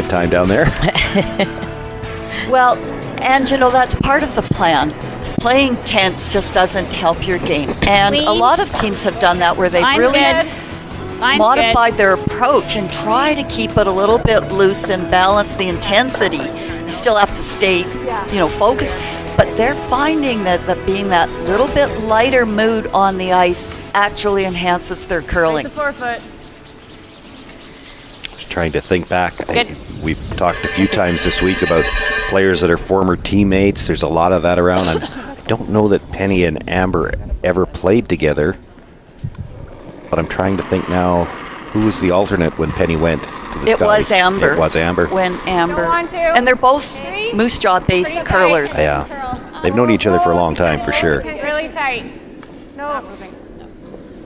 good time down there. Well, and that's part of the plan. Playing tense just doesn't help your game. And a lot of teams have done that where they've really modified their approach and try to keep it a little bit loose and balance the intensity. You still have to stay, focused. But they're finding that being that little bit lighter mood on the ice actually enhances their curling. The 4-foot. Just trying to think back. We've talked a few times this week about players that are former teammates. There's a lot of that around. I don't know that Penny and Amber ever played together. But I'm trying to think now, who was the alternate when Penny went to the Scotties? It was Amber. It was Amber. When Amber. And they're both Moose Jaw-based curlers. Yeah. They've known each other for a long time, for sure. Really tight. No.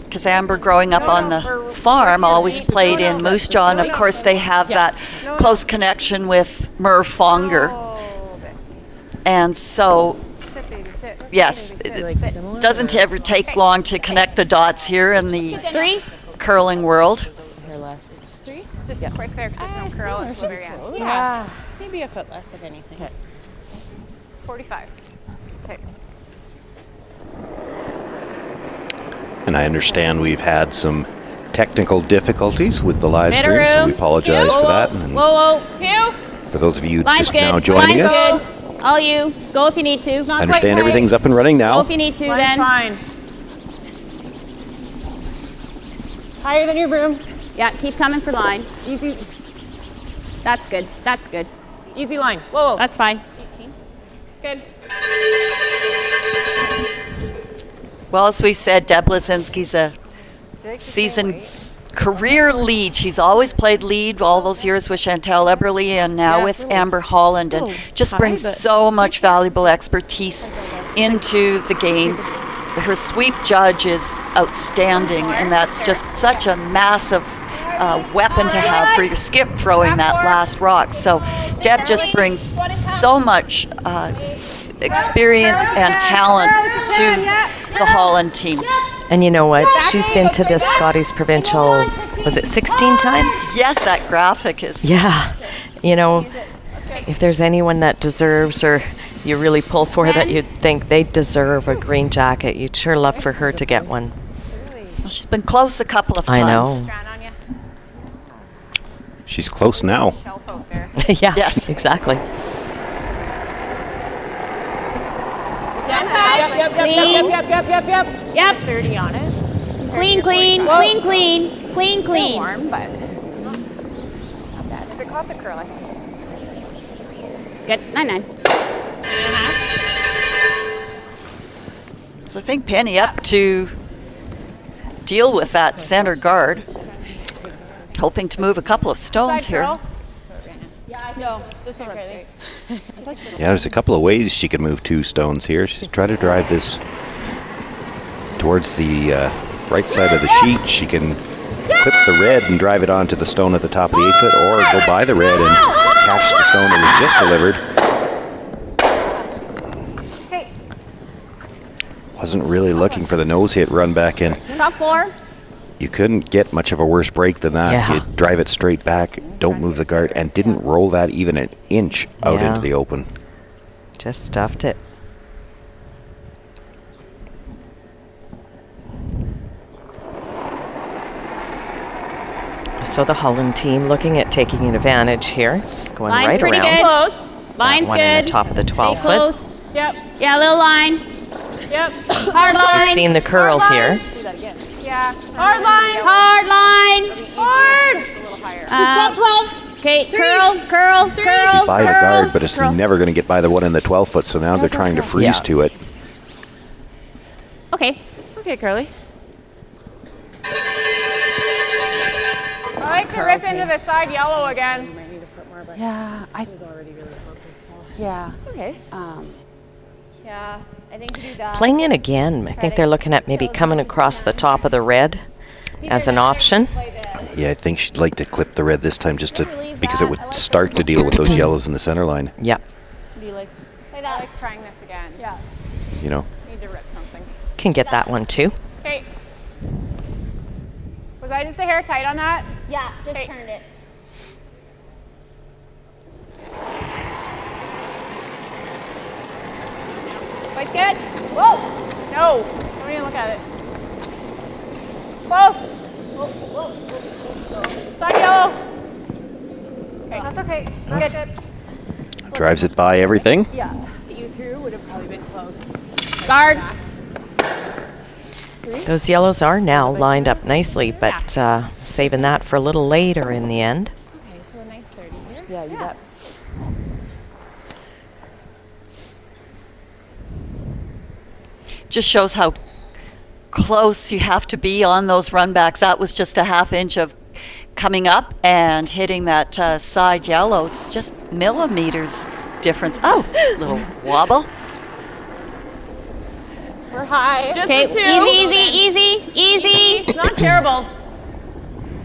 Because Amber, growing up on the farm, always played in Moose Jaw, and of course they have that close connection with Merv Fonger. And so, yes, it doesn't ever take long to connect the dots here in the curling world. It's just quick there because there's no curl until the very end. Yeah. Maybe a foot less, if anything. Okay. 45. Okay. And I understand we've had some technical difficulties with the live stream, so we apologize for that. And Whoa, 2. for those of you Line's just good. now joining Line's us, good. All you. Go if you need to. I understand everything's up and running Go now. if you need to, Line's then. fine. Higher than your broom. Yeah, keep coming for line. Easy. That's good. That's good. Easy line. Whoa. That's fine. 18. Good. Well, as we've said, Deb Lazinski's a seasoned career lead. She's always played lead all those years with Chantal Eberle and now with Amber Holland, and just brings so much valuable expertise into the game. Her sweep judge is outstanding, and that's just such a massive weapon to have for your skip throwing that last rock. So Deb just brings so much experience and talent to the Holland team. And you know what? She's been to the Scotties Provincial, was it 16 times? Yes, that graphic is. Yeah. If there's anyone that deserves, or you really pull for that you'd think they deserve a green jacket, you'd sure love for her to get one. Well, she's been close a couple of times. I know. She's close now. Yeah, Yes. exactly. Yep. 30 on it. Clean. Warm, but not bad. If it caught the curl, I think. Good. 9-9. So I think Penny up to deal with that center guard. Hoping to move a couple of stones here. No, this one runs straight. Yeah, there's a couple of ways she could move 2 stones here. She's try to drive this towards the right side of the sheet. She can clip the red and drive it onto the stone at the top of the 8-foot, or go by the red and catch the stone that was just delivered. Wasn't really looking for the nose hit run back in. Top 4. You couldn't get much of a worse break than that. Yeah. You drive it straight back, don't move the guard, and didn't roll that even an inch out Yeah. into the open. Just stuffed it. So the Holland team looking at taking an advantage here. Going Line's right pretty around. good. Close. Line's one good. in the top of the 12 Stay foot. close. Yep. Yeah, little line. Yep. Hard line. We've seen the curl here. Yeah. Hard line. Hard line. Hard. Just a little higher. Top 12. Okay, curl. By the guard, but it's never going to get by the one in the 12-foot, so now they're trying to freeze to it. Okay. Okay, Curly. I like to rip into the side yellow again. Yeah, Okay. Yeah, I think you do that. Playing in again. I think they're looking at maybe coming across the top of the red as an option. Yeah, I think she'd like to clip the red this time just to because it would start to deal with those yellows in the center line. Yep. Do you like I like trying this again. Yeah. You know. Need to rip something. Can get that one too. Okay. Was I just a hair tight on that? Yeah, just Okay. turned it. Side's good. Whoa. No, don't even look at it. Close. Side yellow. Oh, that's okay. That's good. Drives it by everything. Yeah. You through would have probably been close. Guard. Those yellows are now lined up nicely, but saving that for a little later in the end. Okay, so a nice 30 here. Yeah, you bet. Just shows how close you have to be on those runbacks. That was just a half inch of coming up and hitting that side yellow. It's just millimeters difference. Oh, little wobble. We're high. Just Okay, a two. easy. Not terrible.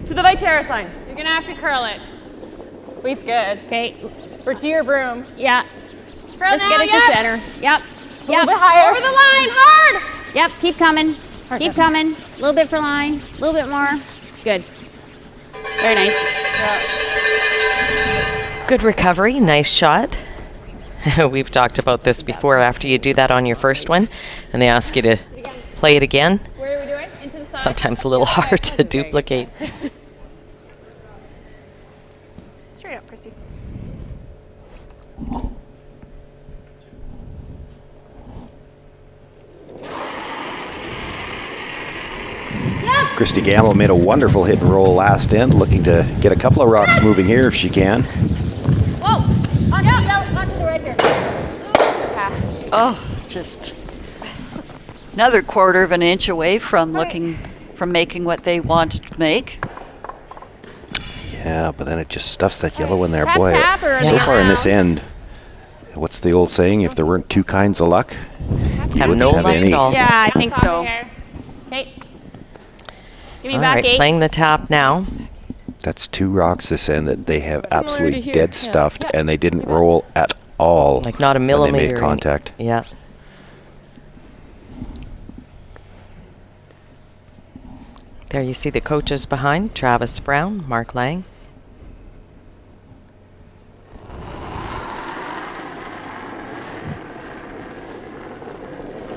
To the Viterra sign. You're gonna have to curl it. Weight's good. Okay. Or to your broom. Yeah. Curl Just now, get it yep. to center. Yep. A little bit higher. Over the line, hard. Yep. Keep coming. Keep coming. A little bit for line. A little bit more. Good. Very nice. Good recovery, nice shot. We've talked about this before. After you do that on your first one, and they ask you to play it again, Where are we doing? Into the side. sometimes a little hard to duplicate. Straight up, Christy. Christy Gamble made a wonderful hit and roll last end, looking to get a couple of rocks moving here if she can. Whoa. Onto the right here. Oh, just another quarter of an inch away from making what they wanted to make. Yeah, but then it just stuffs that yellow in there. Tap, Boy, tap, or so not? far in this end, what's the old saying? If there weren't two kinds of luck, you Have wouldn't no have luck any. at all. Yeah, I think so. Okay. Give me All back right, 8. playing the tap now. That's 2 rocks this end that they have absolutely here. dead Yeah. stuffed, Yeah. and they didn't roll at all. Like not a when millimeter. they made contact. Yeah. There you see the coaches behind, Travis Brown, Mark Lang.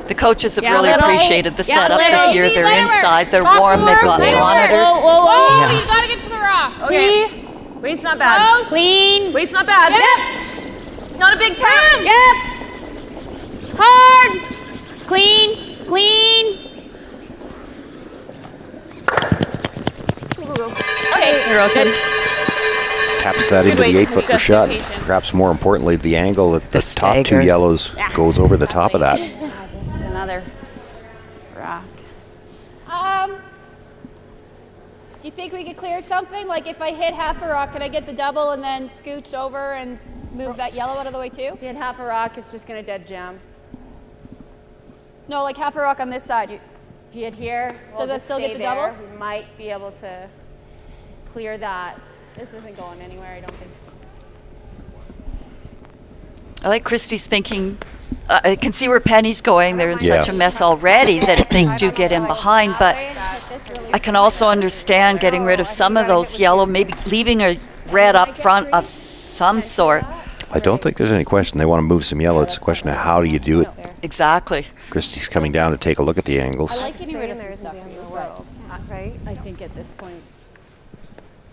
The coaches have Yeah, really little. appreciated the Yeah, setup little. this year. Easy, They're let it work. inside, they're Talk warm, they've more, got let it work. monitors. Whoa, Yeah. you gotta get to the rock. Okay. Weight's not bad. Close. Clean. Weight's not bad. Yep. Not a big turn. Yep. Hard. Clean. Okay. You're okay. Taps that into weight. the 8-foot per Just shot. be patient. Perhaps more importantly, the angle at the top 2 stagger. yellows goes over the top of that. Another rock. Do you think we could clear something? Like if I hit half a rock, can I get the double and then scooch over and move that yellow out of the way too? If you hit half a rock, it's just gonna dead jam. No, like half a rock on this side. If you hit here, Does that just still get stay the double? there. We might be able to clear that. This isn't going anywhere, I don't think. I like Christy's thinking. I can see where Penny's going. They're in Yeah. such a mess already that if they do get in behind, but I can also understand getting rid of some of those yellow, maybe leaving a red up front of some sort. I don't think there's any question they want to move some yellow. It's a question of how do you do it. Exactly. Christy's coming down to take a look at the I angles. like getting rid of some stuff for you, but Right? I think at this point,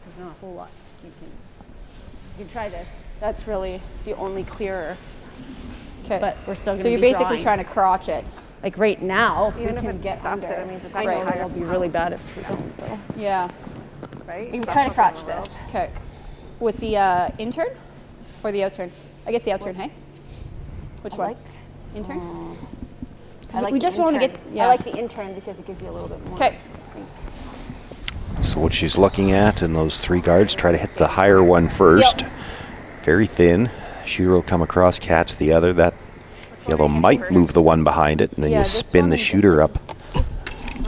there's not a whole lot you can try this. That's really the only clearer. okay. But we're still going to So you're be basically drawing. trying to crotch it. Like right now, if Even we if can it get stops under, it, it means it's I actually know higher. it'll be really bad if we don't though. Yeah. Right? We Stop try to something crotch in the this. Okay. With the in-turn or the out-turn? I guess the out-turn, hey? Which one? In-turn? I like we the just want to intern. get, yeah. I like the intern because it gives you a little bit more. Okay. So what she's looking at in those 3 guards, try to hit the higher one first. Very thin. Shooter will come across, catch the other. That yellow might move the one behind it, and then Yeah, you this spin one the and this shooter one up is-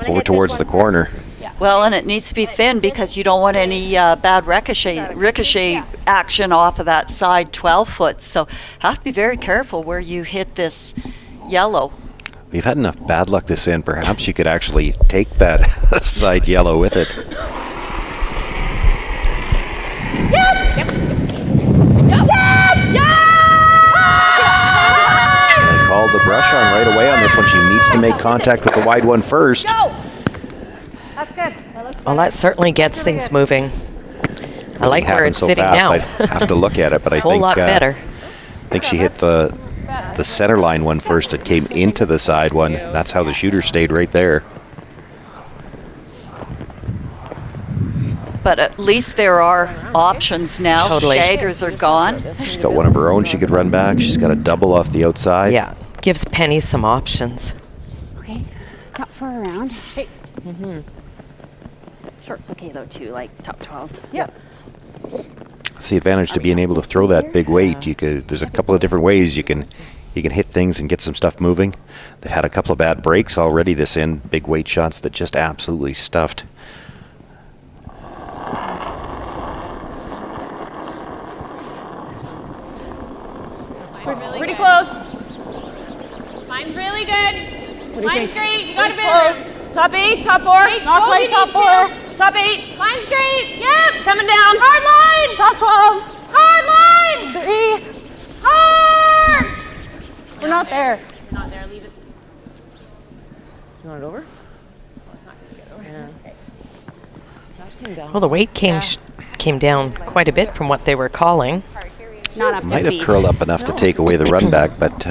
over towards the corner. Well, and it needs to be thin because you don't want any bad ricochet action off of that side 12-foot. So have to be very careful where you hit this yellow. We've had enough bad luck this end. Perhaps you could actually take that side yellow with it. They called the brush on right away. one, she needs to make contact with the wide one first. Go! That's good. That looks Well, better. that certainly gets really things good. moving. I like where Happened it's so sitting fast, now. I'd have to look at it, but I Whole think lot better. I think she hit the center line one first. It came into the side one. That's how the shooter stayed right there. But at least there are options now. Totally. Staggers are gone. She's got one of her own she could run back. She's got a double off the outside. Yeah, gives Penny some options. Okay. Top 4 around. Hey. Short's okay though too, like top 12. Yep. That's the advantage to being able to throw that big weight. There's a couple of different ways you can hit things and get some stuff moving. They've had a couple of bad breaks already this end, big weight shots that just absolutely stuffed. Pretty close. Mine's really good. Mine's great. You got it, Close. Top 8, top 4. Wait, Not go quite if you top need 4. Top 8. Mine's great. Yep. Coming down. Hard line. Top 12. Hard line. 3. Hard. We're not there. Not there. Leave it. You want it over? Well, the weight came down quite a bit from what they were calling. Not up to Might have speed. curled up enough to take away the run back, but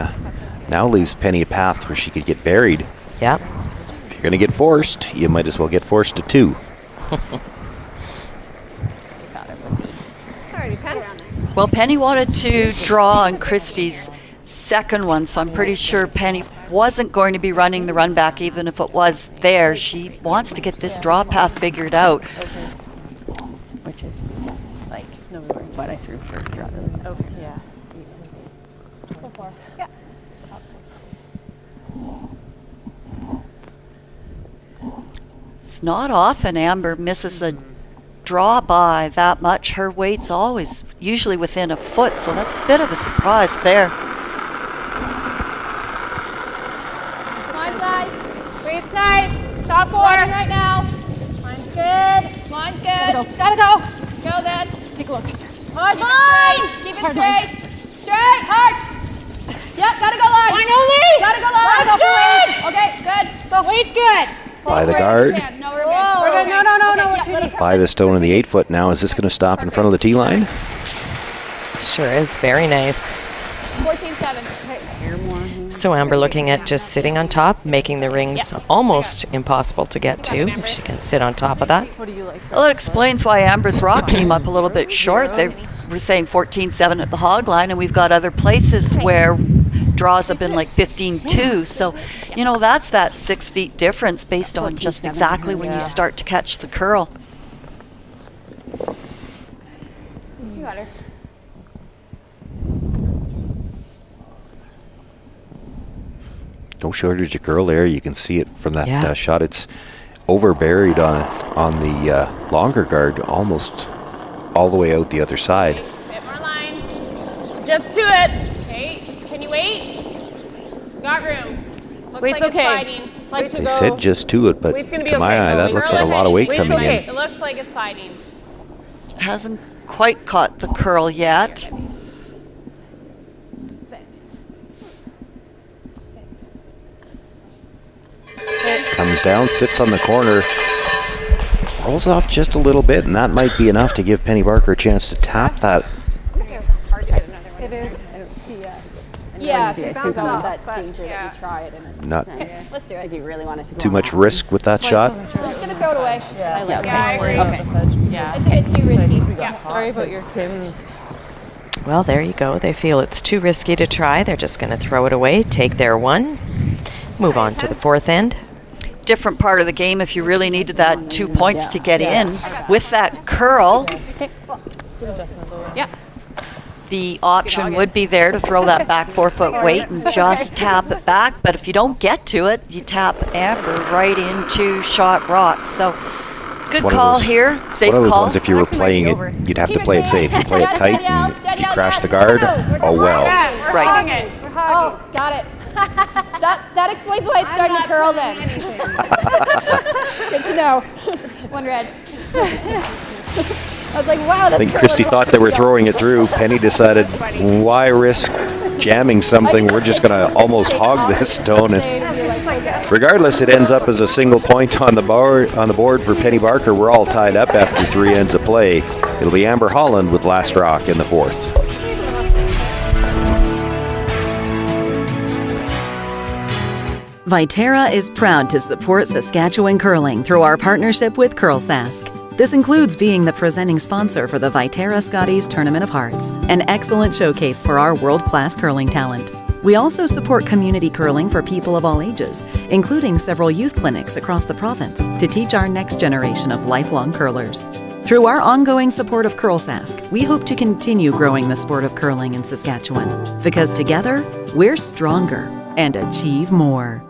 now leaves Penny a path where she could get buried. Yep. If you're going to get forced, you might as well get forced to 2. Well, Penny wanted to draw on Christie's second one, so I'm pretty sure Penny wasn't going to be running the run back even if it was there. She wants to get this draw path figured out. Which is like what I threw for drop. Okay. Yeah. Go for it. Yeah. It's not often Amber misses a draw by that much. Her weight's always usually within a foot, so that's a bit of a surprise there. Mine's nice. Waist nice. Top 4. Running right now. Mine's good. Mine's good. Gotta go. Go then. Take a look. Hard line. Keep it Hard straight. Straight. Hard. Yep. Gotta go line. Line only. Gotta go line. Let's do it. Okay. Good. The weight's good. By the Stay guard. where you can. No, we're good. Whoa. We're good. No, no, no, Okay, no, yeah, we're too let deep. it- By the stone in the 8 foot now. Is this going to stop in front of the tee line? Sure is. Very nice. 14-7. So Amber looking at just sitting on top, making the rings almost impossible to get to. If she can sit on top of that. Well, it explains why Amber's rock came up a little bit short. They were saying 14-7 at the hog line, and we've got other places where draws have been like 15-2. So, you know, that's that 6 feet difference based on just exactly when you start to catch the curl. You got her. No shortage of curl there. You can see it from that Yeah. shot. It's over buried on the longer guard, almost all the way out the other side. Bit more line. Just to it. Okay. Can you wait? Got room. Looks Wait's like okay. it's sliding. Like They said just to it, but Weight's gonna be to my okay. eye, that looks like a lot of weight Weight's coming okay. in. It looks like it's sliding. Hasn't quite caught the curl yet. Comes down, sits on the corner, rolls off just a little bit, and that might be enough to give Penny Barker a chance to tap that. Yeah, There's there's always that danger that you try it and Not let's do it. You really want it to go too much risk with that shot. We're just gonna throw it away. I agree. Okay. It's a bit too risky. Sorry about your kids. Well, there you go. They feel it's too risky to try. They're just going to throw it away, take their one, move on to the fourth end. Different part of the game if you really needed that 2 points to get in. With that curl, the option would be there to throw that back 4 foot weight and just tap it back. But if you don't get to it, you tap Amber right into shot rock. So good One of call those- here. Safe One of those call. ones, if you were playing it, you'd have to Keep it play it clean. safe. You play it tight, and if you crash the guard, oh well. Right. Oh, got it. That explains why it's starting to curl then. Good to know. One red. I was like, wow, that's I think Christy thought they were throwing it through. Penny decided, why risk jamming something? We're just going to almost hog this stone. And Regardless, it ends up as a single point on the board for Penny Barker. We're all tied up after 3 ends of play. It'll be Amber Holland with last rock in the 4th. Viterra is proud to support Saskatchewan curling through our partnership with Curlsask. This includes being the presenting sponsor for the Viterra Scotties Tournament of Hearts, an excellent showcase for our world-class curling talent. We also support community curling for people of all ages, including several youth clinics across the province to teach our next generation of lifelong curlers. Through our ongoing support of Curlsask, we hope to continue growing the sport of curling in Saskatchewan, because together, we're stronger and achieve more.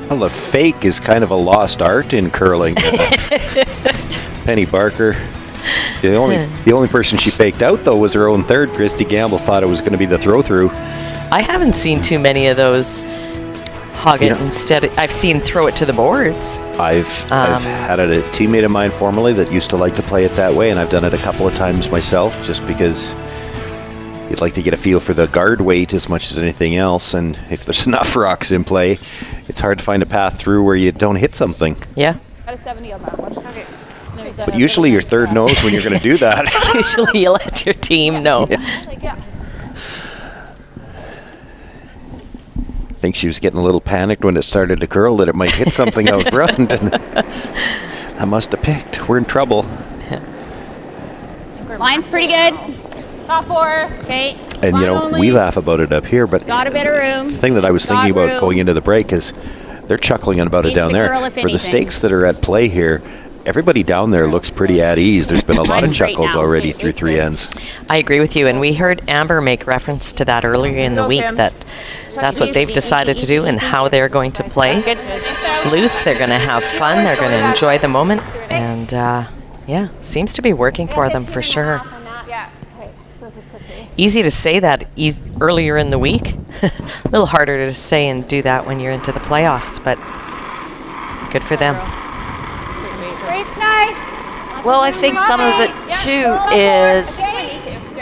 Well, the fake is kind of a lost art in curling. Penny Barker. The only person she faked out, though, was her own third. Christy Gamble thought it was going to be the throw-through. I haven't seen too many of those hog it instead. I've seen throw it to the boards. I've had a teammate of mine formerly that used to like to play it that way, and I've done it a couple of times myself just because you'd like to get a feel for the guard weight as much as anything else, and if there's enough rocks in play, it's hard to find a path through where you don't hit something. Yeah. Got a 70 on that one. Okay. But usually your third knows when you're going to do that. Usually you let your team know. Yeah. I think she was getting a little panicked when it started to curl that it might hit something out front, and I must have picked. We're in trouble. Line's pretty good. Top 4. Okay. And you know, we laugh about it up here, but Got a bit of room. the thing that I was thinking about going into the break is they're chuckling about it Needs down to there. curl if For the anything. stakes that are at play here, everybody down there looks pretty at ease. There's been a lot of Mine's great chuckles now. already through 3 ends. I agree with you, and we heard Amber make reference to that earlier in the week, that that's what they've decided to do and how they're going to play. Loose, they're going to have fun, they're going to enjoy the moment, and yeah, seems to be working for them for sure. Yeah. Okay. So this is quickly. Easy to say that earlier in the week. A little harder to say and do that when you're into the playoffs, but good for them. Straight's nice. Well, I think some of it too is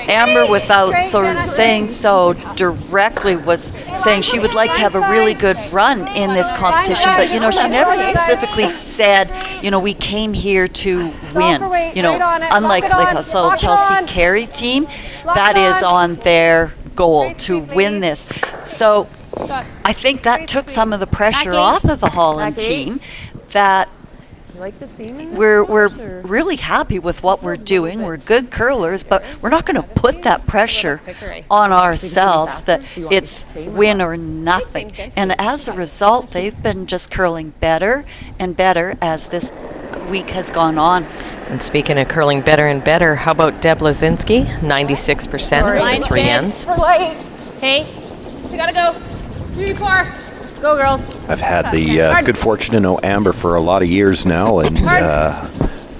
Amber, without sort of saying so directly, was saying she would like to have a really good run in this competition, but you know, she never specifically said, you know, we came here to win. You know, unlike like a so Chelsea Carey team, that is on their goal to win this. So I think that took some of the pressure off of the Holland team, that we're really happy with what we're doing. We're good curlers, but we're not going to put that pressure on ourselves that it's win or nothing. And as a result, they've been just curling better and better as this week has gone on. And speaking of curling better and better, how about Deb Lazinski? 96% with 3 ends. Okay. We gotta go. 3, 4. Go, girls. I've had the good fortune to know Amber for a lot of years now, and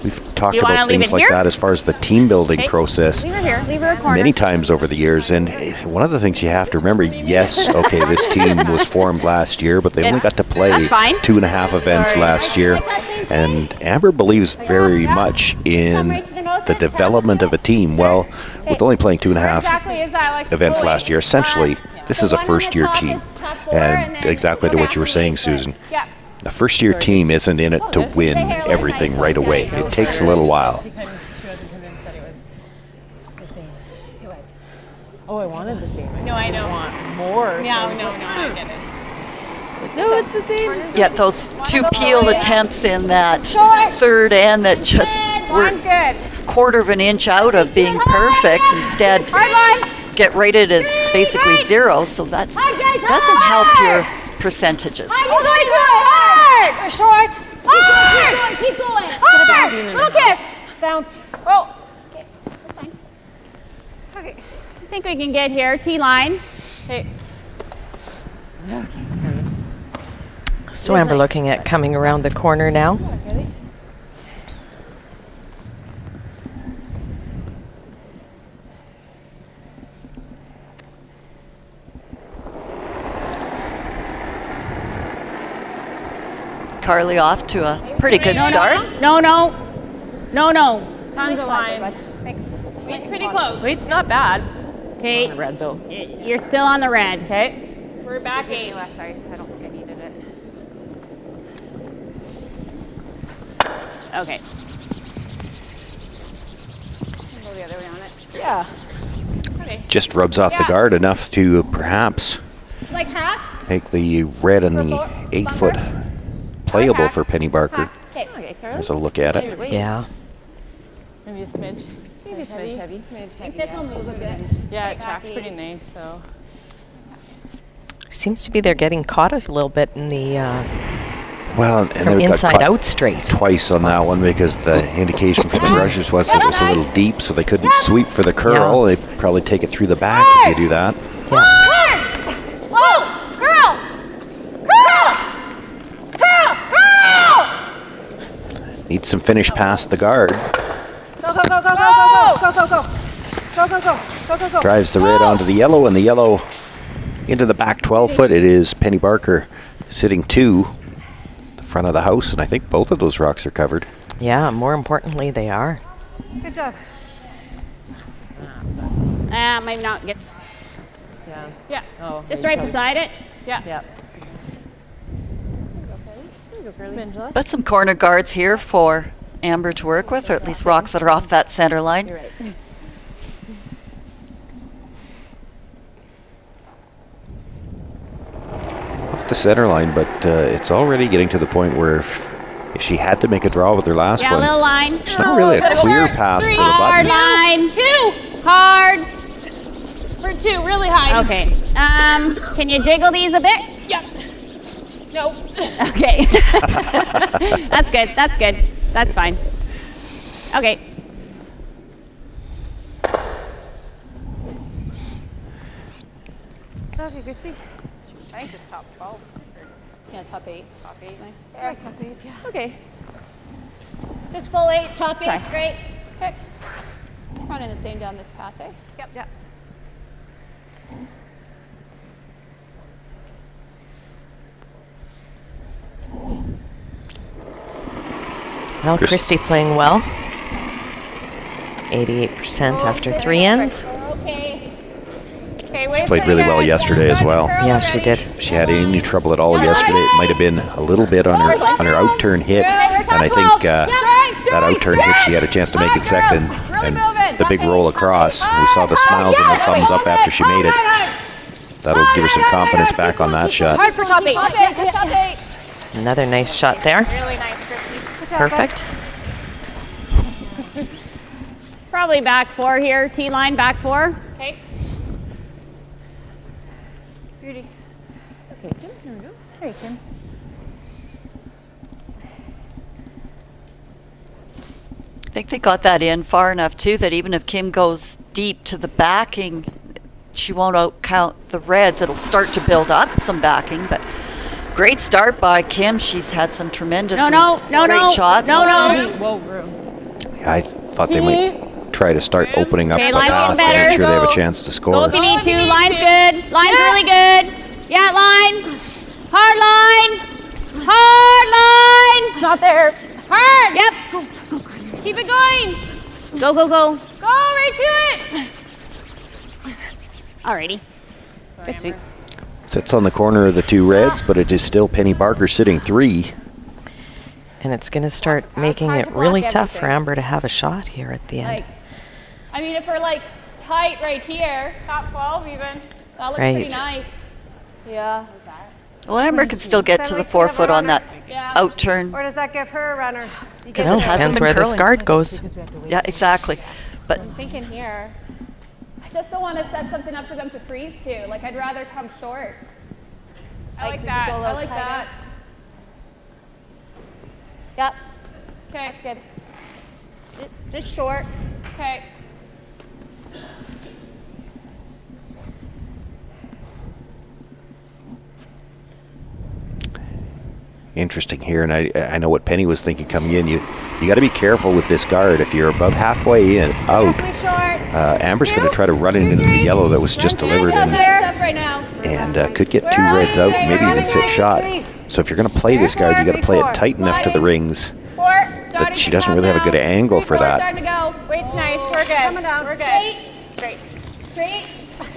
we've talked You wanna about leave things it like here? that as far as the team building Okay. process Leave her here. Leave her a corner. many times over the years. And one of the things you have to remember, yes, okay, this team was formed last year, but they only got to play That's fine. 2.5 events last year. And Amber believes very much in the development of a team. Well, with only playing 2.5 Exactly as I like events schooling. last year, essentially, this is a first-year team. And exactly to what you were saying, Susan, Yeah. a first-year team isn't in it to win everything right away. It takes a little while. Oh, I wanted the same. No, I know. More. No, I get it. No, it's the same. Yet those 2 peel attempts in that third end that just were Line's good. quarter of an inch out of being perfect, instead Hard line. get rated as basically 0, so that doesn't help your percentages. You're going to it hard. Hard! For short! Hard! Keep going. Hard! Lucas! Bounce. Oh. Okay, that's fine. Okay. I think we can get here. T-line. Okay. So Amber looking at coming around the corner now. Carly off to a pretty good start. No. Tons of line. Thanks. It's pretty close. Wait's not bad. Okay. On the red though. You're still on the red. Okay. We're back 8 less ice, so I don't think I needed it. Okay. Go the other way on it. Yeah. Okay. Just rubs off the guard enough to perhaps Like half? make the red and the 8-foot playable for Penny Barker. Okay. Okay, Carly. As a look at it. Yeah. Maybe a smidge. Maybe a smidge heavy. Smidge heavy. This will move a bit. Yeah, it tracks pretty nice. So. Seems to be they're getting caught a little bit in the Well, and from they got inside caught out straight. twice on that one because the indication from the rushers was that it was a little deep, so they couldn't sweep for the curl. They probably take it through the back if you do that. Whoa! Curl! Curl! Curl! Curl! Needs some finish past the guard. Go, go, go, go, go, go, go, go, go. Go, go, go, go, go, go. Drives the red onto the yellow, and the yellow into the back 12-foot. It is Penny Barker sitting 2, the front of the house, and I think both of those rocks are covered. Yeah, more importantly, they are. Good job. Maybe not get. Yeah. Yeah. Oh. Just right beside it. Yeah. Yeah. Smidge left. But some corner guards here for Amber to work with, or at least rocks that are off that center line. You're right. Off the center line, but it's already getting to the point where if she had to make a draw with her last Yeah, one, little line. it's not really a clear path to the Hard button. line. 2. Hard. For 2, really high. Okay. Can you jiggle these a bit? Yep. Nope. Okay. That's good. That's good. That's fine. Okay. Okay, Christy. I think just top 12. Yeah, top 8. Top 8. Nice. Yeah, top 8, yeah. Okay. Just full 8, top 8. Try. It's great. Okay. Running the same down this path, eh? Yep. Yeah. Well, Christy playing well. 88% after 3 ends. Okay. Okay, wait. She played really well yesterday as well. Yeah, she did. If she had any trouble at all yesterday, it might have been a little bit on her out-turn hit, and I think that out-turn hit she had a chance to make it second, and the big roll across. We saw the smiles and the thumbs up after she made it. That'll give her some confidence back on that shot. Hard for top 8. Top 8, just top 8. Another nice shot there. Really nice, Christy. Perfect. Probably back 4 here. T-line, back 4. Okay. Beauty. Okay, Kim. Here we go. Hey, Kim. I think they got that in far enough too that even if Kim goes deep to the backing, she won't outcount the reds. It'll start to build up some backing, but great start by Kim. She's had some tremendous great shots. Whoa, room. I thought they might try to start opening up Okay, the line's path getting better. to make sure they have a chance to Go score. if you need to. Line's good. Line's really good. Yeah, line. Hard line. Hard line. Not there. Hard. Yep. Keep it going. Go, go, go. Go right to it. Alrighty. Good sweep. Sits on the corner of the 2 reds, but it is still Penny Barker sitting 3. And it's going to start making it really tough for Amber to have a shot here at the end. Like, I mean, if we're like tight right here, Top 12 even. that looks Right. pretty nice. Yeah. Well, Amber can still get to the 4-foot on that Yeah. out-turn Or does that give her a runner? because Well, it hasn't depends been where curling. this guard goes. Yeah, exactly. But I'm thinking here. I just don't want to set something up for them to freeze too. Like, I'd rather come short. I like that. I like that. Yep. Okay. That's good. Just short. Okay. Interesting here, and I know what Penny was thinking coming in. You got to be careful with this guard. If you're about halfway in, out, Carefully short. Amber's going to try to run into the yellow that was just delivered Good in, stuff right now. and could get 2 reds out, maybe even sit shot. So if you're going to play this guard, you got to play it tight enough to the rings that she doesn't really have a good angle for that. Starting to go. Weight's nice. We're good. Coming down. We're good. Straight. Straight.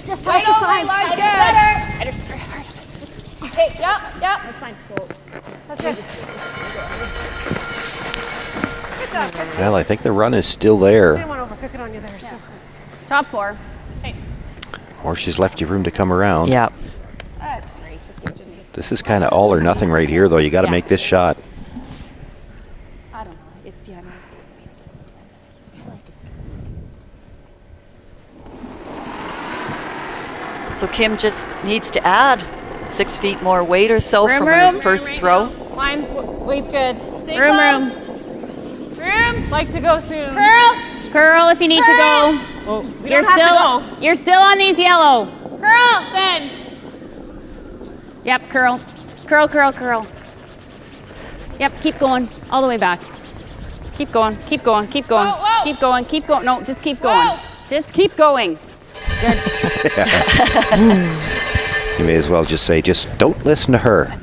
Just Right off the over. side. Line's Tight good. better. I just very hard. Okay. Yep. That's fine. That's good. Well, I think the run is still there, I want to overcook it on you there. So. Top 4. or she's left you room to come around. Yeah. That's great. Just give it to me. This is kind of all or nothing right here, though. You got to make this shot. I don't know. It's yeah. So Kim just needs to add 6 feet more weight or so from her first throw. Line's weight's good. Room. Like to go soon. Curl if you need to go. Oh, we You're don't have still to go. you're still on these yellow. Curl. Then. Yep, curl. Curl. Yep, keep going. All the way back. Keep going. Whoa, whoa. Keep going. No, just keep going. Whoa. Just keep going. You may as well just say, just don't listen to her.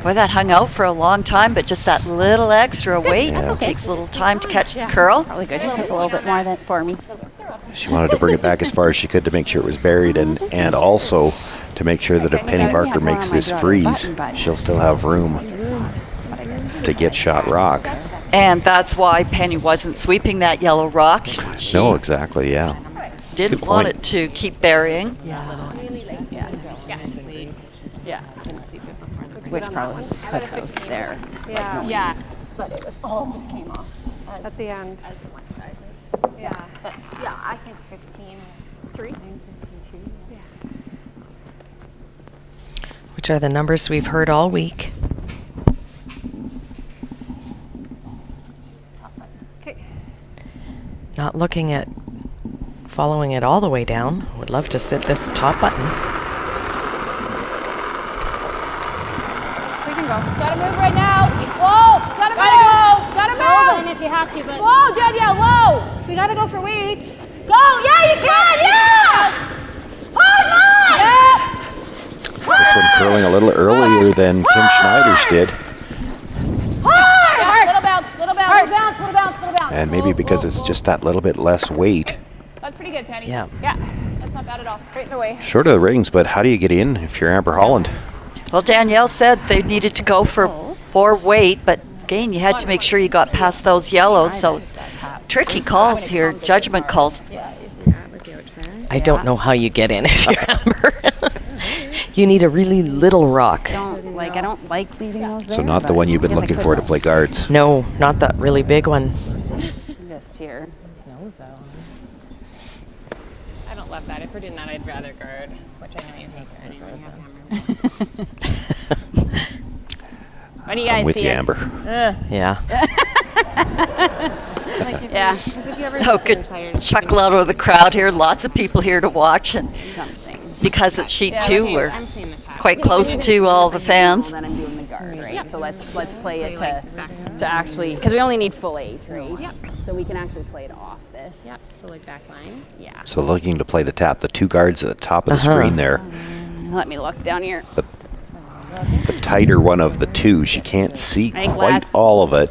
Boy, that hung out for a long time, but just that little extra weight takes a little time to catch the curl. Probably good. You took a little bit more than for me. She wanted to bring it back as far as she could to make sure it was buried, and also to make sure that if Penny Barker makes this freeze, she'll still have room to get shot rock. And that's why Penny wasn't sweeping that yellow rock. She No, exactly, yeah. didn't good want point. it to keep burying. Which probably could have there. Yeah. But it was all just came off At the end. as the one side was. Yeah. But yeah, I think 15-3. Which are the numbers we've heard all week. Okay. Not looking at following it all the way down. Would love to sit this top button. We can go. It's gotta move right now. Whoa. Gotta move. Gotta move. If you have to, but Whoa, Danielle. Whoa. we gotta go for weight. Go. Yeah, you can. Yeah. Hard line. This one curling a little earlier than Kim Schneider's did, Yeah, little bounce. Little bounce. and maybe because it's just that little bit less weight. That's pretty good, Penny. Yeah. Yeah. That's not bad at all. Right in the way. Short of the rings, but how do you get in if you're Amber Holland? Well, Danielle said they needed to go for weight, but again, you had to make sure you got past those yellows. So tricky calls here, judgment calls. I don't know how you get in if you're Amber. You need a really little rock. I don't like leaving those there. So not the one you've been looking for to play guards. No, not that really big one. Just here. I don't love that. If we're doing that, I'd rather guard, which I know you hate guarding when you have hammer. What do you guys I'm with see? you, Amber. Yeah. Yeah. Oh, good chuckle out of the crowd here. Lots of people here to watch, and Something. because it's sheet 2, we're I'm seeing the top. quite close to all the fans. Then I'm doing the guard, right? So let's play it to actually, because we only need full 8, right? Yep. So we can actually play it off this. Yep. So like back line. Yeah. So looking to play the tap, the 2 guards at the top of the screen there. Let me look down here. The tighter one of the 2. She can't see Right, quite glass. all of it.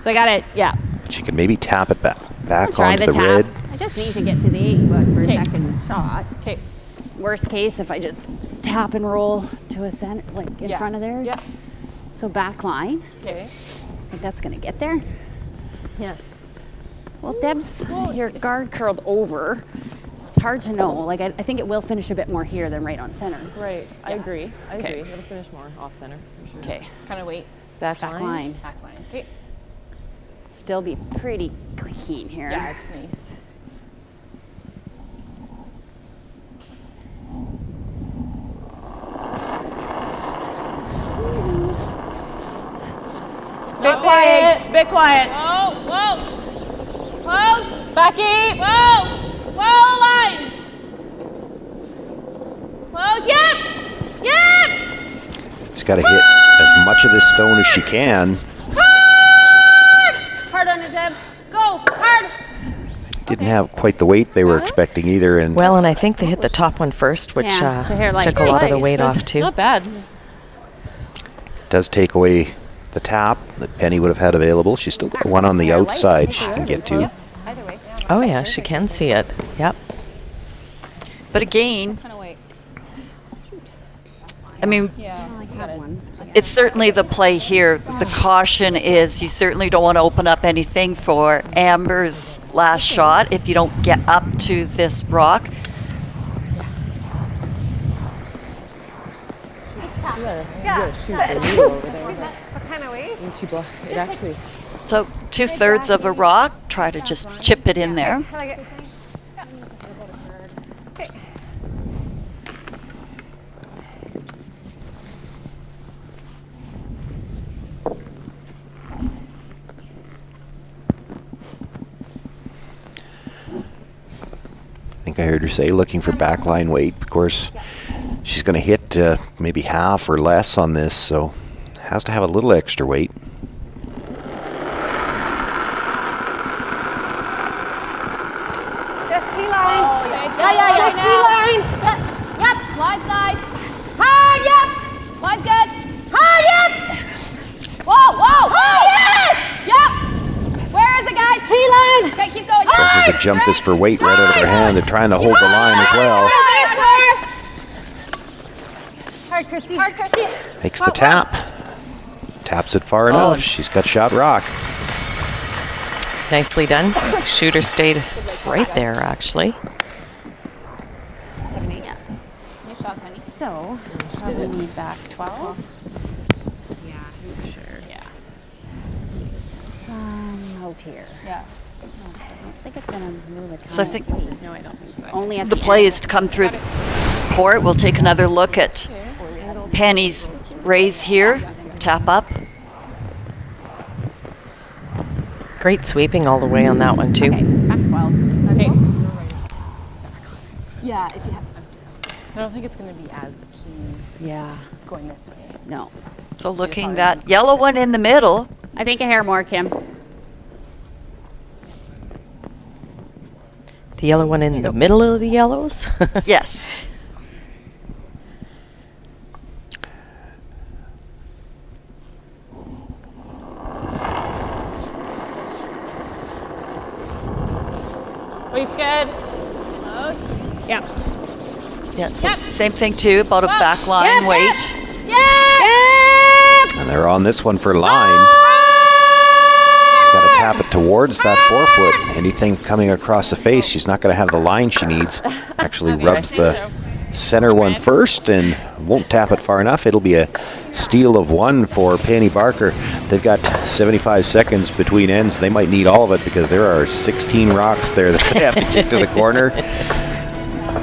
So I got it. Yeah. But she can maybe tap it back Try onto the the tap. red. I just need to get to the 8 foot for a second shot. Okay. Worst case, if I just tap and roll to a center, like in front of theirs. Yeah. So back line. Okay. I think that's gonna get there. Yeah. Well, Deb's, your guard curled over. It's hard to know. Like I think it will finish a bit more here than right on center. Right. I agree. I Okay. agree. It'll finish more off center. For sure. Okay. Kind of wait. Back Back line. Back line. Okay. Still be pretty clean here. Yeah, it's nice. It's a bit quiet. Whoa. Close. Becky. Whoa, line. Close. Yep. She's got to hit as much of this stone as she can. Hard on it, Deb. Go, hard. Didn't have quite the weight they were expecting either. And Well, and I think they hit the top one first, which Yeah, so here, like, took a lot of the light. weight off too. Not bad. does take away the tap that Penny would have had available. She's still got one on the outside she can get to. Either way. Oh yeah, she can see it. Yep. But again, Kind of wait. I mean, Yeah. it's certainly the play here. The caution is you certainly don't want to open up anything for Amber's last shot if you don't get up to this rock. So 2/3 of a rock, try to just chip it in there. I think I heard her say looking for backline weight. Of course, she's going to hit maybe half or less on this, so has to have a little extra weight. Just T-line. Yeah. Just Now. T-line. Yep. Line's nice. Hard, yep. Line's good. Hard, yep. Whoa. Yes. Yep. Where is it, guys? T-line. Okay, keep going. This is a jump this for weight right out of her hand. They're trying to hold the line as well. Hard, Christy. Hard, Christy. Makes the tap. Taps it far enough. She's got shot rock. Nicely done. Shooter stayed right there, actually. Nice shot, Penny. So, probably need back 12. Out here. Yeah. I think it's gonna move a ton. So I think No, I don't think so. Only at the play is to come through the court. We'll take another look at Penny's raise here. Tap up. Great sweeping all the way on that one too. Okay, back 12. Okay. Yeah, if you have. I don't think it's going to be as keen Yeah. going this way. No. So looking that yellow one in the middle. I think a hair more, Kim. The yellow one in the middle of the yellows. Yes. Weight's good. Yeah. Yeah, so same thing too, about a back line weight. And they're on this one for line. She's got to tap it towards that forefoot. Anything coming across the face, she's not going to have the line she needs. Actually rubs the center one first and won't tap it far enough. It'll be a steal of one for Penny Barker. They've got 75 seconds between ends. They might need all of it because there are 16 rocks there that they have to kick to the corner.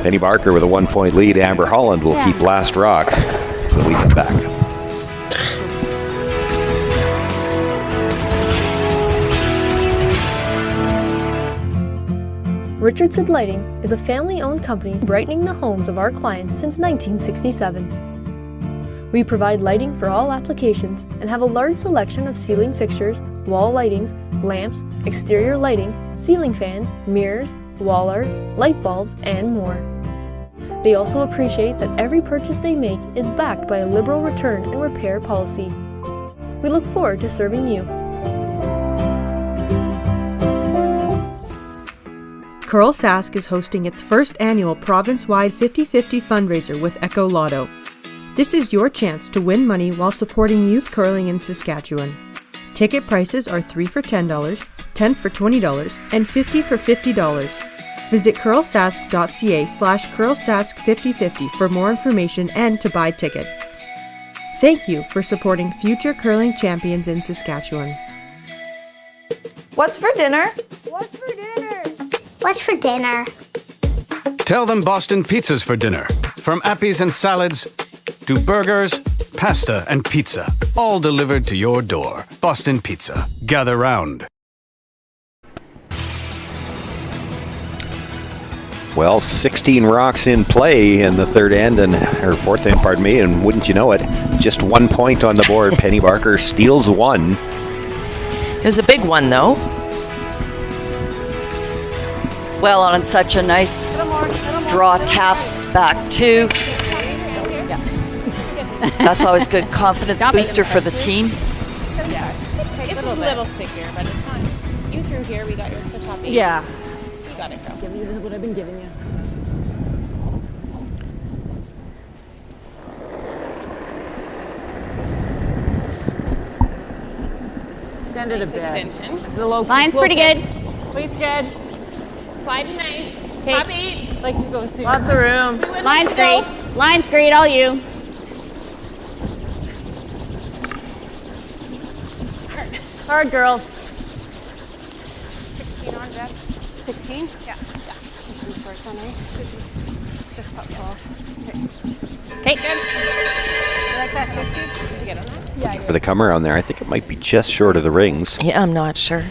Penny Barker with a 1-point lead. Amber Holland will keep last rock when we come back. Richardson Lighting is a family-owned company brightening the homes of our clients since 1967. We provide lighting for all applications and have a large selection of ceiling fixtures, wall lightings, lamps, exterior lighting, ceiling fans, mirrors, wall art, light bulbs, and more. They also appreciate that every purchase they make is backed by a liberal return and repair policy. We look forward to serving you. Curl Sask is hosting its first annual province-wide 50-50 fundraiser with Echo Lotto. This is your chance to win money while supporting youth curling in Saskatchewan. Ticket prices are $3 for $10, $10 for $20, and $50 for $50. Visit curlsask.ca/curlsask5050 for more information and to buy tickets. Thank you for supporting future curling champions in Saskatchewan. What's for dinner? What's for dinner? Tell them Boston Pizza's for dinner. From appies and salads to burgers, pasta, and pizza, all delivered to your door. Boston Pizza. gather round. Well, 16 rocks in play in the third end, or fourth end, pardon me, and wouldn't you know it, just 1 point on the board. Penny Barker steals one. It was a big one, though. Well, on such a nice draw tap back two. That's always good confidence booster for the team. It's a little stickier, but it's not. You threw here, we got yours to top 8. Yeah. You got it, girl. Give you what I've been giving you. Extend it a bit. Extension. The low Line's pretty good. Weight's good. Sliding nice. Okay. Top 8. Like to go soon. Lots of room. Line's great. Line's great, all you. Hard, girls. 16 on, Deb. 16? Yeah. First one, right? Just top 12. Okay. Good. You like that 50? Did you get on that? Yeah. For the comer on there, I think it might be just short of the rings. Yeah, I'm not sure.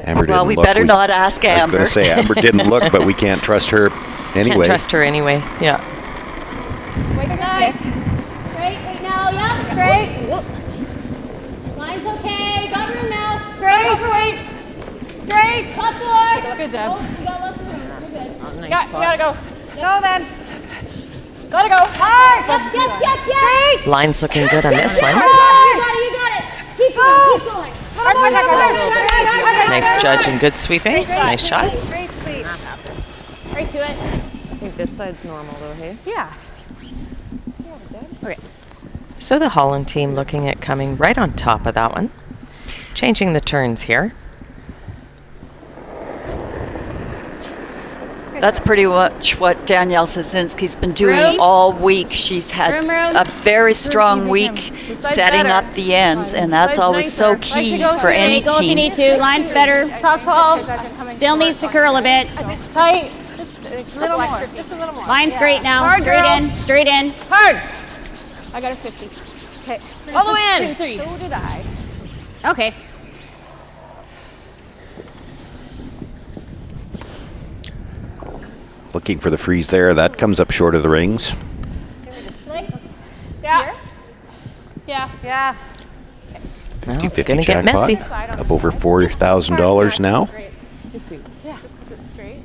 Amber Well, didn't we look. better not ask I was Amber. going to say, Amber didn't look, but we can't trust her anyway. Can't trust her anyway. Yeah. Wait's nice. Straight right now. Yep. Straight. Line's okay. Got room now. Straight. Overweight. Straight. Top 4. Good, Deb. Oh, you got lots of room. We're good. Nice You gotta go. Go then. Gotta go. Hard. Yep. Straight. Line's looking good on this one. You got it. Keep going. Keep going. Hard. Nice judge and good sweeping. Nice shot. Great sweep. Right to it. I think this side's normal though, hey? Yeah. Okay. So the Holland team looking at coming right on top of that one. Changing the turns here. That's pretty much what Danielle Sazinski's been doing Room. all week. She's had Room. a very strong Easy, week Kim. This side's setting better. up the ends, and that's Side's always so nicer. key Like to go for straight. any Go if you team. need to. Line's better. Top 12. Still needs to curl a bit. Tight. Just a little more. Just a little more. Line's great now. Hard, Straight girls. in. Straight in. Hard. I got a 50. Okay. All the way in. 3. So did I. Okay. Looking for the freeze there. That comes up short of the rings. Yeah. Yeah. Yeah. Now it's 50-50 going to get jackpot. messy. Up over $4,000 now. Great. Good sweep. Yeah. Just because it's straight.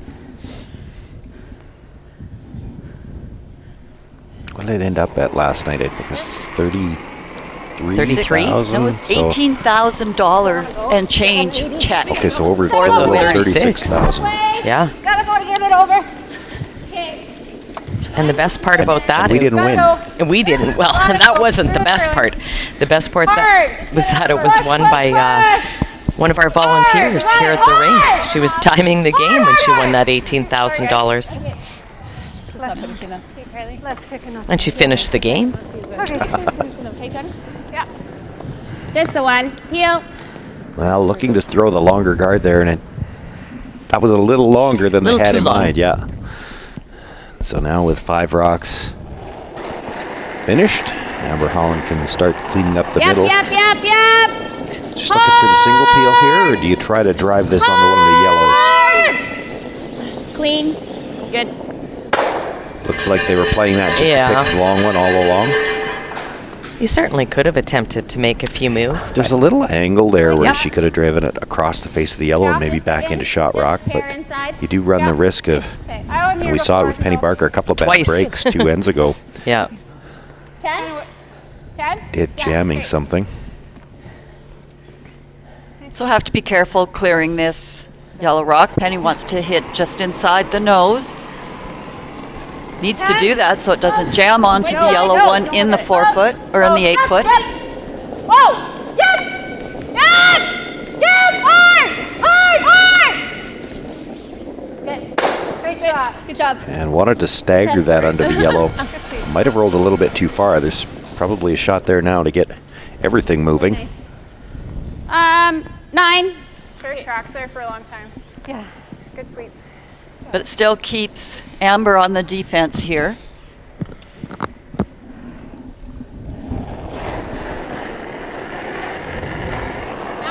What did it end up at last night? I think it was 33? No, it's $18,000 and change check. Okay, so over For the winner. 36,000. Yeah. Gotta go to get it over. Okay. And the best part about that, We didn't win. and we didn't. Well, that wasn't the best part. The best part that was that it was won by one of our volunteers here at the ring. She was timing the game when she won that $18,000, Let's kick enough. and she finished the game. Okay, Jen? Yeah. Just the one. Heel. Well, looking to throw the longer guard there, and that was a little longer than they Little had too in long. mind. Yeah. So now with 5 rocks finished, Amber Holland can start cleaning up the middle. Yep. Just looking for the single peel here, or do you try to drive this onto one of the yellows? Clean. Good. Looks like they were playing that just Yeah. to pick the long one all along. You certainly could have attempted to make a few moves. There's a little angle there where Yep. she could have driven it across the face of the yellow and maybe back into shot rock, but you do run the risk of, and we saw it with Penny Barker, a couple of bad Twice. breaks 2 ends ago, Yeah. 10? did jamming something. So have to be careful clearing this yellow rock. Penny wants to hit just inside the nose. Needs to do that so it doesn't jam onto the yellow one in the 4-foot or in the 8-foot. Whoa. Yep. Hard. It's good. Great shot. Good job. And wanted to stagger that under the yellow. Might have rolled a little bit too far. There's probably a shot there now to get everything moving. 9. Sure tracks there for a long time. Yeah. Good sweep. But it still keeps Amber on the defense here.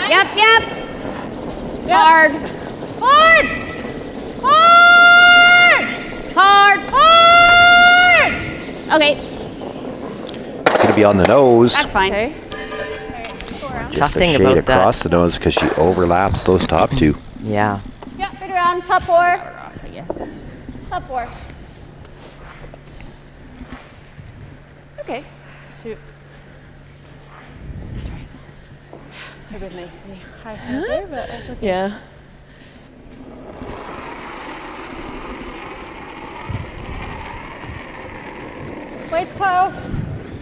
Yep. Hard. Hard. Hard. Hard. Hard. Okay. Going to be on the nose. That's fine. Tough Just a thing shade about across that. the nose because she overlaps those top two. Yeah. Yeah, right around. Top 4. Top 4. Okay. Shoot. It's a bit nice and high there, but that's okay. Yeah. Weight's close.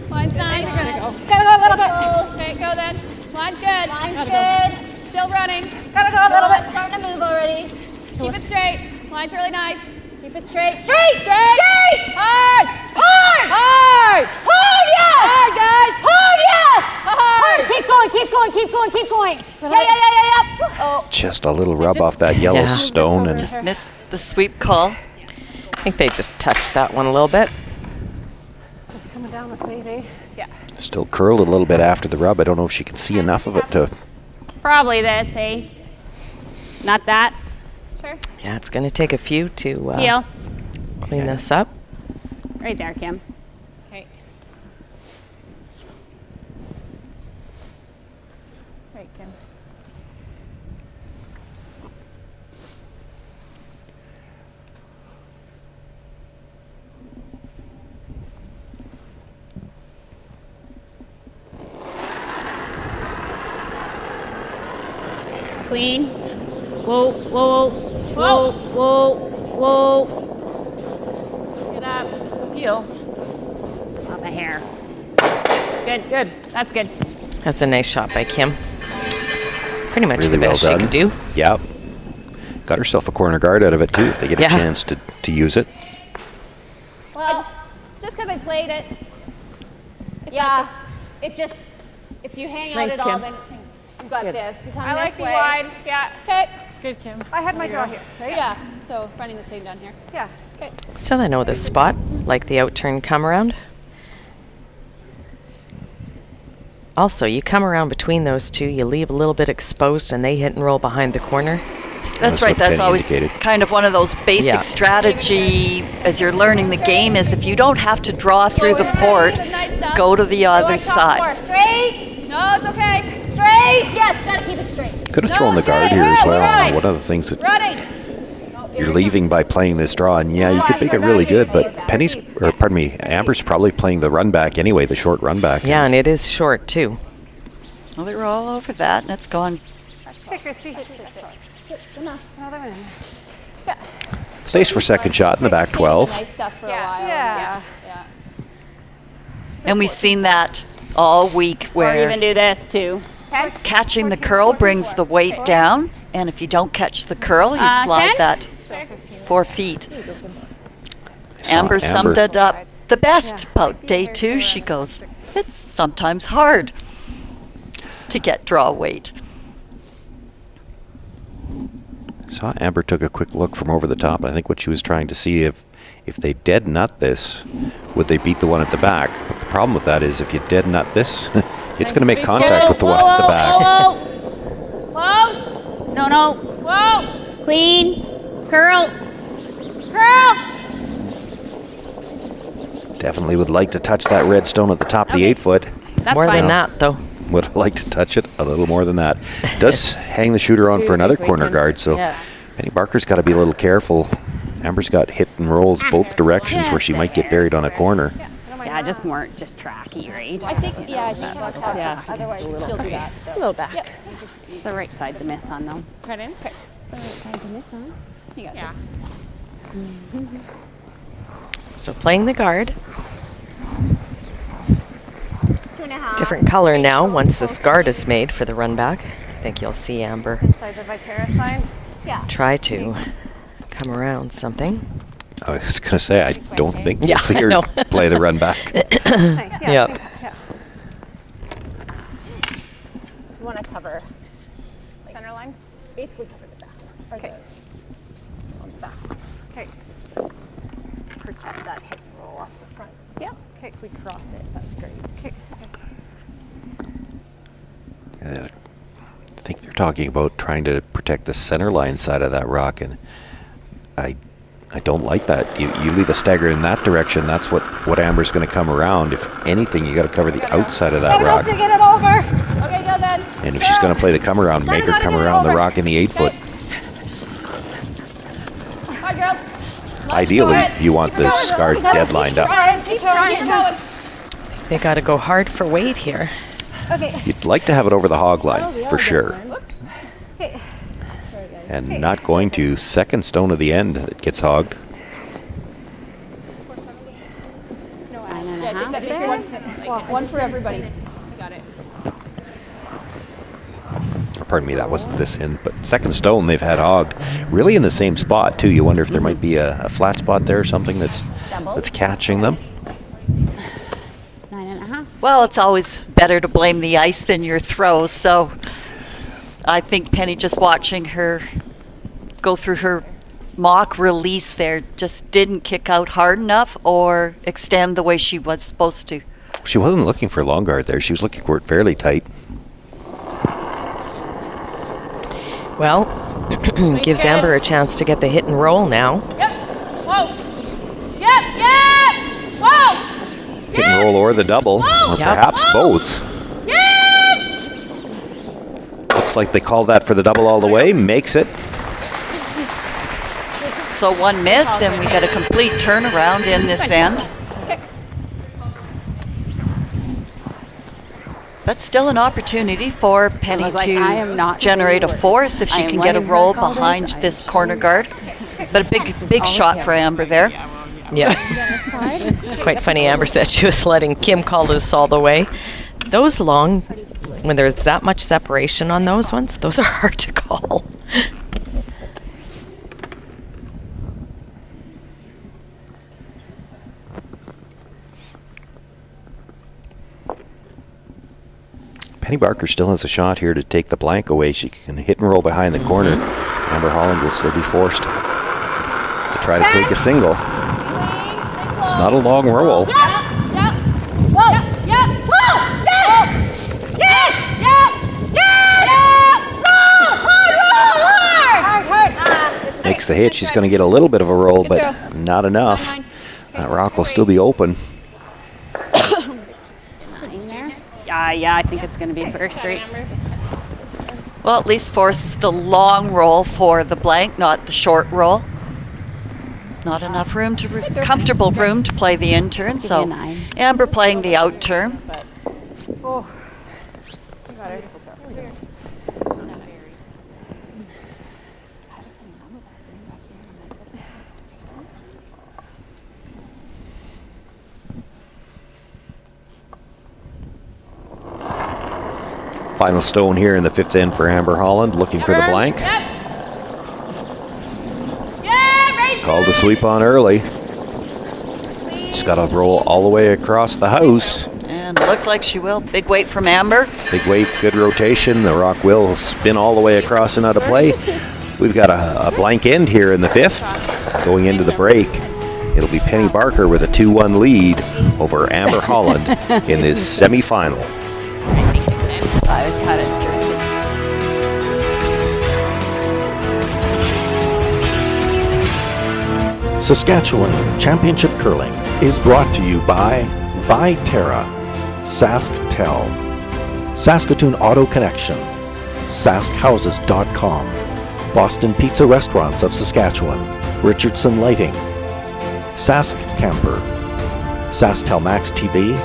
Line's nice. Gotta go a little bit. Okay, go then. Line's good. Line's good. Still running. Gotta go a little bit. Starting to move already. Keep it straight. Line's really nice. Keep it straight. Straight. Straight. Straight. Hard. Hard. Hard. Hard, yes. Hard, guys. Hard, yes. Hard. Keep going, keep going, keep going, keep going. Yeah. Oh. Just a little rub off that yellow Yeah. stone and Just missed the sweep call. I think they just touched that one a little bit. Just coming down with me, eh? Yeah. still curled a little bit after the rub. I don't know if she can see enough of it to... Probably this, eh? Not that. Sure. Yeah, it's going to take a few to Heel. clean this up. Right there, Kim. Okay. Right, Kim. Clean. Whoa, whoa, whoa, whoa, whoa. Get up. Heel. Off a hair. Good, good. That's good. That's a nice shot by Kim. Pretty much Really the best well she done. could do. Yeah. Got herself a corner guard out of it too if they get Yeah. a chance to use it. Well, just because I played it. Yeah, it just, if you hang out Nice, at all, Kim. then you got this. You come I like this the way. wide. Yeah. Okay. Good, Kim. I had my draw here, right? Yeah. So running the same down here. Yeah. Okay. So they know this spot, like the out-turn come around. Also, you come around between those two, you leave a little bit exposed, and they hit and roll behind the corner. That's That's right. what That's Penny always indicated. kind of one of those basic Yeah. strategy as you're learning the game is if you don't have to draw through the port, Nice stuff. go to the other Top side. four. Straight, No, it's okay. straight. Yes, gotta keep it straight. Could have No, thrown the it's guard good. here as well. Right. One of the things that Running. you're leaving by playing this draw, and yeah, you could make it really good, but Penny's, or pardon me, Amber's probably playing the run back anyway, the short run back. Yeah, and it is short, too. Well, they were all over that, and it's gone. Hey, Christy. Another one. Stays for second shot in the back Saving 12. The nice stuff for Yeah. a while. Yeah. Yeah. And we've seen that all week Or even where do this too. Okay. catching the curl brings the weight down, and if you don't catch the curl, you slide 10? that 4 feet. Saw Amber summed it up the best about day 2. She goes, it's sometimes hard to get draw weight. Saw Amber took a quick look from over the top. I think what she was trying to see if they dead nut this, would they beat the one at the back? But the problem with that is if you dead nut this, it's going to make contact with the one at the back. Whoa, close. No, no. Whoa. Clean. Curl. Curl. Definitely would like to touch that red stone at the top of the 8-foot. That's More fine. than that, though. Would like to touch it a little more than that. Does hang the shooter on for another corner guard, so Yeah. Penny Barker's got to be a little careful. Amber's got hit and rolls both directions where she might get buried on a corner. Yeah, just more, just tracky, right? I think. Yeah. I think that's how Yeah. Otherwise, still do that. So. A little back. Yep. It's the right side to miss on though. Pardon? Okay. You got this. So playing the guard. 2.5. Different color now once this guard is made for the run back. I think you'll see Amber Inside the Viterra side. Yeah. try to come around something. I was going to say, I don't think Yeah, you'll see I her know. play the run back. Nice. Yeah. Yep. Yeah. You want to cover center line? Basically cover the back. Okay. On the back. Okay. Protect that hip and roll off the front. Yeah. Okay, we cross it. That's great. Okay. I think they're talking about trying to protect the center line side of that rock, and I don't like that. You leave a stagger in that direction, that's what Amber's going to come around. If anything, you got to cover the outside of that rock. To get it over. Okay, go then. And if she's going to play the come around, make her come around the rock in the 8-foot. Hi, girls. Ideally, you want the scar dead lined up. Keep trying. They got to go hard for weight here. Okay. You'd like to have it over the hog line, for sure. Whoops. Okay. And not going to second stone of the end that gets hogged. Yeah, I think that makes one for everybody. Got it. Or pardon me, that wasn't this end, but second stone they've had hogged. Really in the same spot, too. You wonder if there might be a flat spot there or something that's catching them. 9.5. Well, it's always better to blame the ice than your throw, so I think Penny, just watching her go through her mock release there, just didn't kick out hard enough or extend the way she was supposed to. She wasn't looking for long guard there. She was looking for it fairly tight. Well, gives Amber a chance to get the hit and roll now. Yep. Whoa. Yep. Whoa. Hit and roll or the double, or perhaps both. Yep. Looks like they called that for the double all the way. Makes it. So one miss, and we get a complete turnaround in this end. Okay. But still an opportunity for Penny I am to not generate a doing it. force if she I am can get a letting her roll call this. behind I this am corner guard. But a big shot for Amber there. Yeah. It's quite funny. Amber said she was letting Kim call this all the way. Those long, when there's that much separation on those ones, those are hard to call. Penny Barker still has a shot here to take the blank away. She can hit and roll behind the corner. Amber Holland will still be forced to try to take a single. It's not a long roll. Yep. Whoa. Yep. Whoa. Yes. Roll hard. Makes the hit. She's going to get a little bit of a roll, but not enough. That rock will still be open. Yeah, I think it's going to be first straight. Well, at least forces the long roll for the blank, not the short roll. Not enough room comfortable room to play the in turn, so Amber playing the out turn. Final stone here in the 5th end for Amber Holland, looking for the blank. Called to sweep on early. She's got to roll all the way across the house. And looks like she will. Big weight from Amber. Big weight, good rotation. The rock will spin all the way across and out of play. We've got a blank end here in the 5th. Going into the break, it'll be Penny Barker with a 2-1 lead over Amber Holland in this semifinal. I was kind of jerking. Saskatchewan Championship Curling is brought to you by Viterra, SaskTel, Saskatoon Auto Connection, SaskHouses.com, Boston Pizza Restaurants of Saskatchewan, Richardson Lighting, Sask Camper, SaskTel Max TV,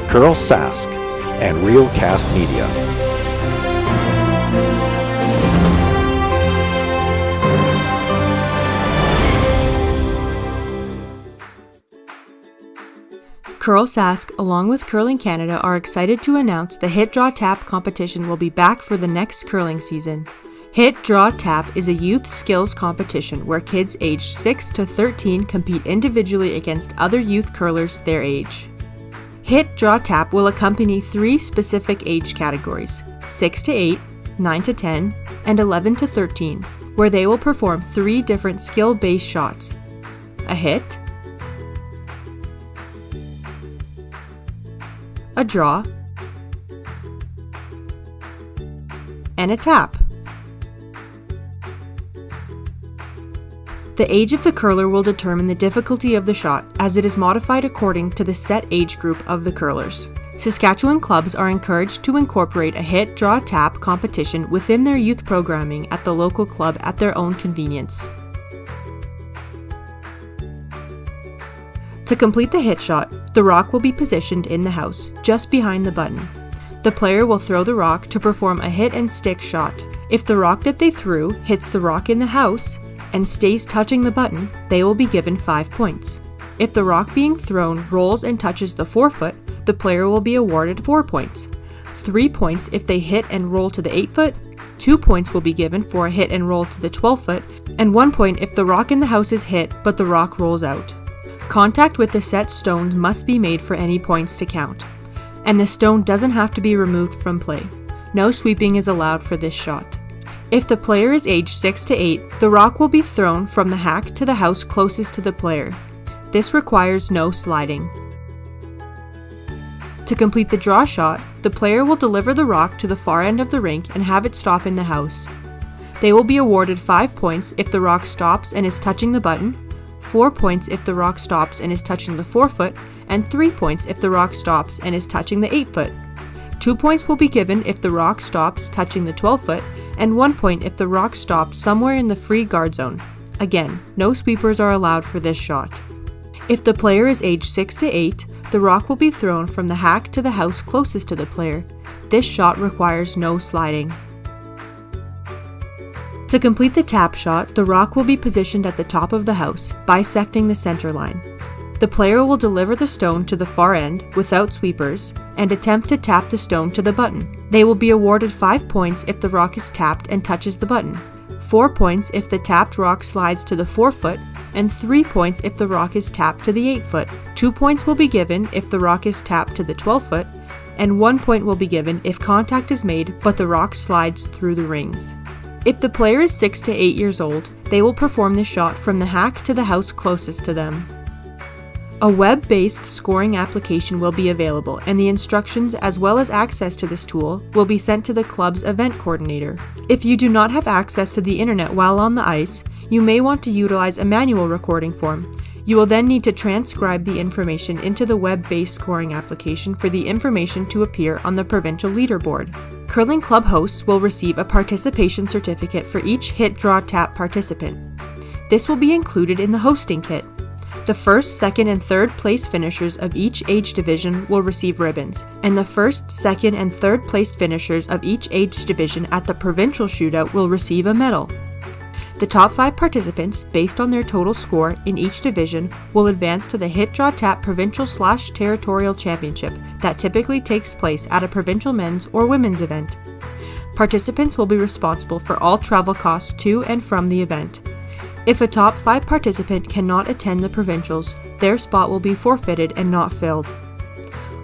Curl Sask, and Realcast Media. Curl Sask, along with Curling Canada, are excited to announce the Hit Draw Tap competition will be back for the next curling season. Hit Draw Tap is a youth skills competition where kids aged 6 to 13 compete individually against other youth curlers their age. Hit Draw Tap will accompany 3 specific age categories, 6 to 8, 9 to 10, and 11 to 13, where they will perform 3 different skill-based shots: a hit, a draw, and a tap. The age of the curler will determine the difficulty of the shot, as it is modified according to the set age group of the curlers. Saskatchewan clubs are encouraged to incorporate a hit, draw, tap competition within their youth programming at the local club at their own convenience. To complete the hit shot, the rock will be positioned in the house, just behind the button. The player will throw the rock to perform a hit and stick shot. If the rock that they threw hits the rock in the house and stays touching the button, they will be given 5 points. If the rock being thrown rolls and touches the 4-foot, the player will be awarded 4 points. 3 points if they hit and roll to the 8-foot, 2 points will be given for a hit and roll to the 12-foot, and 1 point if the rock in the house is hit but the rock rolls out. Contact with the set stones must be made for any points to count, and the stone doesn't have to be removed from play. No sweeping is allowed for this shot. If the player is aged 6 to 8, the rock will be thrown from the hack to the house closest to the player. This requires no sliding. To complete the draw shot, the player will deliver the rock to the far end of the rink and have it stop in the house. They will be awarded 5 points if the rock stops and is touching the button, 4 points if the rock stops and is touching the 4-foot, and 3 points if the rock stops and is touching the 8-foot. 2 points will be given if the rock stops touching the 12-foot, and 1 point if the rock stops somewhere in the free guard zone. Again, no sweepers are allowed for this shot. If the player is aged 6 to 8, the rock will be thrown from the hack to the house closest to the player. This shot requires no sliding. To complete the tap shot, the rock will be positioned at the top of the house, bisecting the center line. The player will deliver the stone to the far end without sweepers and attempt to tap the stone to the button. They will be awarded 5 points if the rock is tapped and touches the button, 4 points if the tapped rock slides to the 4-foot, and 3 points if the rock is tapped to the 8-foot. 2 points will be given if the rock is tapped to the 12-foot, and 1 point will be given if contact is made but the rock slides through the rings. If the player is 6 to 8 years old, they will perform the shot from the hack to the house closest to them. A web-based scoring application will be available, and the instructions as well as access to this tool will be sent to the club's event coordinator. If you do not have access to the internet while on the ice, you may want to utilize a manual recording form. You will then need to transcribe the information into the web-based scoring application for the information to appear on the provincial leaderboard. Curling club hosts will receive a participation certificate for each hit, draw, tap participant. This will be included in the hosting kit. The first, second, and third place finishers of each age division will receive ribbons, and the first, second, and third place finishers of each age division at the provincial shootout will receive a medal. The top 5 participants, based on their total score in each division, will advance to the Hit, Draw, Tap Provincial/Territorial Championship that typically takes place at a provincial men's or women's event. Participants will be responsible for all travel costs to and from the event. If a top 5 participant cannot attend the provincials, their spot will be forfeited and not filled.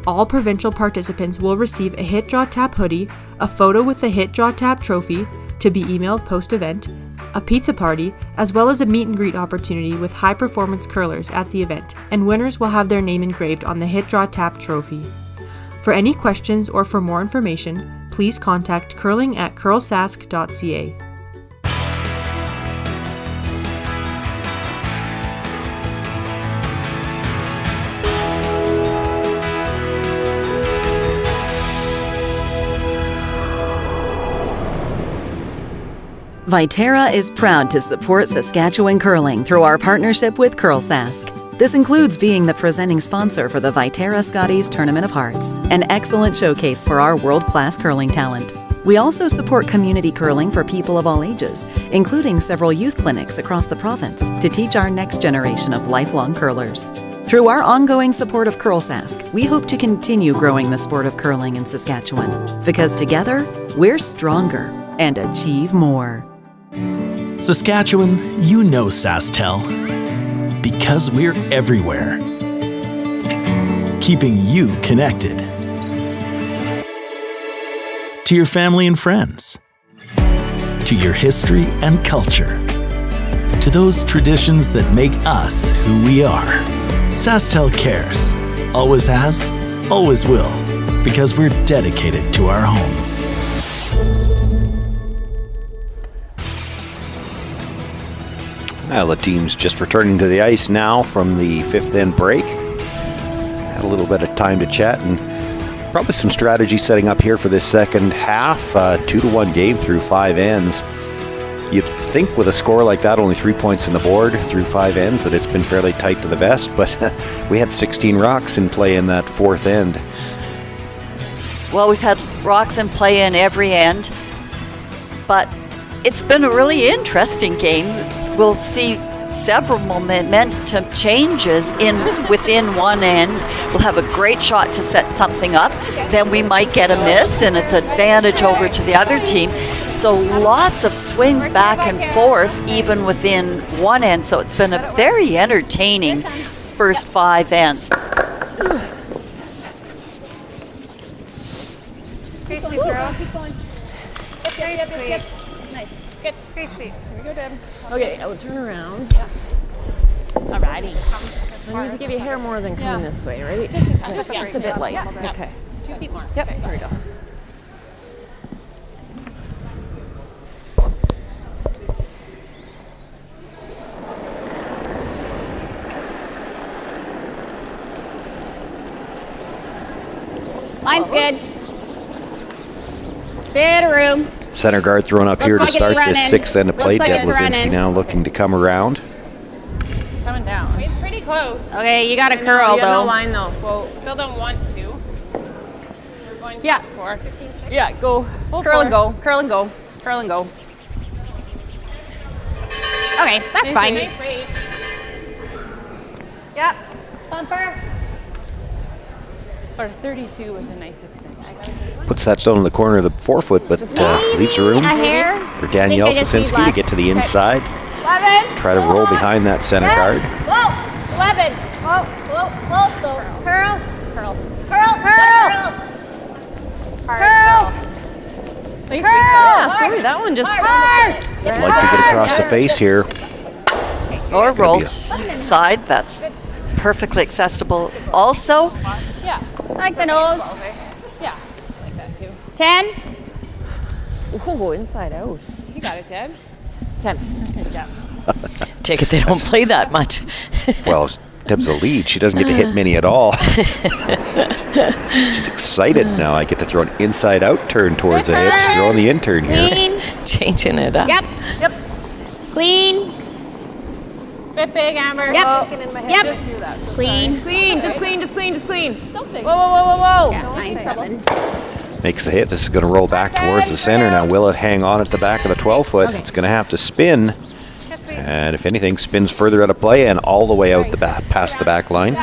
All provincial participants will receive a Hit, Draw, Tap hoodie, a photo with the Hit, Draw, Tap trophy to be emailed post-event, a pizza party, as well as a meet and greet opportunity with high-performance curlers at the event, and winners will have their name engraved on the Hit, Draw, Tap trophy. For any questions or for more information, please contact curling@curlsask.ca. Viterra is proud to support Saskatchewan curling through our partnership with Curlsask. This includes being the presenting sponsor for the Viterra Scotties Tournament of Hearts, an excellent showcase for our world-class curling talent. We also support community curling for people of all ages, including several youth clinics across the province to teach our next generation of lifelong curlers. Through our ongoing support of Curlsask, we hope to continue growing the sport of curling in Saskatchewan, because together, we're stronger and achieve more. Saskatchewan, you know SaskTel, because we're everywhere, keeping you connected to your family and friends, to your history and culture, to those traditions that make us who we are. SaskTel cares, always has, always will, because we're dedicated to our home. Well, the team's just returning to the ice now from the 5th end break. Had a little bit of time to chat and probably some strategy setting up here for this second half. 2-1 game through 5 ends. You'd think with a score like that, only 3 points in the board through 5 ends, that it's been fairly tight to the vest, but we had 16 rocks in play in that 4th end. Well, we've had rocks in play in every end, but it's been a really interesting game. We'll see several momentum changes within one end. We'll have a great shot to set something up. Then we might get a miss, and it's advantage over to the other team. So lots of swings back and forth, even within one end. So it's been a very entertaining first 5 ends. Great sweep, girls. Keep going. Yep. Nice. Good. Great sweep. Here we go, Deb. Okay, now we'll turn around. Yeah. Alrighty. I need to give you hair more than coming this way, right? Just a bit light. Yeah. Okay. 2 feet more. Yep. Okay. There we go. Line's good. Bit of room. Center guard thrown up here to start this 6th end of play. Deb Lazinski now looking to come around. Coming down. It's pretty close. Okay, you got to curl You got though. no line though. Well, still don't want to. We're going to 4, 15, 6. Yeah, go. Curl and go. Curl and go. Curl and go. Okay, that's fine. Nice weight. Yep. Bumper. For 32 with a nice extension. Puts that stone in the corner of the 4-foot, but leaves room A hair. for Danielle I think I just need Sasinski to left. get to the inside. 11. Try to roll behind that center guard. Whoa. 11. Whoa. Close though. Curl. Curl. Curl. Curl. Yeah, sorry, that one just. Like to get across the face here. Or Gonna roll be a- side. That's perfectly accessible. Also, Yeah. Like the nose. Yeah. Like that too. 10. Oh, inside out. You got it, Deb. 10. Yeah. Take it they don't play that much. Well, Deb's a lead. She doesn't get to hit many at all. She's excited now. I get to throw an inside-out turn towards the hit. She's throwing the in turn here. Clean. Changing it up. Yep. Clean. Bit big, Amber. Yep. Oh. Yep. Clean. Clean. Just clean. Still think. Whoa. Yeah, 9-7. Makes the hit. This is going to roll back towards the center. Now, will it hang on at the back of the 12-foot? It's going to have to spin. And if anything, spins further out of play and all the way out the back, past the back line.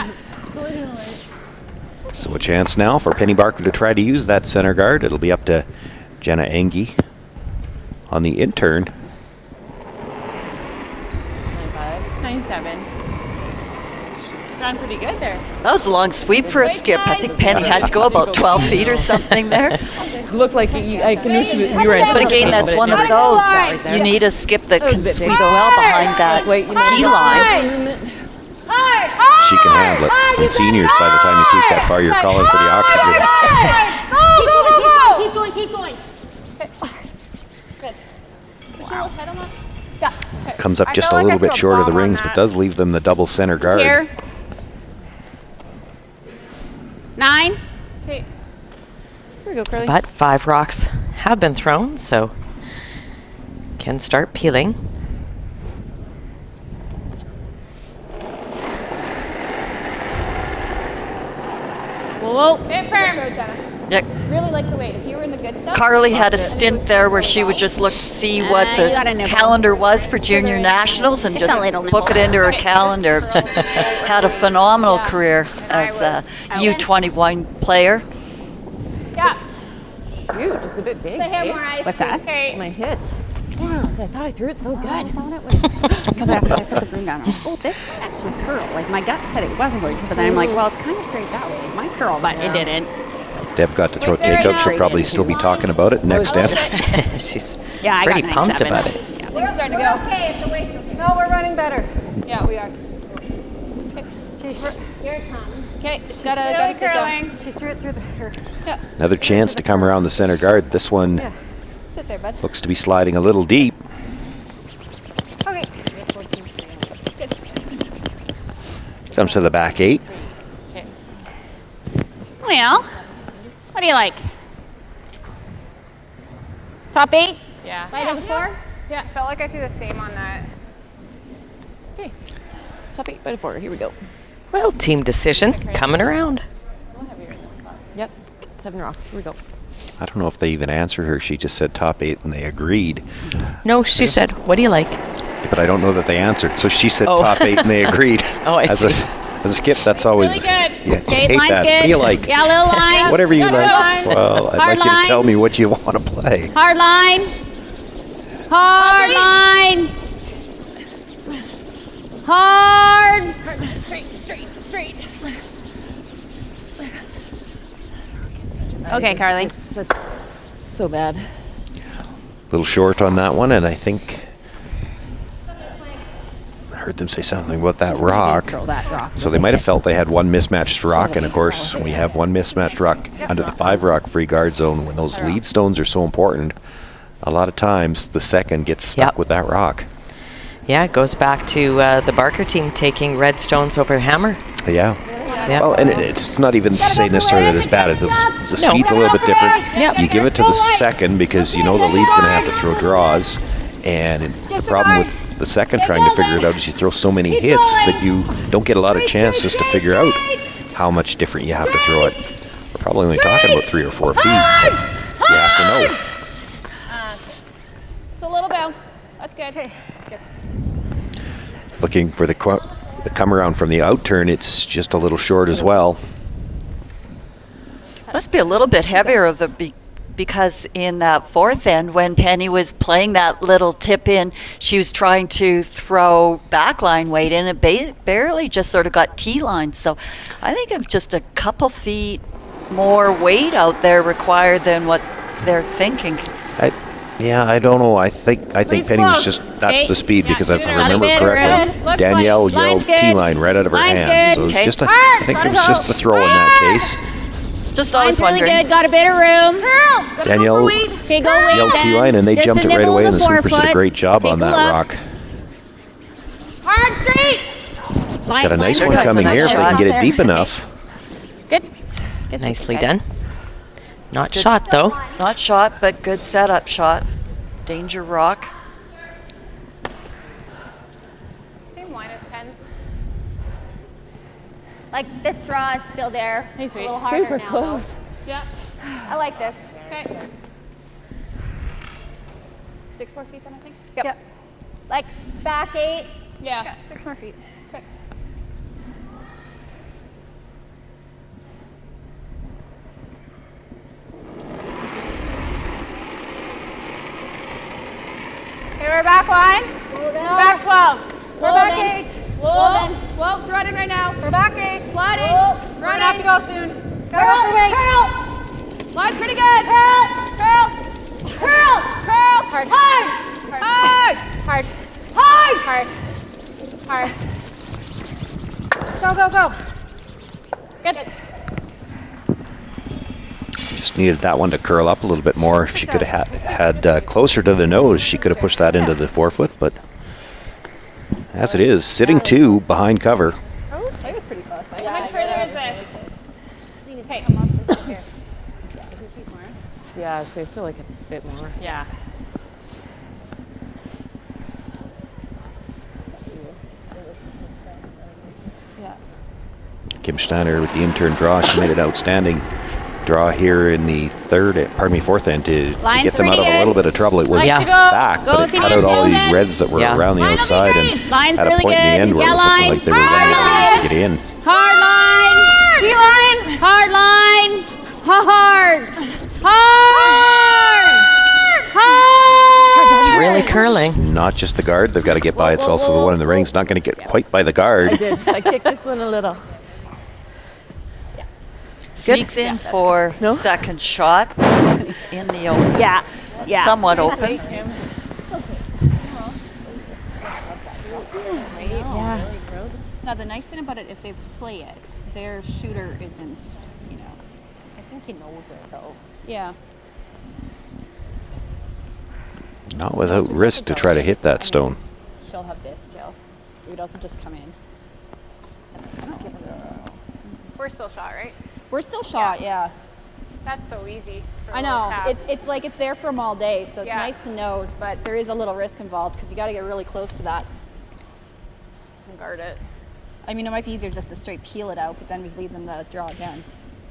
So a chance now for Penny Barker to try to use that center guard. It'll be up to Jenna Engie on the in turn. 9-7. Gone pretty good there. that was a long sweep for a skip. I think Penny had to go about 12 feet or something there. Looked like I knew you were But again, that's one of those. You need a skip that can sweep well behind that tee line. She can handle it. And seniors, by the time you sweep that far, you're calling for the oxygen. Keep going. Good. Push your little head on that. Yeah. Okay. Comes up just a little bit short of the rings, but does leave them the double center guard. Here. 9. Okay. Here we go, Curly. But 5 rocks have been thrown, so can start peeling. Whoa. Bit firm. Go, Jenna. Yes. Really like the weight. If you were in the good stuff. Carly had a stint there where she would just look to see what you got a the nibble. calendar was for junior nationals and just a little nibble. book it into her calendar. Had a phenomenal career as a U21 player. Yeah. Shoot, just a bit big. The hair more ice. What's that? Okay. My hit. Yeah, I thought I threw it so good. Because after I put the broom down, I'm like, oh, this might actually curl. Like my gut said it wasn't going to, but then I'm like, well, it's kind of straight that way. It might curl, but it didn't. Deb got to throw Wait, Sarah, takeout. now. She'll probably still be talking about it next end. She's Yeah, I pretty got pumped 9-7. about it. We're starting to go. Okay, if the weight is No, we're running better. Yeah, we are. Here it comes. Okay, it's gotta sit down. She threw it through her. Yeah. Another chance to come around the center guard. This one Sit there, bud. looks to be sliding a little deep. Okay. Comes to the back 8. Well, what do you like? Top 8? Yeah. Right over 4? Yeah, felt like I see the same on that. Okay. Top 8 by 4. Here we go. Well, team decision coming around. Yep. 7 rock. Here we go. I don't know if they even answered her. She just said top 8 and they agreed. No, she said, what do you like? But I don't know that they answered. So she said Oh. top 8 and they agreed. Oh, I as see. As a skip, that's always... Really good. Yeah, Okay, hate line's that. good. What do you like? Yeah, little line. Whatever you Good like. line. Well, I'd Hard like you line. to tell me what you want to play. Hard line. Hard line. Hard. Straight. Okay, Carly. So bad. A little short on that one, and I think... I heard them say something about that rock. Throw that rock. So they might have felt they had one mismatched rock, and of course, when you have one mismatched rock under the 5 rock free guard zone, when those lead stones are so important, a lot of times the second gets stuck with that rock. Yeah, it goes back to the Barker team taking red stones over hammer. Yeah. Yep. Well, and it's not even to say necessarily that it's bad. The speed's a little bit different. Yep. You give it to the second because you know the lead's going to have to throw draws, and the problem with the second trying to figure it out is you throw so many hits that you don't get a lot of chances to figure out how much different you have to throw it. We're probably only talking about 3 or 4 feet, but you have to know. So a little bounce. That's good. Looking for the come around from the out turn, it's just a little short as well. Must be a little bit heavier of the because in that 4th end, when Penny was playing that little tip in, she was trying to throw backline weight in. It barely just sort of got T-line. So I think it's just a couple feet more weight out there required than what they're thinking. I don't know. I think Penny was just, that's the speed, because if I remember correctly, Danielle yelled T-line right out of her hand. So it's just I think it was just the throw in that case. Just always really wondering. good. Got a bit of room. Danielle Okay, go weight yelled then. T-line, and they Just jumped a it right nibble away, of and the the sweepers did a forefoot. great job Take on a that look. rock. Hard straight. Got a nice Sure one does, coming a nice here if they shot. can get it deep enough. Good. Good Nicely guys. done. Not shot, though. Not shot, but good setup shot. Danger rock. Same line as Penn's. Like this draw is still there. Hey, A sweet. little harder Super now, close. though. Yep. I like this. Okay. 6 more feet then, I think? Yep. Like back 8. Yeah. 6 more feet. Okay. Okay, we're back line. Back 12. We're back 8. Whoa, it's running right now. We're back 8. Sliding. We're Running. gonna have to go soon. Curl. Line's pretty good. Curl. Hard. Go. Good. Just needed that one to curl up a little bit more. If she could have had closer to the nose, she could have pushed that into the 4-foot, but as it is, sitting 2 behind cover. Oh, she was pretty close. How much further is this? Hey. Yeah, so still like a bit more. Yeah. Kim Steiner with the in-turn draw. She made it outstanding draw here in the 4th end to get them out of a little bit of trouble. It was back, but it cut out all these reds that were around the outside, and at a point in the end where it was looking like they were running out of ways to get in. Hard line. T-line. Hard line. Hard. It's really curling. Not just the guard they've got to get by, it's also the one in the ring's not going to get quite by the guard. I did. I kicked this one a little. Sneaks in for second shot in the open. Yeah. Somewhat open. Yeah. Now the nice thing about it, if they play it, their shooter isn't, you know. I think he knows it though. Yeah. Not without risk to try to hit that stone. She'll have this still. It would also just come in. give it a. We're still shot, right? We're still shot, yeah. That's so easy. I know. It's like it's there for them all day, so it's Yeah. nice to nose, but there is a little risk involved because you got to get really close to that. And guard it. I mean, it might be easier just to straight peel it out, but then we leave them the draw again.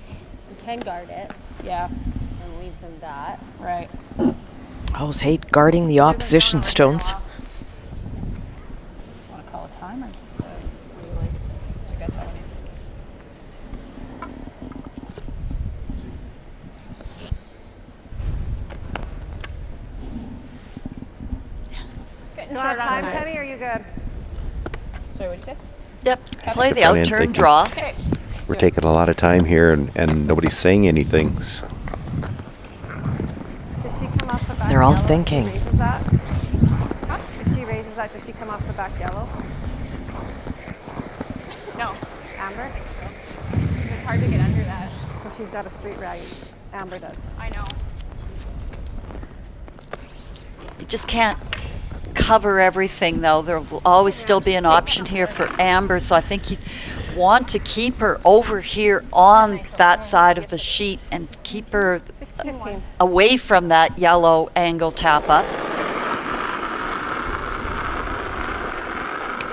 You can guard it. Yeah. And leaves them that. Right. I always hate guarding the opposition stones. Want to call a time or just it's a good time? Getting short on time, Penny, or are you good? Sorry, what'd you say? Yep. Play the Front end out-turn thinking. draw. Okay. We're taking a lot of time here, and nobody's saying anything. So. Does she come off the back They're all yellow if thinking. She raises that? Huh? If she raises that, does she come off the back yellow? No. Amber? It's hard to get under that. So she's got a straight raise. Amber does. I know. You just can't cover everything, though. There will always still be an option here for Amber, so I think you want to keep her over here on that side of the sheet and keep her 15. away from that yellow angle tap up.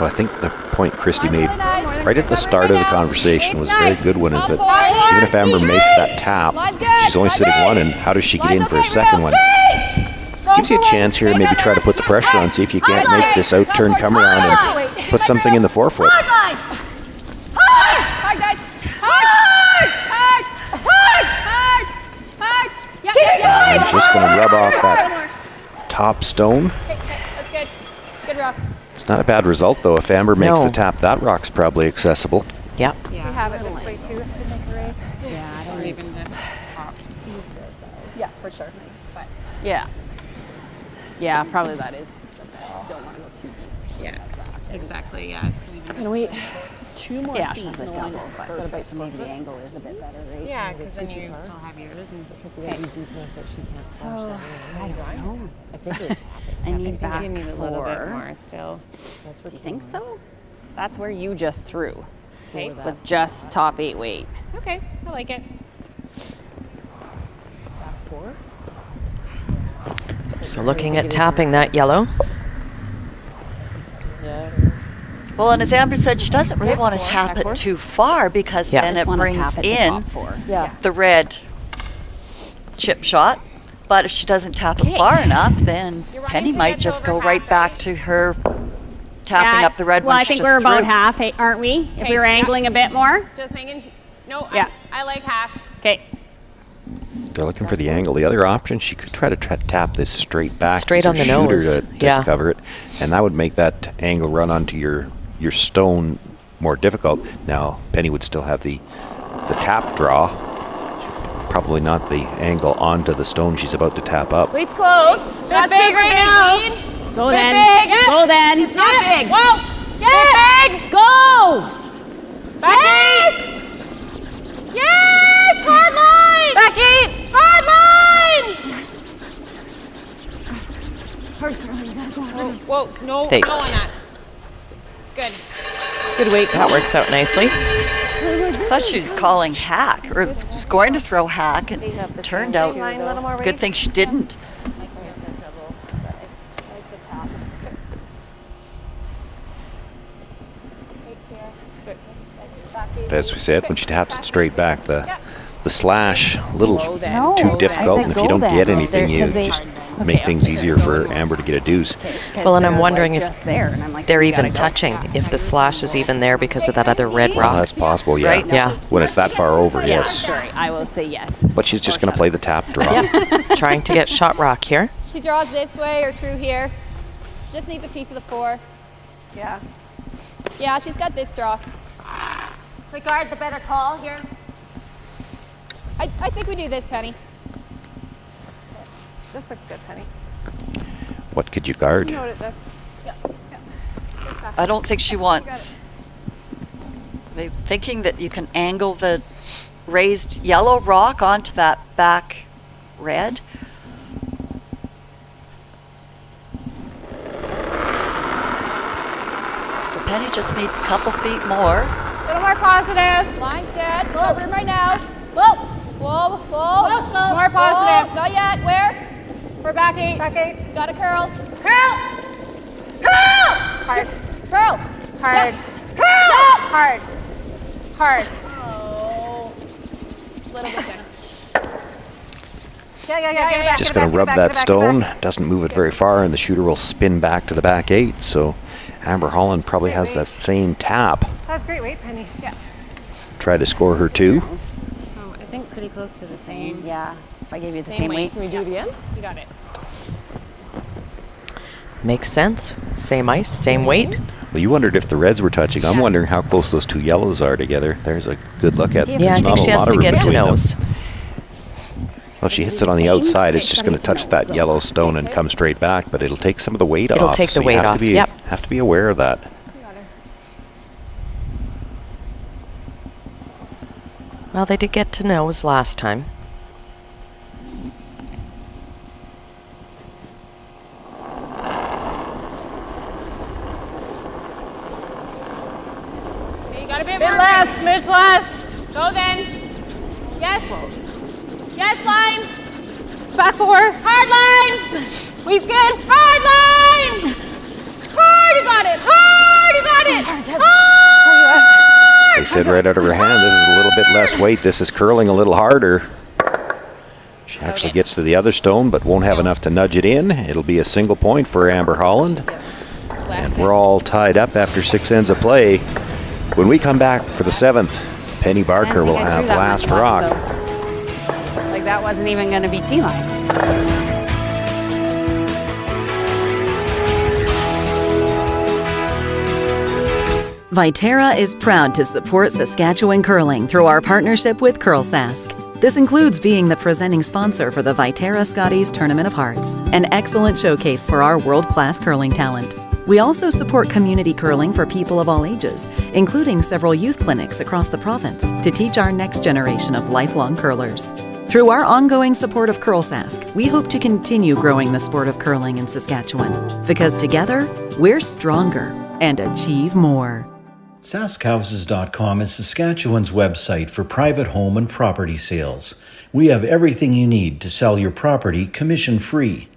Well, I think the point Christy made right at the start of the conversation was a very good one, is that even if Amber makes that tap, she's only sitting one, and how does she get in for a second one? Gives you a chance here to maybe try to put the pressure on, see if you can't make this out-turn come around and put something in the forefoot. Hard, guys. Hard. Yeah. And just going to rub off that top stone. Okay, that's good. It's a good rock. It's not a bad result, though. If Amber makes No. the tap, that rock's probably accessible. Yep. We have it this way too if you make a raise. Yeah, I don't even just top. Yeah, for sure. But Yeah. Yeah, probably that is the best. Don't want to go too deep. Yeah, exactly. Yeah, it's going to be. Can wait. 2 more Yeah, feet not and the the line's double, but perfect. about so maybe the angle is a bit better, right? Yeah, because then you still have yours. I don't know. I think we're tapping. I think need back you need a little bit 4. more still. That's what Do you think so? That's where you just threw. Okay. With just top 8 weight. Okay, I like it. So looking at tapping that yellow. Well, and as Amber said, she doesn't really want to tap it too far because Yeah. then Just it wanna brings tap it to in top 4. Yeah. the red chip shot. But if she doesn't tap it far enough, then You're Penny wanting to might get just over go right half, back right? to her tapping up the red well, one I she think just we're about threw. half, aren't we? If we were yeah. angling a bit more. Just hanging. No, Yeah. I like half. Okay. They're looking for the angle. The other option, she could try to tap this straight back. Straight use on her the shooter nose. to Yeah. cover it, and that would make that angle run onto your stone more difficult. Now, Penny would still have the tap draw. Probably not the angle onto the stone she's about to tap up. Weight's close. That's big right now. Go then. Yep. Go then. It's not big. Whoa. Yes. Big. Go. Back Yes. Yes. Hard line. Back 8. Hard line. Whoa, no, Eight. no on that. Good. Good weight. That works out nicely. I thought she was calling hack, or was going to throw hack, and it turned out good thing she didn't. As we said, when she taps it straight back, the slash a little No, too I difficult, said and if you go don't then. get anything, you Because they- just make things easier for Amber to get a deuce. Well, and I'm wondering if just there, and I'm like, they're you gotta even go. touching, if the slash is even there because of that other red Well, rock. that's possible, yeah. Right. Yeah. When it's that far over, Yeah, yes. sorry, I will say yes. But she's just going to play the tap draw. Trying to get shot rock here. She draws this way or through here. Just needs a piece of the 4. Yeah. Yeah, she's got this draw. So guard the better call here. I think we do this, Penny. This looks good, Penny. What could you guard? You know what it does. Yeah. I don't think she wants. They're thinking that you can angle the raised yellow rock onto that back red. So Penny just needs a couple feet more. Little more positive. Line's good. Got room right now. Whoa. Whoa. Whoa. Slow. More positive. Whoa. Not yet. Where? We're back 8. Back 8. Got a curl. Curl. Hard. Curl. Hard. Curl. Hard. Hard. Oh. Little bit generous. Yeah. Just going to rub that stone. Doesn't move it very far, and the shooter will spin back to the back 8. So Amber Holland probably has that same tap. That's great weight, Penny. Yeah. Try to score her 2. So I think pretty close to the same. Yeah, if I gave you the same weight. Can we do it again? You got it. Makes sense. Same ice, same weight. Well, you wondered if the reds were touching. I'm wondering how close those 2 yellows are together. There's a good look at. Yeah, I think she has to get to nose. Well, if she hits it on the outside, it's just going to touch that yellow stone and come straight back, but it'll take some of the weight off. It'll take the weight off, yep. Have to be aware of that. Well, they did get to nose last time. You got a bit Bit more. less, smidge less. Go then. Yes. Yes, line. Back 4. Hard line. Weave's good. Hard line. Hard, you got it. Hard, you got it. Hard. They said right out of her hand, this is a little bit less weight. This is curling a little harder. She actually gets to the other stone, but won't have enough to nudge it in. It'll be a single point for Amber Holland. And we're all tied up after 6 ends of play. When we come back for the 7th, Penny Barker will have last rock. Like that wasn't even going to be T-line. Viterra is proud to support Saskatchewan curling through our partnership with Curlsask. This includes being the presenting sponsor for the Viterra Scotties Tournament of Hearts, an excellent showcase for our world-class curling talent. We also support community curling for people of all ages, including several youth clinics across the province to teach our next generation of lifelong curlers. Through our ongoing support of Curlsask, we hope to continue growing the sport of curling in Saskatchewan, because together, we're stronger and achieve more. SaskHouses.com is Saskatchewan's website for private home and property sales. We have everything you need to sell your property commission-free.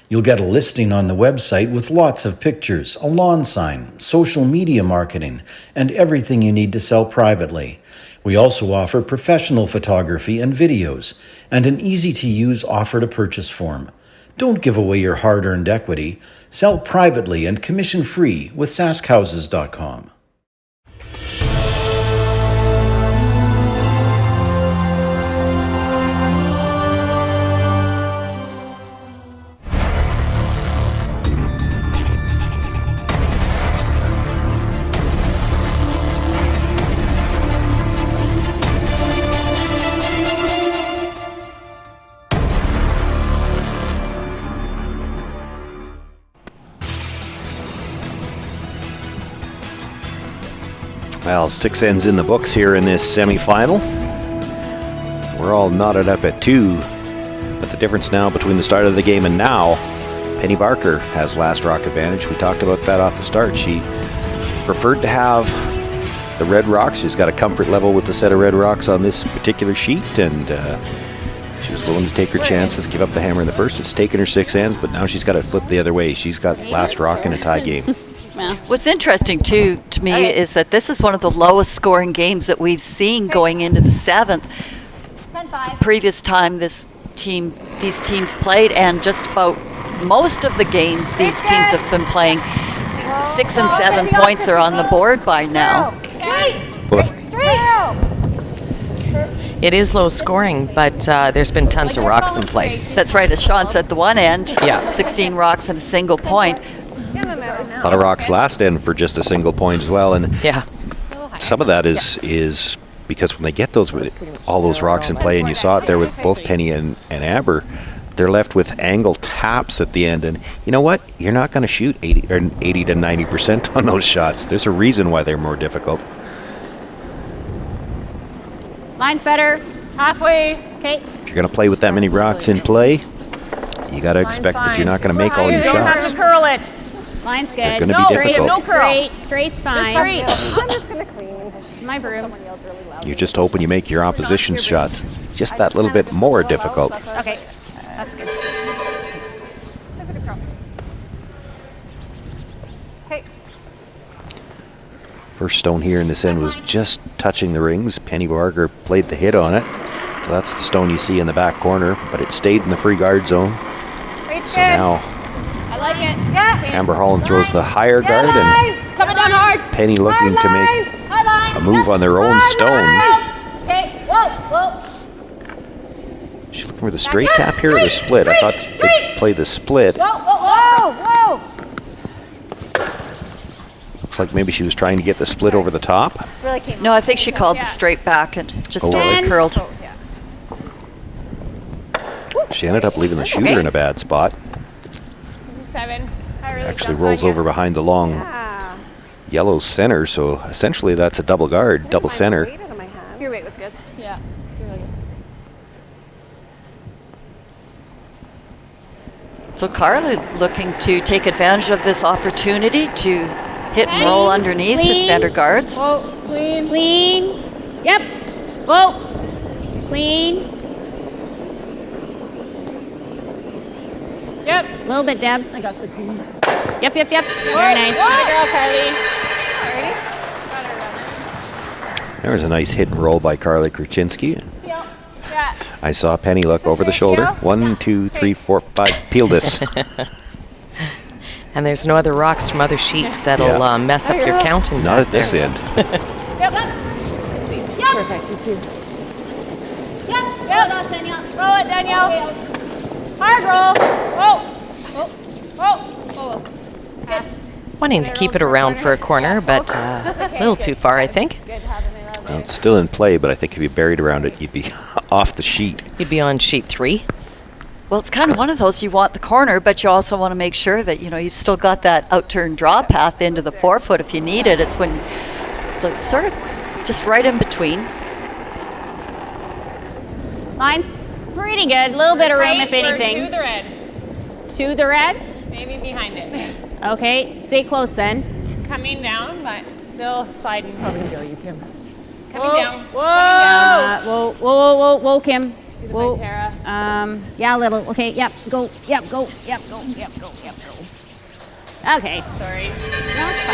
You'll get a listing on the website with lots of pictures, a lawn sign, social media marketing, and everything you need to sell privately. We also offer professional photography and videos, and an easy-to-use offer-to-purchase form. Don't give away your hard-earned equity. Sell privately and commission-free with SaskHouses.com. Well, 6 ends in the books here in this semifinal. We're all knotted up at 2. But the difference now between the start of the game and now, Penny Barker has last rock advantage. We talked about that off the start. She preferred to have the red rocks. She's got a comfort level with the set of red rocks on this particular sheet, and she was willing to take her chances, give up the hammer in the first. It's taken her 6 ends, but now she's got it flipped the other way. She's got last rock in a tie game. What's interesting, too, to me is that this is one of the lowest scoring games that we've seen going into the 7th. 10-5. Previous time these teams played, and just about most of the games these teams have been playing, 6 and 7 points are on the board by now. It is low scoring, but there's been tons of rocks in play. That's right, as Sean said, the one end, Yeah. 16 rocks and a single point. A lot of rocks last end for just a single point as well, and yeah, some of that is because when they get all those rocks in play, and you saw it there with both Penny and Amber, they're left with angle taps at the end, and you know what? You're not going to shoot 80 to 90% on those shots. There's a reason why they're more difficult. Line's better. Halfway. Okay. If you're going to play with that many rocks in play, you got to expect that you're not going to make all your You don't have shots. to curl it. Line's good. They're going to be difficult. No curl. Straight's fine. I'm just going to clean. My broom. Someone yells really loud. You're just hoping you make your opposition's shots just that little bit more difficult. Okay, that's good. That's a good throw. Okay. First stone here in this end was just touching the rings. Penny Barker played the hit on it. So that's the stone you see in the back corner, but it stayed in the free guard zone. So now I like it. Yeah. Amber Holland throws the higher guard, and It's coming down hard. Penny looking to make a move on their own stone. Okay. Whoa, whoa. She's looking for the straight tap here or the split. I thought they'd play the split. Whoa, whoa, whoa, whoa. Looks like maybe she was trying to get the split over the top. No, I think she called the straight back and just really? curled. She ended up leaving the shooter in a bad spot. This is 7. Actually rolls over behind the long yellow center, so essentially that's a double guard, double center. Your weight was good. Yeah, it's really good. So Carly looking to take advantage of this opportunity to hit and roll underneath the center guards. Whoa, clean. Clean. Yep. Whoa. Clean. Yep. A little bit, Deb. I got the clean. Yep, yep, yep. Very nice. Good girl, Carly. There was a nice hit and roll by Carly Kruczynski. Yeah. I saw Penny look over the shoulder. 1, 2, 3, 4, 5. Peel this. And there's no other rocks from other sheets that'll mess up your counting. Not at this end. Yep. Perfect, you too. Yep. Throw it off, Danielle. Throw it, Danielle. Hard roll. Whoa. Whoa. Whoa. Good. Wanting to keep it around for a corner, but a little too far, I think. Well, it's still in play, but I think if you buried around it, you'd be off the sheet. You'd be on sheet 3. Well, it's kind of one of those, you want the corner, but you also want to make sure that, you've still got that out-turn draw path into the 4-foot if you need it. So it's sort of just right in between. Mine's pretty good. A little bit of room, if We're anything. to the red. To the red? Maybe behind it. Okay, stay close then. It's coming down, but still sliding. Probably go, you Kim. It's coming down. Whoa. Whoa, Kim. Whoa. Viterra. Yeah, a little. Okay, yep, go, yep, go, yep, go, yep, go, yep, go. Okay. Sorry. I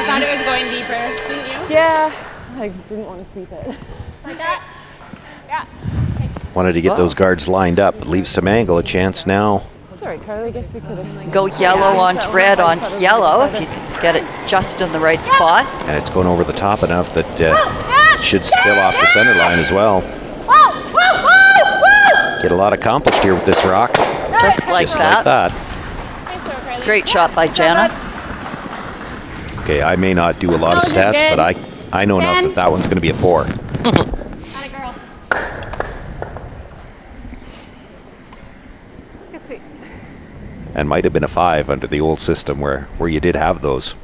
thought it was going deeper. Didn't you? Yeah. I didn't want to sweep it. Like that? Yeah. Wanted to get those guards lined up, but leaves some angle, a chance now. That's all right, Carly. I guess we could have. Go yellow onto red onto yellow if you can get it just in the right spot. And it's going over the top enough that should spill off the center line as well. Get a lot accomplished here with this rock. Just like that. Great shot by Jana. Okay, I may not do a lot of stats, but I know enough that one's going to be a 4. And might have been a 5 under the old system where you did have those.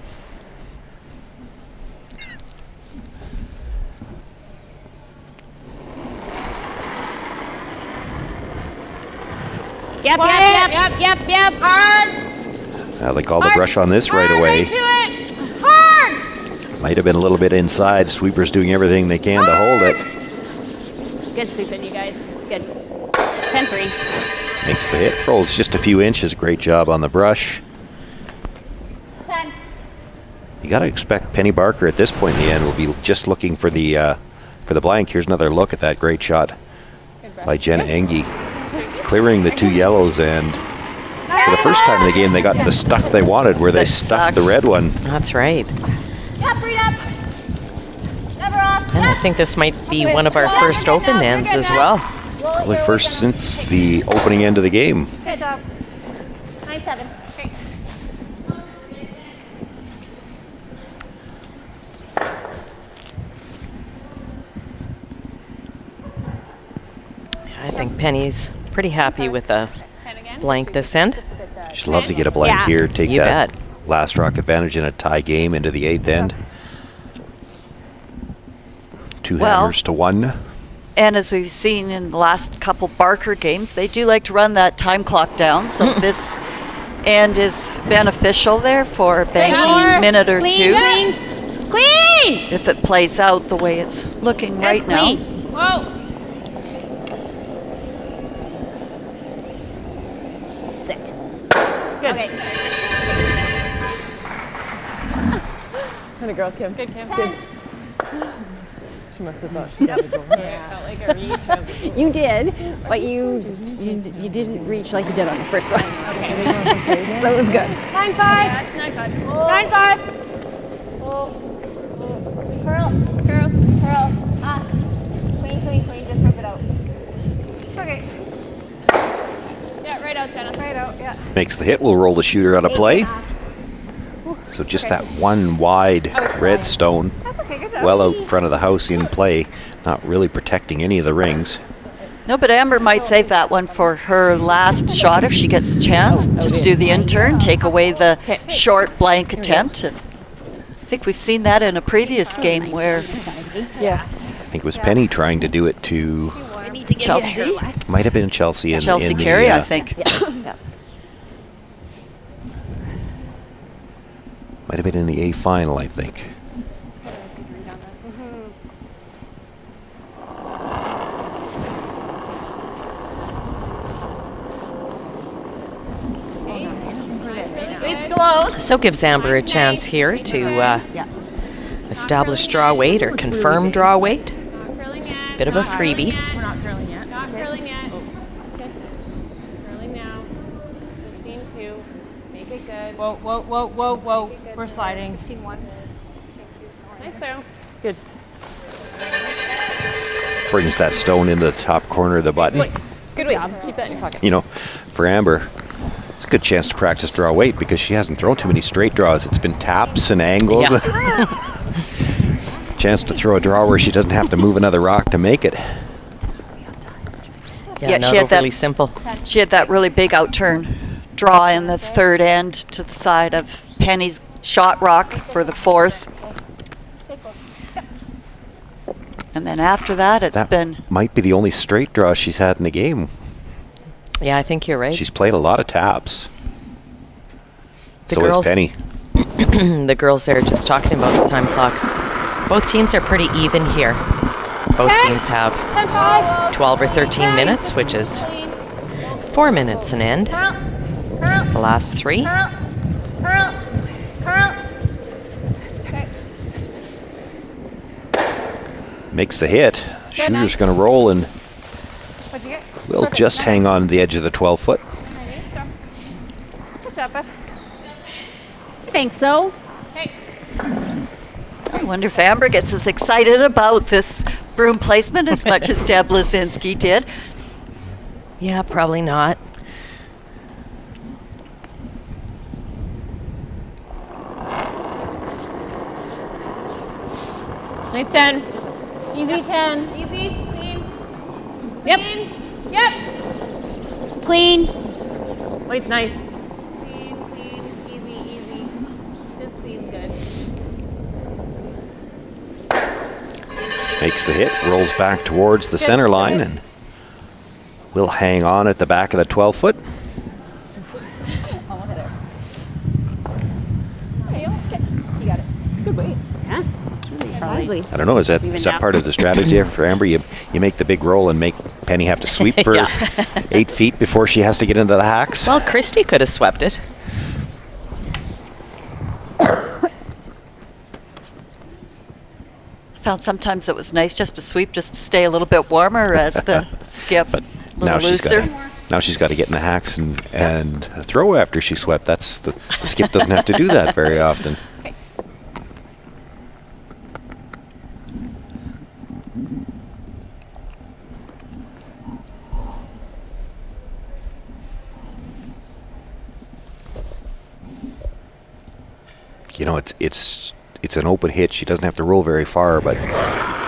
Yep. Hard. Now they call the brush on this right away. Hard. Might have been a little bit inside. Sweepers doing everything they can to hold it. Good sweeping, you guys. Good. 10-3. Makes the hit. Rolls just a few inches. Great job on the brush. 10. You got to expect Penny Barker at this point in the end will be just looking for the blank. Here's another look at that great shot by Jenna Engie. Clearing the 2 yellows, and for the first time in the game they got the stuff they wanted where they stuffed the red one. That's right. Yep, read up. Never off. And I think this might be one of our first open ends as well. Probably first since the opening end of the game. Good job. 9-7. Okay. I think Penny's pretty happy with a blank this end. She'd love to get a blank here, take You that bet. last rock advantage in a tie game into the 8th end. 2 hammers to 1. And as we've seen in the last couple Barker games, they do like to run that time clock down. So this end is beneficial there for banking a minute or 2. Clean! if it plays out the way it's looking Just right now. clean. Whoa. Sit. Good. Okay. Kind of girl, Kim. Good, Kim. Good. She must have thought she got it going. Yeah. Felt like a reach. You did, but you didn't reach like you did on the first one. Okay. That was good. 9-5. That's not good. 9-5. Curl, curl, curl. Ah. Clean, clean, clean. Just rip it out. Okay. Yeah, right out, Jenna. Right out, yeah. Makes the hit. We'll roll the shooter out of play. So just that one wide red stone, That's okay, good job. well out front of the house in play, not really protecting any of the rings. No, but Amber might save that one for her last shot if she gets a chance. Just do the in-turn, take away the short blank attempt. And I think we've seen that in a previous game where Yes. I think it was Penny trying to do it to, Chelsea, might have been Chelsea in Chelsea in the, Carey, I think. might have been in the A final, I think. So gives Amber a chance here to establish draw weight or confirm draw weight. Bit of a freebie. We're not curling yet. Not curling yet. Okay. Curling now. 15-2. Make it good. Whoa, whoa, whoa, whoa, whoa. We're sliding. 15-1. Nice throw. Good. Brings that stone into the top corner of the button. Good job. Keep that in your pocket. You know, for Amber, it's a good chance to practice draw weight because she hasn't thrown too many straight draws. It's been taps and angles. Yeah. Chance to throw a draw where she doesn't have to move another rock to make it. Yeah, not she had overly that. simple. She had that really big outturn draw in the third end to the side of Penny's shot rock for the force. And then after that, it's been Might be the only straight draw she's had in the game. Yeah, I think you're right. She's played a lot of taps. The So girls- is Penny. The girls there just talking about the time clocks. Both teams are pretty even here. Both teams have 10-5. 12 or 13 minutes, which is 4 minutes an end. Curl, curl, The last 3. curl, curl, curl. Okay. Makes the hit. Shooter's going to roll and What'd you get? will just hang on the edge of the 12 foot. Good job, bud. I think so. Hey. I wonder if Amber gets as excited about this broom placement as much as Deb Lazinski did. Yeah, probably not. Nice 10. Easy 10. Easy. Clean. Yep. Clean. Yep. Clean. Weight's nice. Clean, clean. Easy, easy. Just clean, good. Makes the hit, rolls back towards the center line, and will hang on at the back of the 12 foot. Almost there. Hey, okay. You got it. Good weight. Yeah. Probably. I don't know, is that part of the strategy for Amber? You make the big roll and make Penny have to sweep for 8 feet before she has to get into the hacks? Well, Christy could have swept it. I found sometimes it was nice just to sweep, just to stay a little bit warmer as the skip, a Now little looser. she's got to get in the hacks and throw after she swept. That's the skip doesn't have to do that very often. You know, it's an open hit. She doesn't have to roll very far, but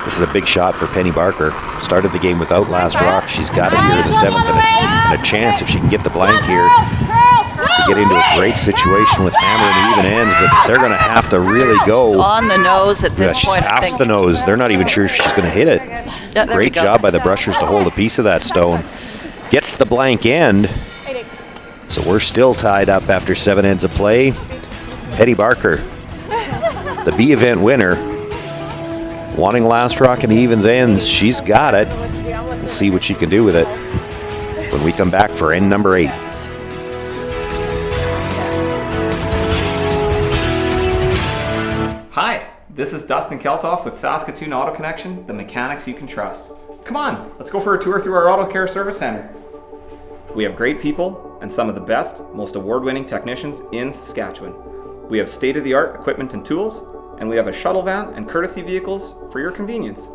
this is a big shot for Penny Barker. Started the game without last rock. She's got it here in the 7th and a chance if she can get the blank here to get into a great situation with hammer and even ends, but they're going to have to really go. On the nose at this She's point, I past think. the nose. They're not even sure if she's going to hit it. Yeah, there we Great go. job by the brushers to hold a piece of that stone. Gets the blank end. So we're still tied up after 7 ends of play. Penny Barker the B event winner. Wanting last rock in the evens ends. She's got it. We'll see what she can do with it when we come back for end number 8. Hi, this is Dustin Keltoff with Saskatoon Auto Connection, the mechanics you can trust. Come on, let's go for a tour through our auto care service center. We have great people and some of the best, most award-winning technicians in Saskatchewan. We have state-of-the-art equipment and tools, and we have a shuttle van and courtesy vehicles for your convenience.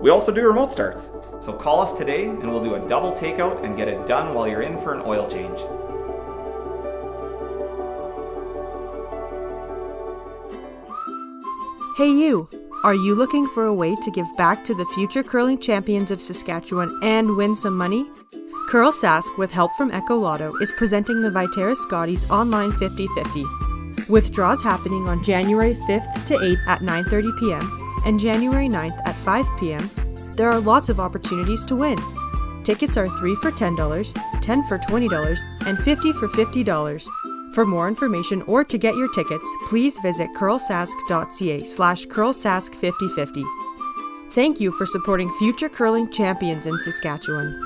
We also do remote starts. So call us today and we'll do a double takeout and get it done while you're in for an oil change. Hey you! Are you looking for a way to give back to the future curling champions of Saskatchewan and win some money? Curl Sask, with help from Echo Lotto, is presenting the Viterra Scotties online 50-50. With draws happening on January 5th to 8th at 9:30 p.m. and January 9th at 5 p.m., there are lots of opportunities to win. Tickets are 3 for $10, 10 for $20, and 50 for $50. For more information or to get your tickets, please visit curlsask.ca/curlsask5050. Thank you for supporting future curling champions in Saskatchewan.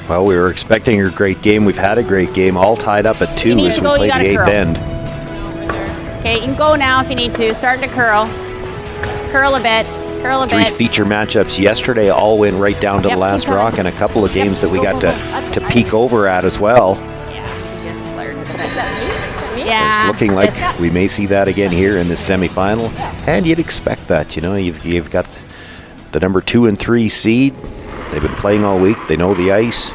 Well, we were expecting a great game. We've had a great game, all tied up at 2 as we play the 8th end. Okay, you can go now if you need to. Starting to curl. Curl a bit. Curl a 3 bit. feature matchups yesterday all went right down to the last rock, and a couple of games that we got to peek over at as well. Yeah, she just flirted a bit. It's looking like we may see that again here in this semifinal, and you'd expect that. You know, you've got the number 2 and 3 seed. They've been playing all week. They know the ice.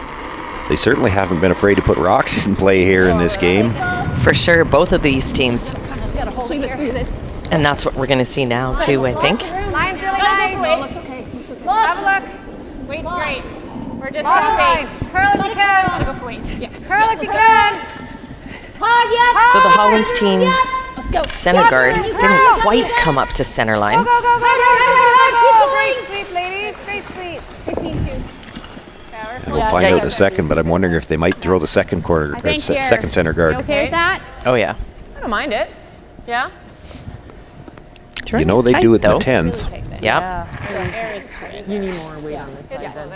They certainly haven't been afraid to put rocks in play here in this game. For sure, both of these teams. Sweep it through this. And that's what we're going to see now, too, I think. Line's really nice. No, looks okay. Looks okay. Have a look. Weight's great. We're just jumping. Curl if you can. Gotta go for weight. Yeah. Curl if you can. Hard, yeah. So the Holland's team, Let's go. center guard, didn't quite come up to center line. Go. Great sweep, ladies. Great sweep. 15-2. We'll find out in a second, but I'm wondering if they might throw the second second center guard. You okay with that? Oh, yeah. I don't mind it. Yeah? You know they do it in the 10th. Yeah. You need more weight on this side then.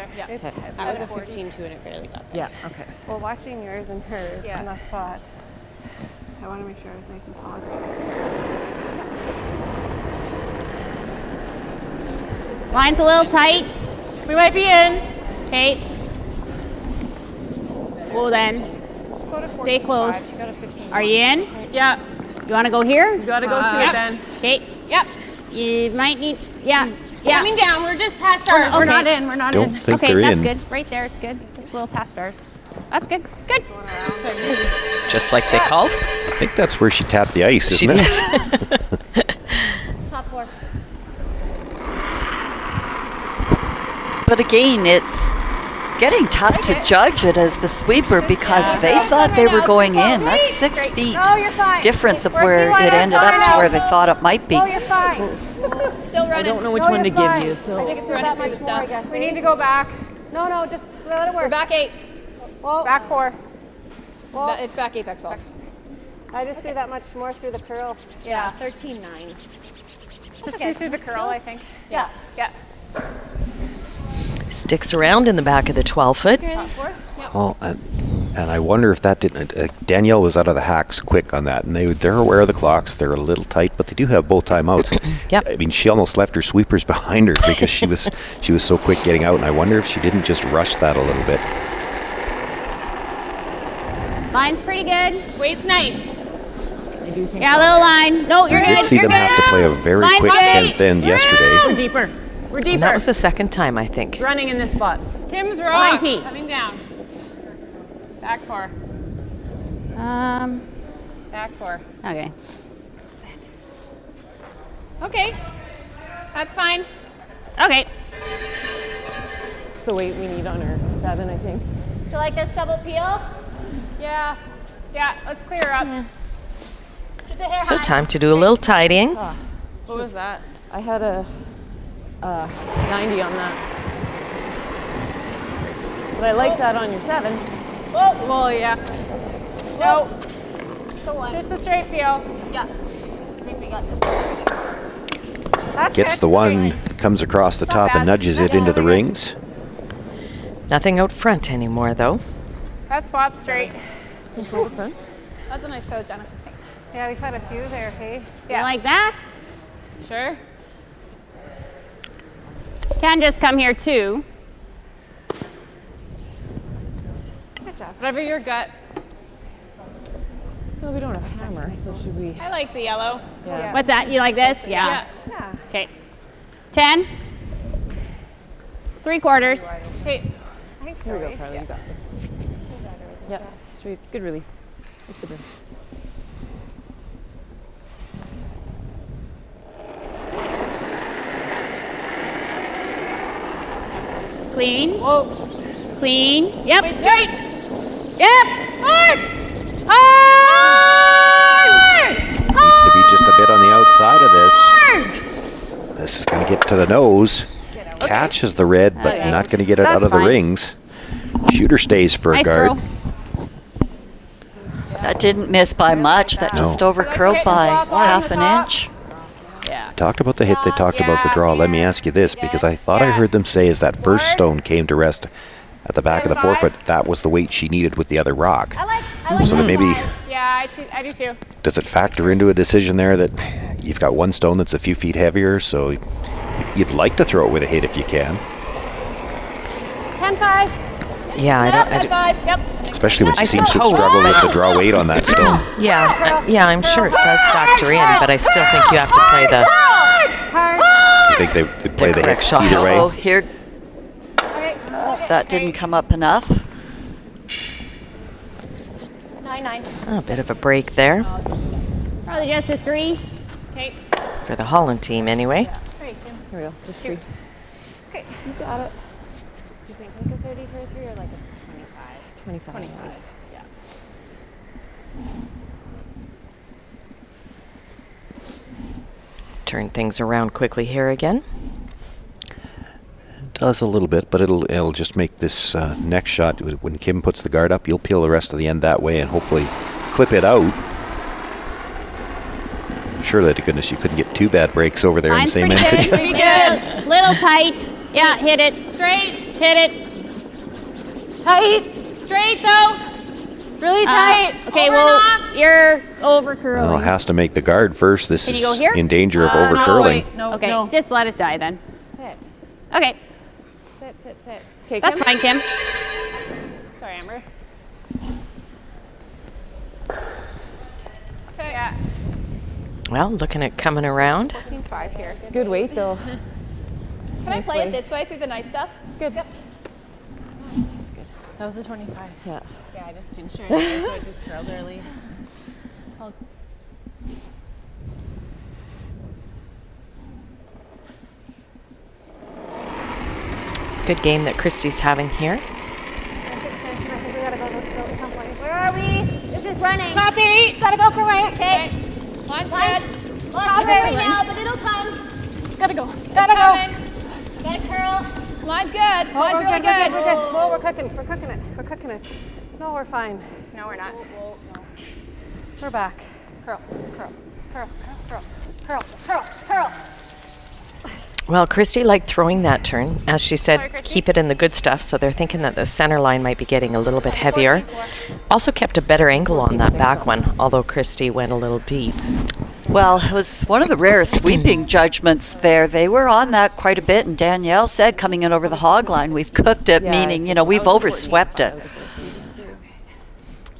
I was a 15-2 and it barely got there. Yeah, okay. Well, watching yours and hers on that spot, I want to make sure I was nice and positive. Line's a little tight. We might be in. Okay. Well then, stay close. Are you in? Yeah. You want to go here? You gotta go to it then. Okay. Yep. You might need. Yeah. Coming down. We're just past ours. We're not in. We're not Don't in. think Okay, they're that's in. good. Right there is good. Just a little past ours. That's good. Good. Just like they called. I think that's where she tapped the ice, She isn't it? does. Top 4. But again, it's getting tough to judge it as the sweeper because they thought they were going in. That's 6 feet difference of where it ended up to where they thought it might be. You're fine. Still running. I don't know which one to give you, so. I think it's running through the stuff. We need to go back. No, just let it work. We're back 8. Well, back 4. Well, it's back 8, back 12. I just threw that much more through the curl. Yeah, 13-9. Just through the curl, I think. Yeah. Sticks around in the back of the 12-foot. Well, and I wonder if that didn't. Danielle was out of the hacks quick on that, and they're aware of the clocks. They're a little tight, but they do have both timeouts. Yep. I mean, she almost left her sweepers behind her because she was so quick getting out, and I wonder if she didn't just rush that a little bit. Line's pretty good. Weight's nice. Yeah, little line. No, you're We good. did see them have to play a very Line's quick good. 10th end yesterday. We're deeper. And that was the second time, I think. Running in this spot. Kim's rock. Line T. Coming down. Back 4. Back 4. Okay. Okay. That's fine. Okay. It's the weight we need on our 7, I think. Do you like this double peel? Yeah. Let's clear her up. Just a hair So high. time to do a little tidying. What was that? I had a 90 on that. But I like that on your 7. Well, yeah. No. The one. Just the straight feel. Yeah. I think we got this one. That's Gets good. the one, comes across the top and nudges it into the rings. Nothing out front anymore, though. That spot's straight. That's a nice throw, Jenna. Thanks. Yeah, we've had a few there, hey? You like that? Sure. Can just come here too. Good job. Whatever your gut. No, we don't have a hammer, so should we? I like the yellow. Yeah. What's that? You like this? Yeah. Yeah. Okay. 10. 3/4. Okay. I think so. Here we go, eh? Carly. You got this. Yeah. Straight. Good release. Reach the broom. Clean. Whoa. Clean. Yep. Wait, straight. Yep. Hard. Hard. Needs to be just a bit on the outside of this. This is going to get to the nose. Catches the red, but not going to get it out of the rings. Shooter stays for a Nice guard. throw. That didn't miss by much. That just over curled by half an inch. Talked about the hit, they talked about the draw. Let me ask you this, because I thought I heard them say as that first stone came to rest at the back of the forefoot, that was the weight she needed with the other rock. So that maybe, Yeah, I do too. does it factor into a decision there that you've got one stone that's a few feet heavier, so you'd like to throw it with a hit if you can? 10-5. Yeah, I don't. 10-5. Yep. Especially when she I seems to suppose. struggle with the draw weight on that stone. Yeah, yeah, I'm sure it does factor in, but I still think you have to play the. I think they would play the hit correct shot. either way. Oh, here. That didn't come up enough. 9-9. A bit of a break there Probably just a 3. Okay. for the Holland team, anyway. Here we go. Just 3. Okay. You got it. Do you think like a 30 for a 3 or like a 25? 25. Yeah. Turn things around quickly here again. It does a little bit, but it'll just make this next shot, when Kim puts the guard up, you'll peel the rest of the end that way and hopefully clip it out. Surely to goodness you couldn't get 2 bad breaks over there in the Line's same pretty end. good. could you? Pretty good. Little tight. Yeah, hit it. Straight. Hit it. Tight. Straight though. Really tight. Okay, Over well, and off. you're over Well, curling. has to make the guard first. This Can is you go here? in danger of No, over curling. wait. No, Okay, no. just let it die then. Sit. Okay, Sit, sit, sit. Okay, that's fine, Kim. Sorry, Amber. Okay. Yeah. Well, looking at coming around. 14-5 here. Good weight though. Can I play it this way through the nice stuff? It's good. Yep. That's good. That was a 25. Yeah. Yeah, I just pinched her in there, so it just curled early. Good game that Christy's having here. Next extension, I think we gotta go still at some point. Where are we? This is running. Top 8. Gotta go for right. Okay. Line's Line. good. Top right now, but it'll come. Gotta go. Gotta Coming. go. Gotta curl. Line's good. Oh, Line's we're really good. good. We're good. Well, we're cooking. We're cooking it. We're cooking it. No, we're fine. No, we're not. We're back. Curl, curl, curl, curl, curl, curl, curl. Well, Christy liked throwing that turn. As she said, keep it in the good stuff, so they're thinking that the center line might be getting a little bit heavier. Also kept a better angle on that back one, although Christy went a little deep. Well, it was one of the rare sweeping judgments there. They were on that quite a bit, and Danielle said coming in over the hog line, we've cooked it, meaning, you know, we've overswept it.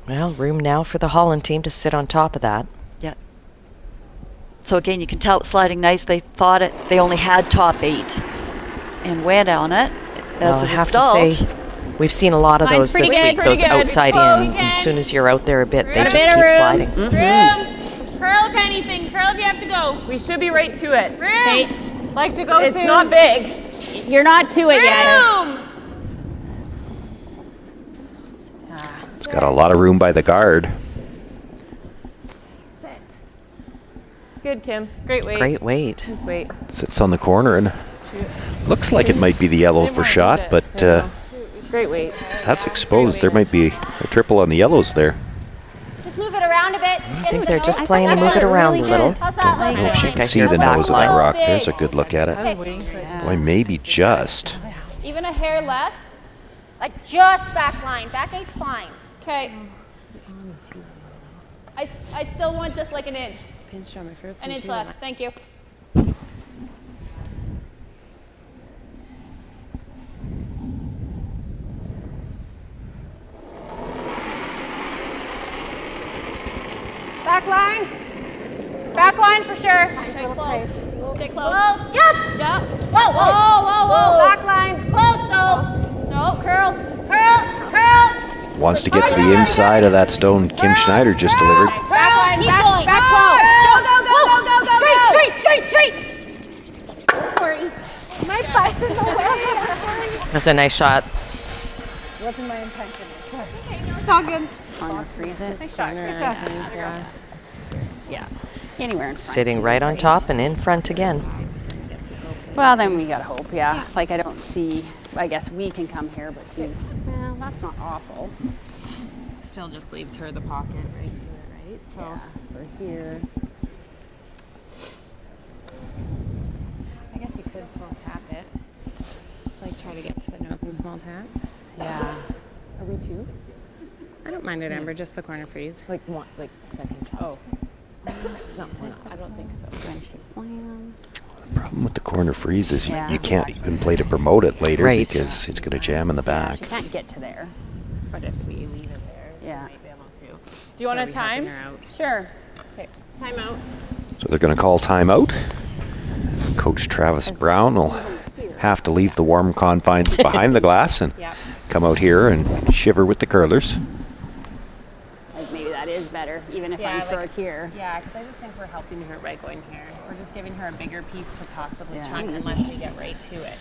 Well, room now for the Holland team to sit on top of that. Yeah. So again, you can tell it's sliding nice. They thought they only had top 8 and went on it. As Well, a I have result, to say, we've seen a lot of Line's those this pretty good, week, those pretty good. outside Close. ins. And as soon as you're out there a bit, they Got a just bit of keep room. sliding. Room. Curl if anything. Curl if you have to go. We should be right to it. Room. Okay. Like to go It's soon. not big. You're not to it yet. Boom. It's got a lot of room by the guard. Good, Kim. Great weight. Great weight. Nice weight. Sits on the corner and looks like it might be the yellow for shot, but Great weight. that's exposed. There might be a triple on the yellows there. around a bit. I think they're just playing to move it around a little. How's that? I don't know if she think can I see hear the the nose of that back rock. line. There's a good look at it. Boy, maybe just. Even a hair less? Like just back line. Back 8's fine. Okay. I still want just like an inch. Pinched on my first An inch less. Thank you. Back line. Back line for sure. Stay close. Stay close. Close. Yep. Yep. Whoa, whoa, whoa, whoa. Back line. Close though. No, curl. Curl, curl. Wants to get to the inside of that stone Kim Schneider just delivered. Back line. Keep Back, going. back Go, go, go, go, go, go, go. Straight, straight, straight, straight. Sorry. My butt's in the way. That's a nice shot. Wasn't my intention. It's all good. Corner freeze it. Nice shot. Nice shot. Yeah. Anywhere in front. Sitting right on top and in front again. Well, then we gotta hope, yeah. Like I don't see, I guess we can come here, but she, well, that's not awful. Still just leaves her the pocket right here, right? So for here. I guess you could small tap it. Like try to get to the nose and small tap. Yeah. Are we two? I don't mind it, Amber, just the corner freeze. Like one, like second chance. Oh. No, I don't think so. When she slams. The problem with the corner freeze is Yeah. you can't even play to promote it later Right. because it's going to jam in the back. She can't get to there. But if we leave it there, yeah. Might be able to. Do you want a time? Sure. Okay. Time out. So they're going to call timeout. Coach Travis Brown will have to leave the warm confines behind the glass and come out here and shiver with the curlers. Like maybe that is better, even if I'm short here. Yeah, because I just think we're helping her by going here. We're just giving her a bigger piece to possibly chunk unless we get right to it.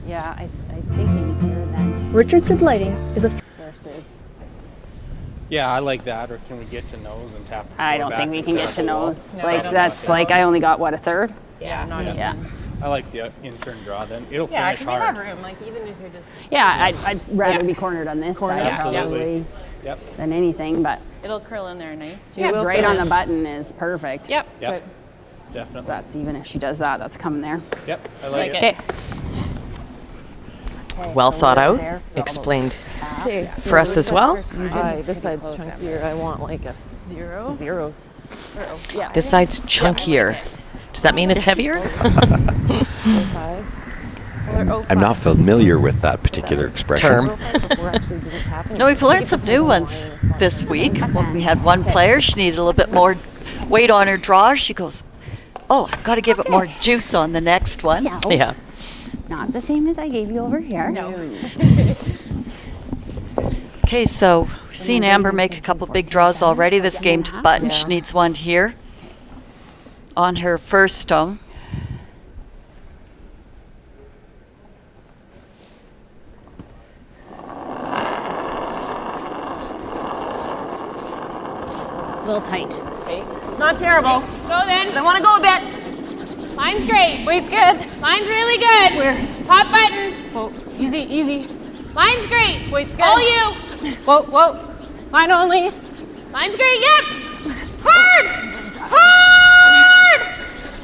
Yeah, I think in here then. Richardson Lighting is a Versus. Yeah, I like that. Or can we get to nose and tap the I floor don't think back we and can set get up to the wall? nose. No, Like I don't that's like like I only got what, a third? Yeah, not even. Yeah. I like the in-turn draw then. It'll Yeah, finish because you hard. have room. Like even if you're just. Yeah, I'd rather be cornered on this side Absolutely. probably than anything, but It'll curl in there nice too. it's right on the button is perfect. Yep. Yep. So Definitely. that's even if she does that, that's coming there. Yep. I like it. Okay. Well thought out, explained for us as well. This side's chunkier. I want like a Zero. zeros. Yeah. This side's chunkier. Does that mean it's heavier? I'm not familiar with that particular expression. Term. No, we've learned some new ones this week. When we had one player, she needed a little bit more weight on her draw. She goes, "Oh, I've got to give it more juice on the next one." So, Yeah. not the same as I gave you over here. No. Okay, so we've seen Amber make a couple big draws already. This game to the button. She needs one here on her first stone. A little tight. Not terrible. Go then. I want to go a bit. Mine's great. Weight's good. Mine's really good. Where? Top button. Whoa. Easy, easy. Mine's great. Weight's good. All you. Whoa, whoa. Mine only. Mine's great. Yep. Hard. Hard.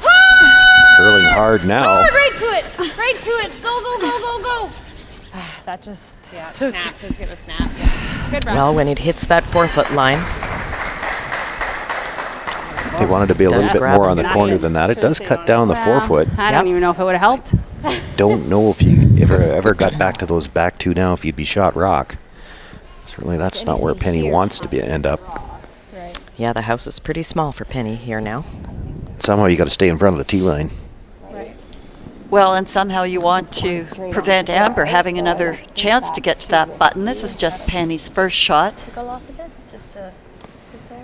Hard. Curling hard now. Hard. Right to it. Right to it. Go, go, go, go, go. That just Snaps. It's gonna snap. Yeah. Good run. Well, when it hits that 4-foot line, They wanted to be a Does little bit grab more it. on the corner than that. It does cut down the 4-foot. I don't even know if it would have helped. Don't know if you ever got back to those back two now if you'd be shot rock. Certainly that's not where Penny wants to end up. yeah, the house is pretty small for Penny here now. Somehow you got to stay in front of the tee line. Well, and somehow you want to prevent Amber having another chance to get to that button. This is just Penny's first shot. Go off of this just to sit there.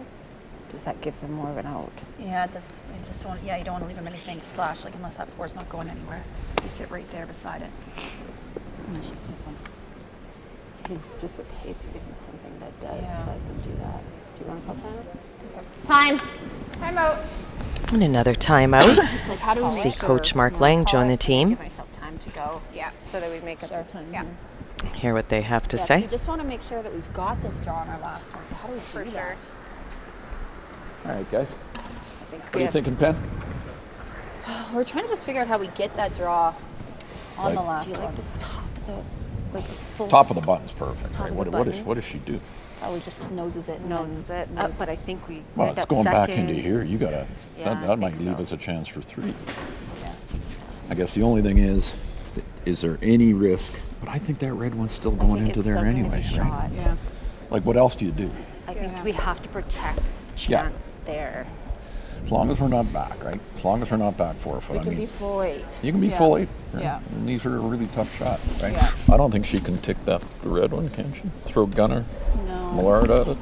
Does that give them more of an out? Yeah, it does. I just don't. Yeah, you don't want to leave him anything to slash. Like unless that four's not going anywhere, you sit right there beside it. And then she sits on. He just would hate to give him something that does let them do that. Do you want to call time? Time. Time out. And another timeout. Like, how do we See make sure Coach Mark we Lang call join it? the team. Give myself time to go. Yeah, so that we make up our time. Yeah. Hear what they have to Yeah, so say. we just want to make sure that we've got this draw on our last one. So how do we do that? All right, guys. What are you thinking, Pen? We're trying to just figure out how we get that draw on the last one. Top of the button's perfect, right? What does she do? Probably just noses it. But I think we. Well, it's going back into here. You gotta. Yeah, that might leave us a chance for 3. Yeah. I guess the only thing is there any risk? But I think that red one's still going into there anyway, right? Yeah. Like, what else do you do? I think we have to protect the chance there. As long as we're not back, right? As long as we're not back 4 foot. We can be full 8. You can be full 8. Right? Yeah. And these are a really tough shot, right? Yeah. I don't think she can tick the red one, can she? Throw gunner, Millard at it.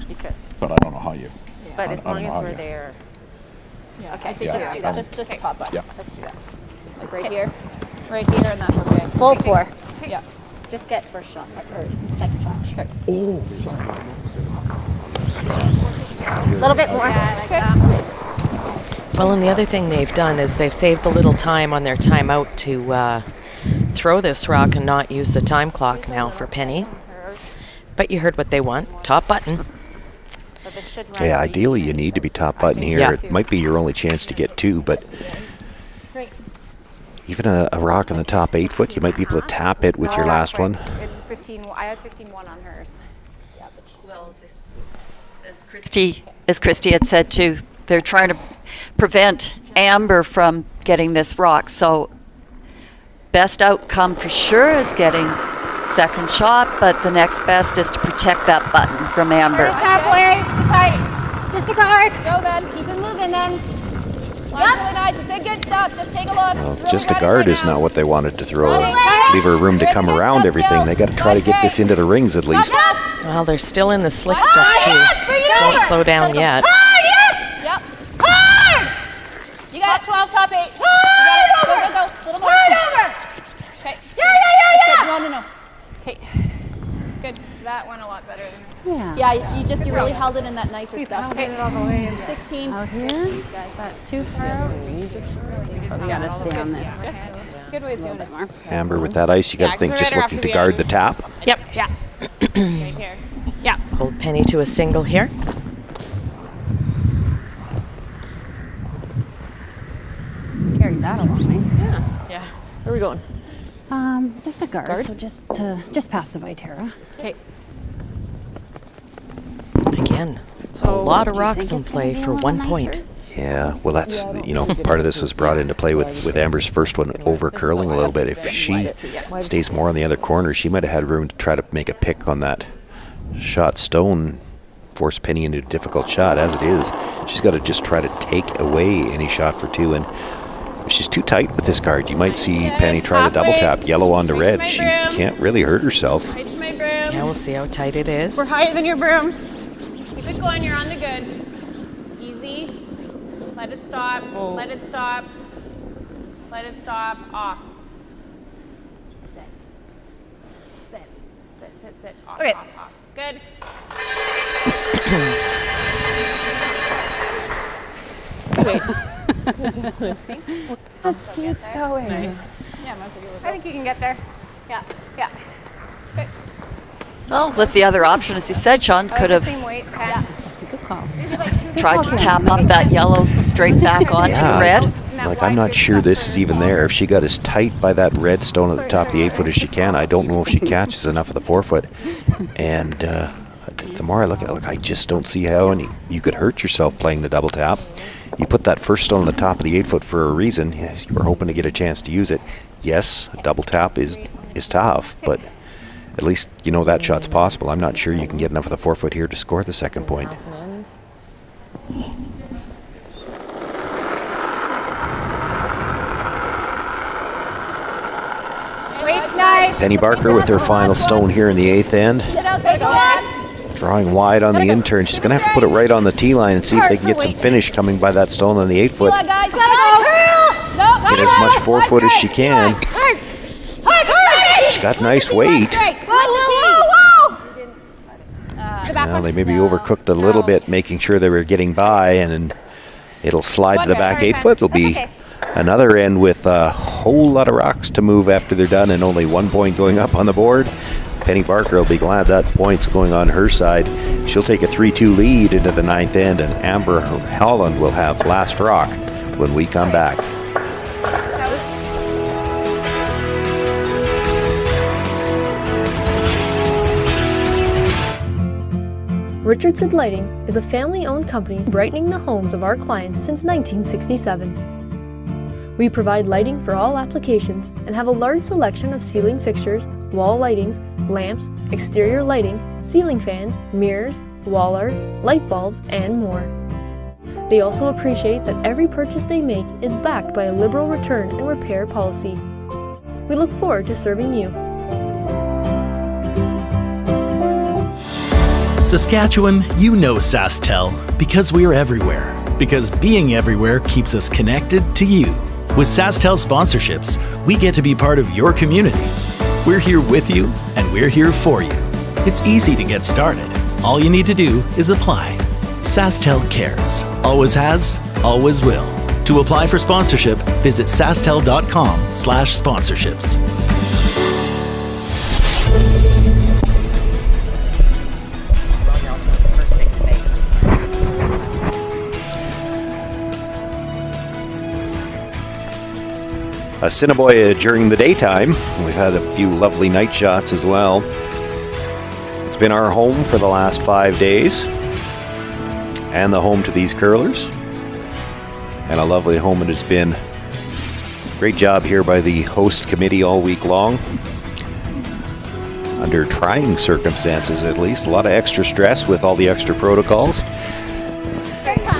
You could. But I don't know how you. Yeah. But as long as we're there. Yeah. Okay, I think let's do that. Just top button. Yeah. Let's do that. Like right here, and that's okay. Full 4. Yeah. Just get first shot or second shot. Okay. Oh, A little bit more. Okay. Well, and the other thing they've done is they've saved a little time on their timeout to throw this rock and not use the time clock now for Penny. But you heard what they want. Top button. Yeah, ideally you need to be top button here. Yeah. It might be your only chance to get 2, but even a rock in the top 8 foot, you might be able to tap it with your last one. It's 15. I had 15-1 on hers. Well, as Christy had said too, they're trying to prevent Amber from getting this rock. So best outcome for sure is getting second shot, but the next best is to protect that button from Amber. Just halfway. Too tight. Just a guard. Go then. Keep it moving then. Yep. Really nice. It's in good stuff. Just take a look. Well, just a guard is not what they wanted to throw. Leave her room to come around everything. They got to try to get this into the rings at least. Well, they're still in the slick stuff too. This won't slow down yet. Yep. Hard! You got 12, top 8. You got it. Go, go, go. A little more. Okay. No. Okay. It's good. That went a lot better than Yeah, you really held it in that nicer stuff. Okay. It all the way. 16. Out here. You guys, that too far out? We gotta stay on this. It's a good way of doing it. Amber, with that ice, you got to think just looking to guard the tap. Yep. Yeah. Right here. Yeah. Hold Penny to a single here. Carried that along, eh? Yeah. Where are we going? Just a guard. So just past the Viterra. Okay. Again, so a lot of rocks in play for 1 point. Yeah, well, that's, part of this was brought into play with Amber's first one over curling a little bit. If she stays more on the other corner, she might have had room to try to make a pick on that shot stone, force Penny into a difficult shot. As it is, she's got to just try to take away any shot for 2. And if she's too tight with this card, you might see Penny try the double tap, yellow onto red. She can't really hurt herself. Reach my broom. Yeah, we'll see how tight it is. We're higher than your broom. Keep it going. You're on the good. Easy. Let it stop. Oh. Let it stop. Let it stop. Off. Sit. Sit. Off. Okay. Off. Good. Adjustment. Just keeps going. Nice. Yeah, might as well I think you can get there. Yeah. Okay. Well, with the other option, as you said, Sean could have Same weight. Yeah. Good call. tried to tap up that yellow straight back onto the red. Like, I'm not sure this is even there. If she got as tight by that red stone at the top of the 8 foot as she can, I don't know if she catches enough of the 4 foot. And the more I look at it, I just don't see how you could hurt yourself playing the double tap. You put that first stone on the top of the 8 foot for a reason. Yes, you were hoping to get a chance to use it. Yes, a double tap is tough, but at least you know that shot's possible. I'm not sure you can get enough of the 4 foot here to score the second point. Weight's nice. Penny Barker with her final stone here in the 8th end. Get out there. Go on. Drawing wide on the in-turn. She's going to have to put it right on the tee line and see if they can get some finish coming by that stone on the 8 foot. Guys, gotta go. Get as much 4 foot as she can. She's got nice weight. Well, they maybe overcooked a little bit, making sure they were getting by, and it'll slide to the back 8 foot. It'll be another end with a whole lot of rocks to move after they're done, and only 1 point going up on the board. Penny Barker will be glad that point's going on her side. She'll take a 3-2 lead into the 9th end, and Amber Holland will have last rock when we come back. Richardson Lighting is a family-owned company brightening the homes of our clients since 1967. We provide lighting for all applications and have a large selection of ceiling fixtures, wall lightings, lamps, exterior lighting, ceiling fans, mirrors, wall art, light bulbs, and more. They also appreciate that every purchase they make is backed by a liberal return and repair policy. We look forward to serving you. Saskatchewan, you know SaskTel because we're everywhere. Because being everywhere keeps us connected to you. With SaskTel sponsorships, we get to be part of your community. We're here with you, and we're here for you. It's easy to get started. All you need to do is apply. SaskTel cares. Always has, always will. To apply for sponsorship, visit sastel.com/sponsorships. Assiniboia during the daytime. We've had a few lovely night shots as well. It's been our home for the last 5 days, and the home to these curlers. And a lovely home it has been. Great job here by the host committee all week long. Under trying circumstances, at least. A lot of extra stress with all the extra protocols.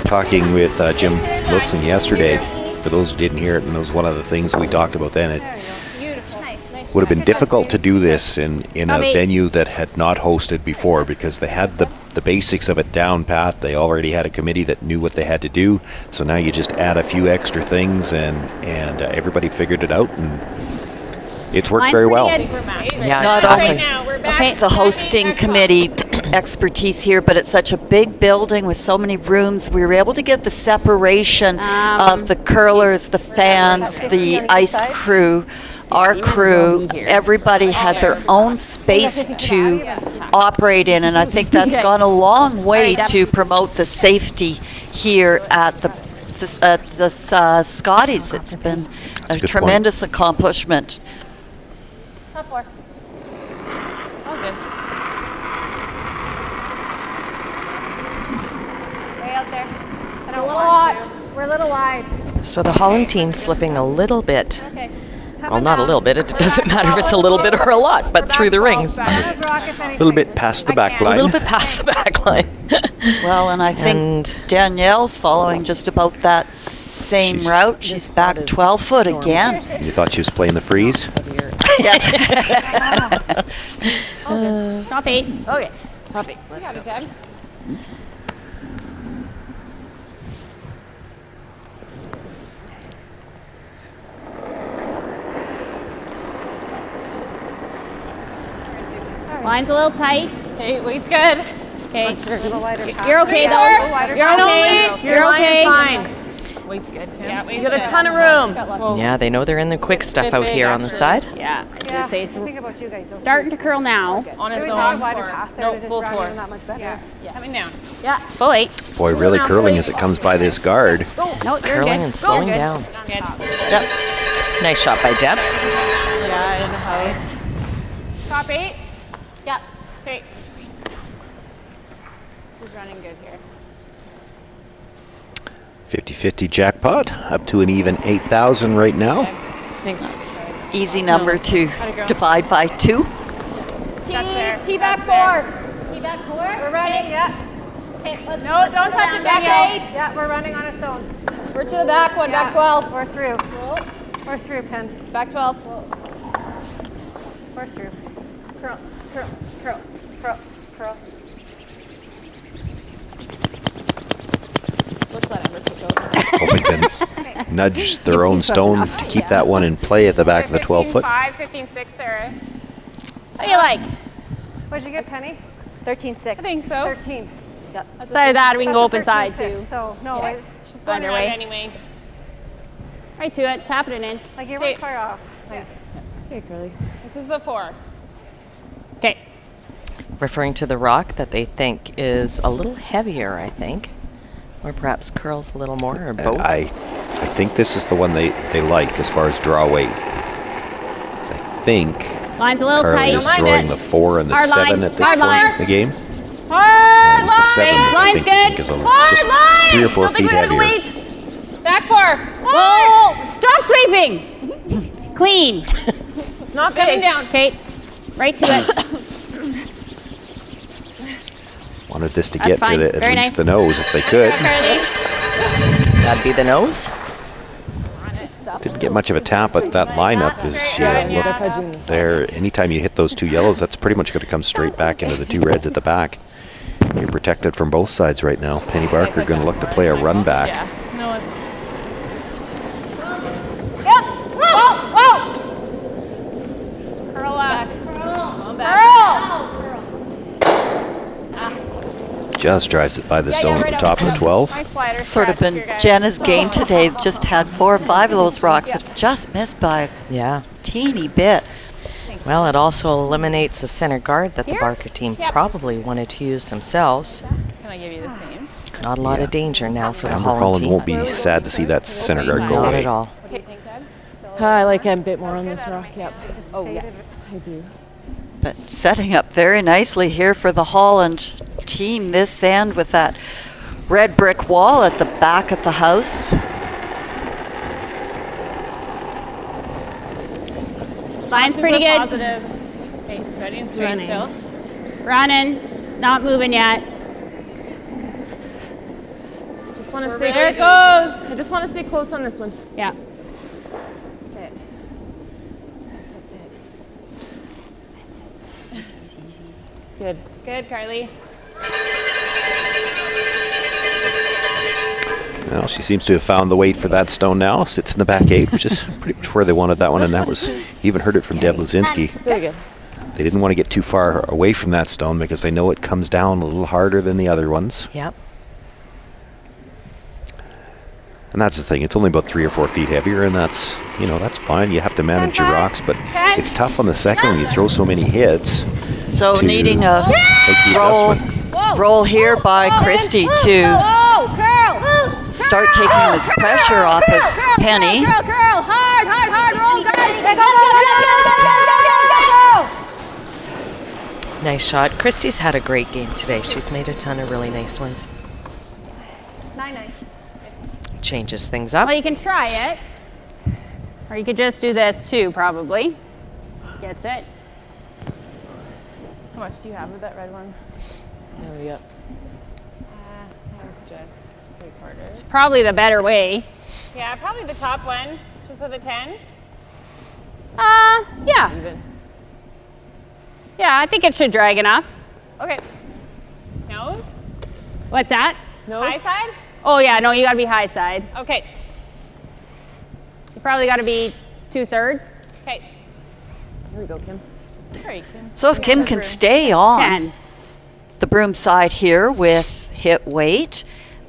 Talking with Jim Wilson yesterday. For those who didn't hear it, and it was one of the things we talked about then, it would have been difficult to do this in a venue that had not hosted before, because they had the basics of it down pat. They already had a committee that knew what they had to do. So now you just add a few extra things, and everybody figured it out, and it's worked very well. Yeah, not only the hosting committee expertise here, but it's such a big building with so many rooms. We were able to get the separation of the curlers, the fans, the ice crew, our crew. Everybody had their own space to operate in, and I think that's gone a long way to promote the safety here at the Scotties. It's been a tremendous accomplishment. Top 4. All good. Way out there. It's a little hot. We're a little wide. So the Holland team slipping a little bit. Okay. Well, not a little bit. It doesn't matter if it's a little bit or a lot, but through the rings. A little bit past the back line. A little bit past the back line. Well, and I think Danielle's following just about that same route. She's back 12 foot again. You thought she was playing the freeze? Yes. Top 8. Okay. Top 8. Let's go. Deb. Line's a little tight. Okay, weight's good. Okay. You're okay though. You're okay. You're okay. Fine. Weight's good. Yeah, You got a ton of room. Yeah, they know they're in the quick stuff out here on the side. Yeah. Think about you guys. Starting to curl now. On its There's own. a wider path there No, to just full round floor. in that much better. Yeah. Coming down. Yeah. Full 8. Boy, really curling as it comes by this guard. No, you're Curling good. and slowing You're good. down. Good. Yep. Nice shot by Deb. Yeah, in the house. Top 8. Yep. Okay. This is running good here. 50-50 jackpot, up to an even 8,000 right now. Thanks. Easy number to divide by 2. T back 4. T back 4. We're running, yeah. Okay, let's No, don't touch it, back Danielle. 8. Yeah, we're running on its own. We're to the back one. Yeah. Back 12. We're through. We're through, Pen. Back 12. We're through. Curl, curl, curl, curl, curl. Let's let Ember take over. Hoping to nudge their own stone to keep that one in play at the back of the 12 foot. 15-5, 15-6 there. How do you like? What'd you get, Penny? 13-6. I think so. 13. Yep. Sorry that, we can go That's a open side 13-6, too. So, no, Yeah. She's going around Underway. anyway. Right to it. Tap it an inch. like you weren't far off. Like, Okay, Curly. This is the 4. Okay. referring to the rock that they think is a little heavier, I think. Or perhaps curls a little more, or both. I think this is the one they like as far as draw weight. I think Line's a little Carly tight. is throwing the 4 and the Hard 7 line. at this Hard point line. in the game. Hard It was the 7 that I Line's think good. is a, Hard just line. 3 or 4 Don't think feet we gotta heavier. wait. Back 4. Whoa! Stop sweeping. Clean. It's not coming down. Okay. Right to it. Wanted this to That's get fine. to at Very least nice. the nose if they could. That'd be the nose. Didn't get much of a tap, but that lineup is look there. Anytime you hit those 2 yellows, that's pretty much going to come straight back into the 2 reds at the back. You're protected from both sides right now. Penny Barker going to look to play a run back. Yeah. No, it's. Yep. Whoa! Whoa! Curl up. Curl. Back. Just drives it by the stone at the top of the 12. My slider Sort of scratch been here, guys. Jenna's game today. Just had 4 or 5 of those rocks that just missed by a Yeah. teeny bit. Well, it also eliminates the center guard that the Here? Barker team Yep. probably wanted to use themselves. Can I give you the same? Not a lot of danger now for the Amber Holland Holland team. won't be sad to see that center guard go Not away. at all. What do you think, Deb? I like a bit more on this rock. Yep. Oh yeah, I do. But setting up very nicely here for the Holland team this end with that red brick wall at the back of the house. Line's pretty Super good. Positive. Okay, steady and straight Running. still. Running. Not moving yet. Just want to We're stay. ready. There it goes. I just want to stay close on this one. Yeah. Sit. Good. Good, Carly. Well, she seems to have found the weight for that stone now. Sits in the back 8, which is pretty much where they wanted that one. And that was, you even heard it from Deb Lazinski. Very good. They didn't want to get too far away from that stone because they know it comes down a little harder than the other ones. Yep. And that's the thing. It's only about 3 or 4 feet heavier, and that's, you know, that's fine. You have to manage your rocks, but it's tough on the second when you throw so many hits. So to needing a make the adjustment. roll here by Christy to Whoa! Curl! start taking this pressure off of Penny. Curl! Hard! Roll, guys! Go! Nice shot. Christy's had a great game today. She's made a ton of really nice ones. 9-9. Changes things up. Well, you can try it. Or you could just do this too, probably. Gets it. How much do you have of that red one? There we go. Just 3/4. It's probably the better way. Yeah, probably the top one, just with a 10. Yeah. Yeah, I think it should drag enough. Okay. Nose? What's that? Nose? High side? Oh yeah, no, you gotta be high side. Okay. You probably gotta be 2/3. Okay. Here we go, Kim. There you can. So if Kim can stay on 10. the broom side here with hit weight,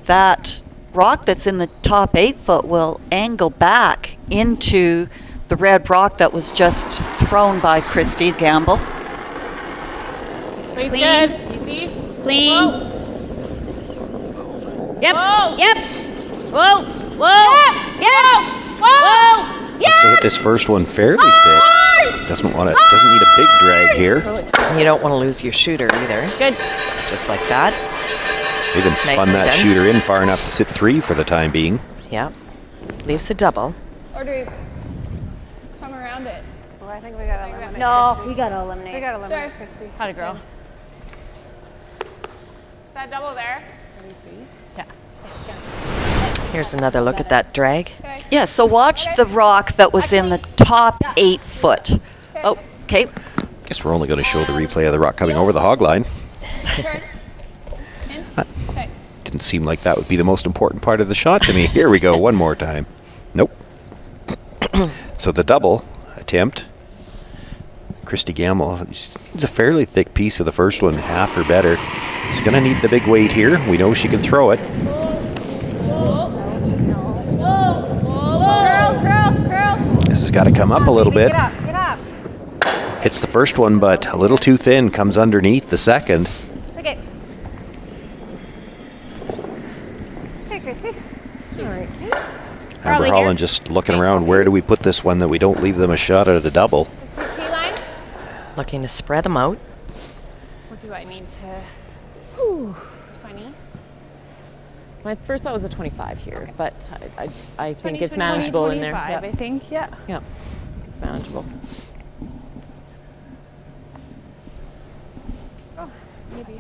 that rock that's in the top 8 foot will angle back into the red rock that was just thrown by Christy Gamble. Clean. Clean. Good. Easy. Clean. Whoa. Yep. Whoa. Yep. Whoa. Yep. Whoa. Has to hit this first one fairly thick. Doesn't need a big drag here. You don't want to lose your shooter either. Good. Just like that. They even spun Nicely that done. shooter in far enough to sit 3 for the time being. Yep. Leaves a double. Or do we come around it? Well, I think we gotta eliminate. No, we gotta eliminate. We gotta eliminate Sure. Christy. Had a girl. Is that double there? Yeah. Here's another look at that drag. Okay. Yeah, so watch the rock that was in the top 8 foot. Oh, okay. Guess we're only going to show the replay of the rock coming over the hog line. Turn. In. Okay. Didn't seem like that would be the most important part of the shot to me. Here we go, one more time. Nope. So the double attempt. Christy Gamble, it's a fairly thick piece of the first one, half or better. She's going to need the big weight here. We know she can throw it. Curl. This has got to come up a little bit. Get up. Hits the first one, but a little too thin. Comes underneath the second. It's okay. Hey, Christy. All right. Amber Holland just looking around. Where do we put this one that we don't leave them a shot at a double? T-line. Looking to spread them out. What do I need to? Whew, 20. My first thought was a 25 here, but I think it's manageable in there. I think, yeah. Yeah, it's manageable. Oh, maybe.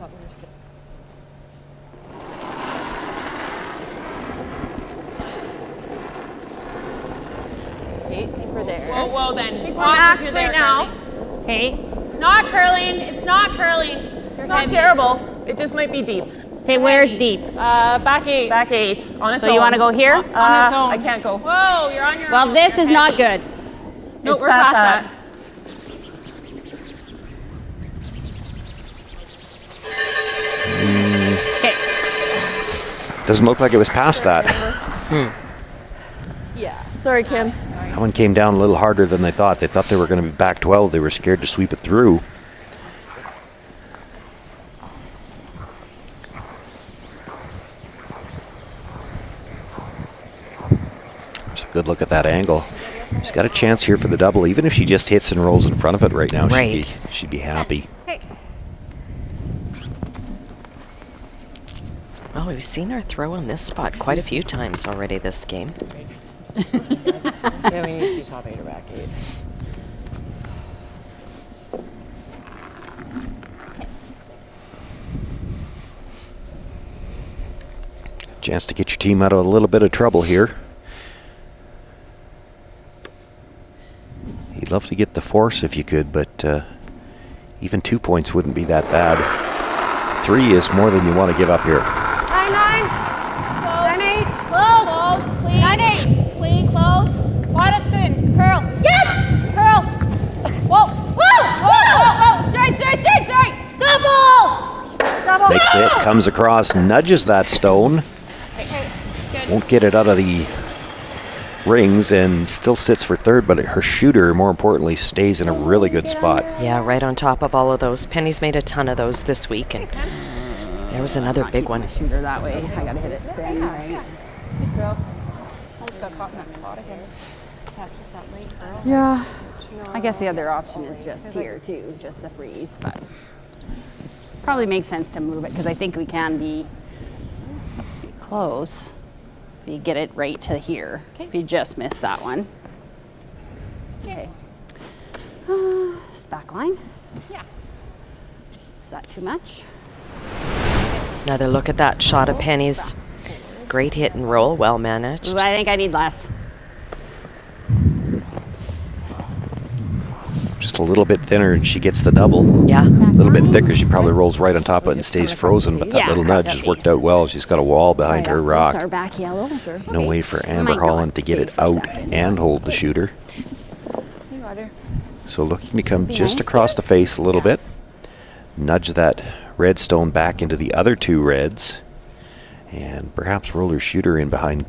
Okay, I think we're there. Whoa, then. I think we're Off max if you're right there, now. Curly. Okay. Not curling. It's not curling. It's not terrible. It just might be deep. Okay, where's deep? Back 8. Back 8. On its So own. you want to go here? On its own. I can't go. Whoa, you're on your own. Well, this is not good. No, we're past that. Okay. Doesn't look like it was past that. Yeah. Sorry, Kim. That one came down a little harder than they thought. They thought they were going to be back 12. They were scared to sweep it through. There's a good look at that angle. She's got a chance here for the double. Even if she just hits and rolls in front of it right now, she'd be happy. Well, we've seen her throw on this spot quite a few times already this game. Yeah, we need to be top 8 or back 8. Chance to get your team out of a little bit of trouble here. You'd love to get the force if you could, but even 2 points wouldn't be that bad. 3 is more than you want to give up here. 9-9. 9-8. Close. Clean. 9-8. Clean, close. Wide a spin. Curl. Yep. Curl. Whoa. Whoa. Straight. Double. Makes it, comes across, nudges that stone. Won't get it out of the rings and still sits for third, but her shooter, more importantly, stays in a really good spot. Yeah, right on top of all of those. Penny's made a ton of those this week, and there was another big one. Shooter that way. I gotta hit it thin, right? Good throw. Almost got caught in that spot again. Yeah, just that late curl. Yeah. I guess the other option is just here too, just the freeze, but probably makes sense to move it because I think we can be close. If you get it right to here. If you just miss that one. Okay. This back line. Yeah. Is that too much? Another look at that shot of Penny's. Great hit and roll, well managed. Ooh, I think I need less. Just a little bit thinner and she gets the double. Yeah. A little bit thicker, she probably rolls right on top of it and stays frozen, but that Yeah, little across nudge the has worked out well. She's got a wall behind her rock. Our back yellow. No way for Amber Holland to get it out and hold the shooter. So looking to come just across the face a little bit. Nudge that red stone back into the other 2 reds. And perhaps roll her shooter in behind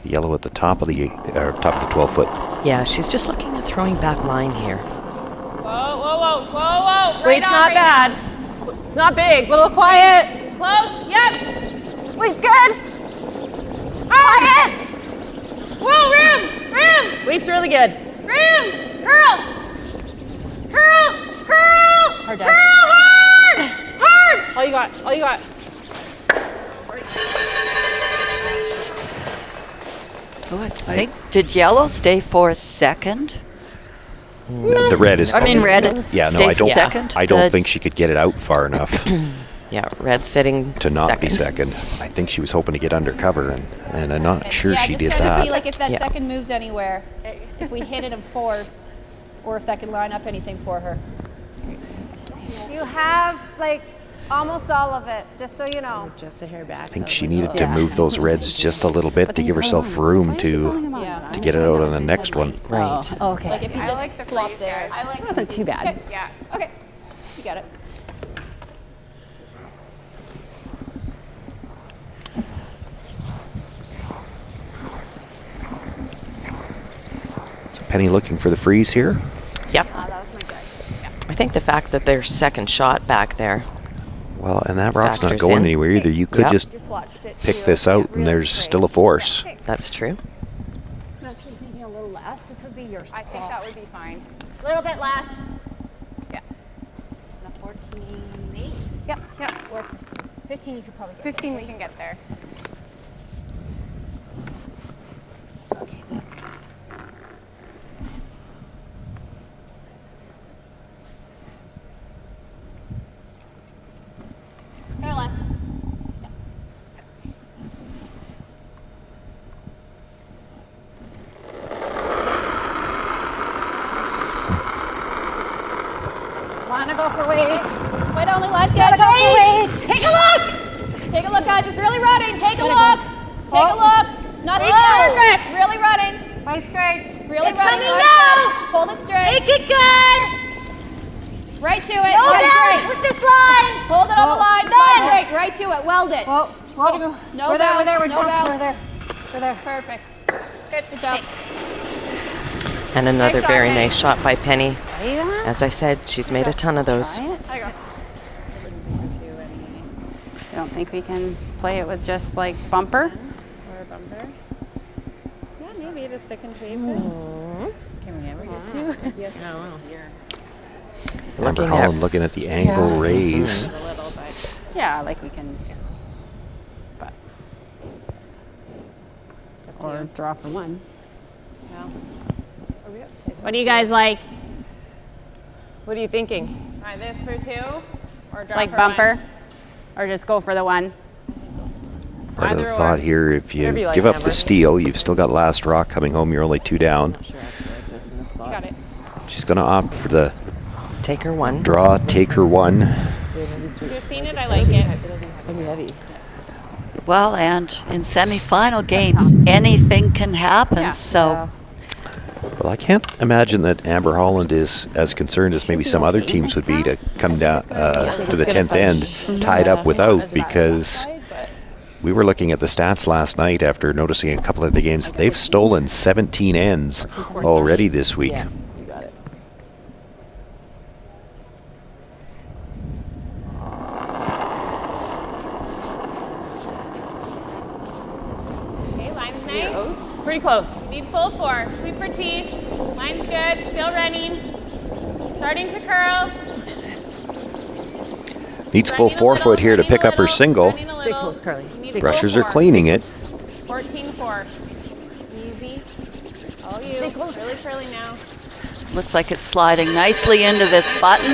the yellow at the top of the 12-foot. Yeah, she's just looking at throwing back line here. Whoa. Weight's not bad. It's not big. Little quiet. Close. Yep. Weight's good. Quiet. Whoa, room. Weight's really good. Room. Curl. Hard down. Curl hard. All you got. Oh, I think, did yellow stay for second? The red is. Red. Yeah, no, stay I don't. Second. I don't think she could get it out far enough Yeah, red sitting to not second. be second. I think she was hoping to get undercover, and I'm not sure she did just trying to see that. if that second moves anywhere. If we hit it in force, or if that could line up anything for her. You have almost all of it, just so you know. Just a hair back. I think she needed to move those reds just a little bit to give herself room to get it out on the next one. Right. Oh, okay. Like if you just flop there. It wasn't too bad. Okay. Yeah. Okay. You got it. So Penny looking for the freeze here. Yep. That was my guy. I think the fact that there's second shot back there. Well, and that rock's not factors going in. anywhere either. You could Yep. just pick this out and there's still a force. That's true. I'm actually thinking a little less. This would be your spot. I think that would be fine. A little bit less. Yeah. And a 14.8. Yep. Yep. Or 15. 15 you could probably get. 15 we can get there. There, less. Wanna go for weight? Wait, only let's get go for weight. Take a look. Take a look, guys. It's really running. Take a look. Take a look. Not Perfect. Really running. Weight's great. Really It's running. coming Good. now. Hold it straight. Make it good. Right to it. No Line bounce straight. with this line. Hold it on the line. None. Line straight. Right to it. Weld it. Whoa. Whoa. No we're there. We're there. We're bounce. No down. bounce. We're there. We're there. Perfect. Good job. And another Nice very shot, nice shot by Penny. Are you gonna As I said, she's made a ton of those. try it? I don't think we can play it with just like bumper. Or a bumper. Yeah, maybe to stick and shape it. Can we ever get to? Yes. No. Amber Holland looking at the angle raise. A little, but yeah, like we can. But or draw for one. Yeah. What do you guys like? What are you thinking? Try this for 2? Or draw Like for bumper, 1? or just go for the one? Part of the Either thought or. here, if you Whatever you like, give up Amber. the steal, you've still got last rock coming home. You're only 2 down. You got it. She's going to opt for the Take her one. draw, take her one. You've seen it, I like it. Well, and in semifinal games, anything can happen. So Well, I can't imagine that Amber Holland is as concerned as maybe some other teams would be to come down to the 10th end tied up without, because we were looking at the stats last night after noticing a couple of the games. They've stolen 17 ends already this week. Yeah, you got it. Okay, line's nice. Pretty close. Need full 4. Sweep for teeth. Line's good. Still running. Starting to curl. Needs full forefoot here to pick up her single. Stay close, Carly. Brushers are cleaning it. 14-4. Easy. All you. Stay close. Really curly now. looks like it's sliding nicely into this button.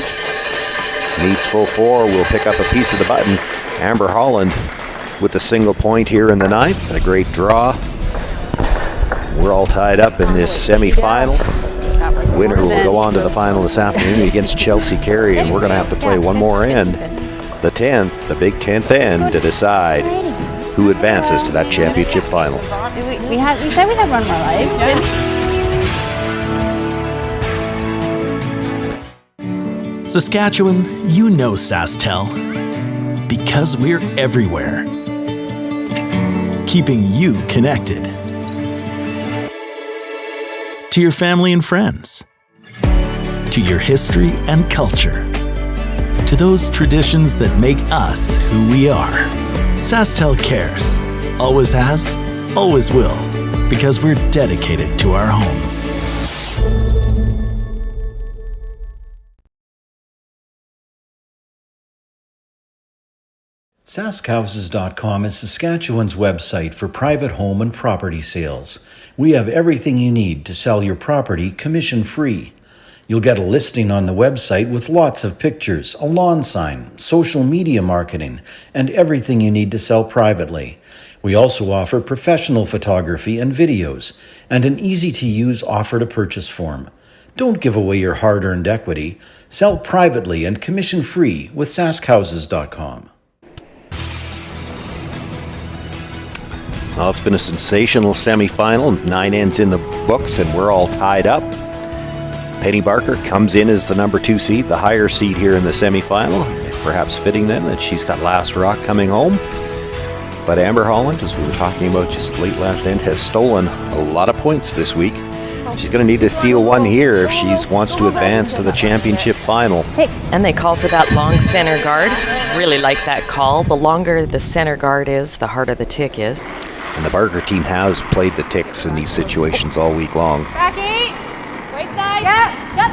Needs full 4. Will pick up a piece of the button. Amber Holland with the single point here in the 9th. And a great draw. We're all tied up in this semi-final. Winner will go on to the final this afternoon against Chelsea Carey, and we're going to have to play one more end, the 10th, the big 10th end, to decide who advances to that championship final. We said we had one more life. Saskatchewan, you know SaskTel, because we're everywhere, keeping you connected to your family and friends, to your history and culture, to those traditions that make us who we are. SaskTel cares, always has, always will, because we're dedicated to our home. SaskHouses.com is Saskatchewan's website for private home and property sales. We have everything you need to sell your property commission-free. You'll get a listing on the website with lots of pictures, a lawn sign, social media marketing, and everything you need to sell privately. We also offer professional photography and videos, and an easy-to-use offer-to-purchase form. Don't give away your hard-earned equity. Sell privately and commission-free with SaskHouses.com. Well, it's been a sensational semi-final. 9 ends in the books, and we're all tied up. Penny Barker comes in as the number 2 seed, the higher seed here in the semi-final. Perhaps fitting then that she's got last rock coming home. But Amber Holland, as we were talking about just late last end, has stolen a lot of points this week. She's going to need to steal one here if she wants to advance to the championship final. And they call for that long center guard. Really like that call. The longer the center guard is, the harder the tick is. And the Barker team has played the ticks in these situations all week long. Becky! Wait, guys. Yep.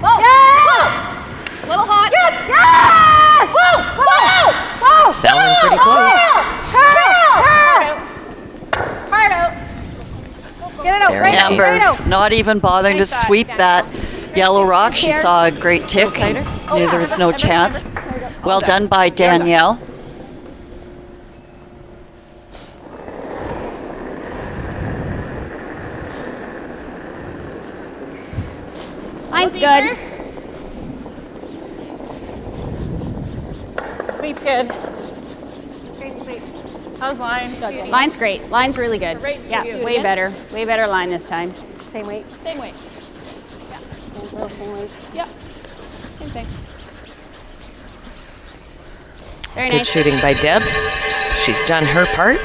Whoa! Whoa! Little hot. Yes! Whoa! Sounding pretty close. Hard out. Get it out, right out, Amber right out. not even bothering to sweep that yellow rock. She saw a great tick. Knew there was no chance. Well done by Danielle. Line's good. Sweet's good. How's line? Line's great. Line's really good. Right for Yeah, you. way better. Way better line this time. Same weight. Same weight. Same weight. Yep. Same thing. Very Good nice. shooting by Deb. She's done her part.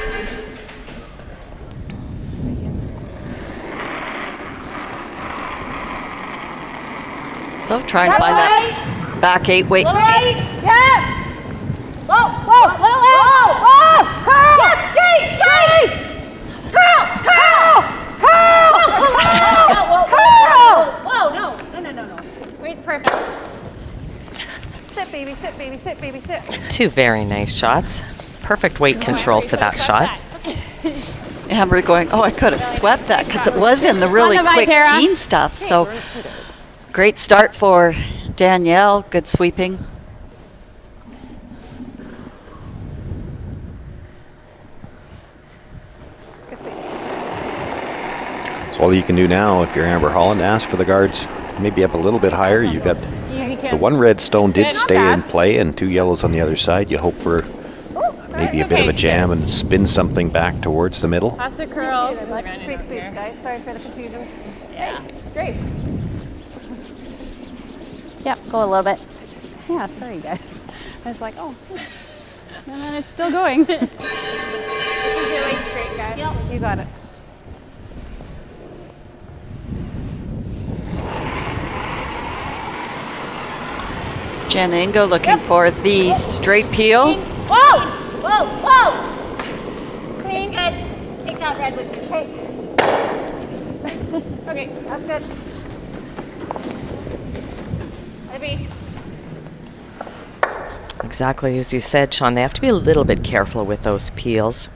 So try and find that back 8 weight. Right. Yeah. Whoa. Little left. Curl. Yep. Straight. Curl. Whoa. No. Weight's perfect. Sit, baby, sit. Two very nice shots. Perfect weight control for that shot. Amber going, oh, I could have swept that because it was in the really On the quick, Viterra. keen stuff. So great start for Danielle. Good sweeping. So all you can do now, if you're Amber Holland, ask for the guards maybe up a little bit higher. You got the one red stone did stay in play and 2 yellows on the other side. You hope for maybe a bit of a jam and spin something back towards the middle. Has to curl. Big sweeps, guys. Sorry for the confusions. Yeah. It's great. Yep, go a little bit. Yeah, sorry, guys. I was like, oh. And it's still going. This is really straight, guys. Yep. You got it. Jen Ingo looking for the straight peel. Whoa. Clean. Good. Take that red with you. Okay. Okay. That's good. Maybe. Exactly as you said, Sean, they have to be a little bit careful with those peels.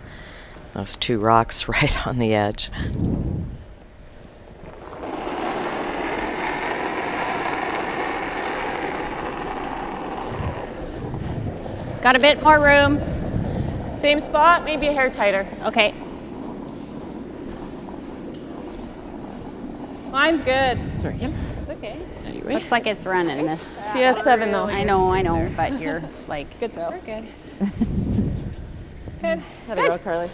Those 2 rocks right on the edge. Got a bit more room. Same spot, maybe a hair tighter. Okay. Line's good. Sorry. It's okay. Looks like it's running this. CS7 though. I know, but you're like. It's good though. We're good. Good. How to go, Carly.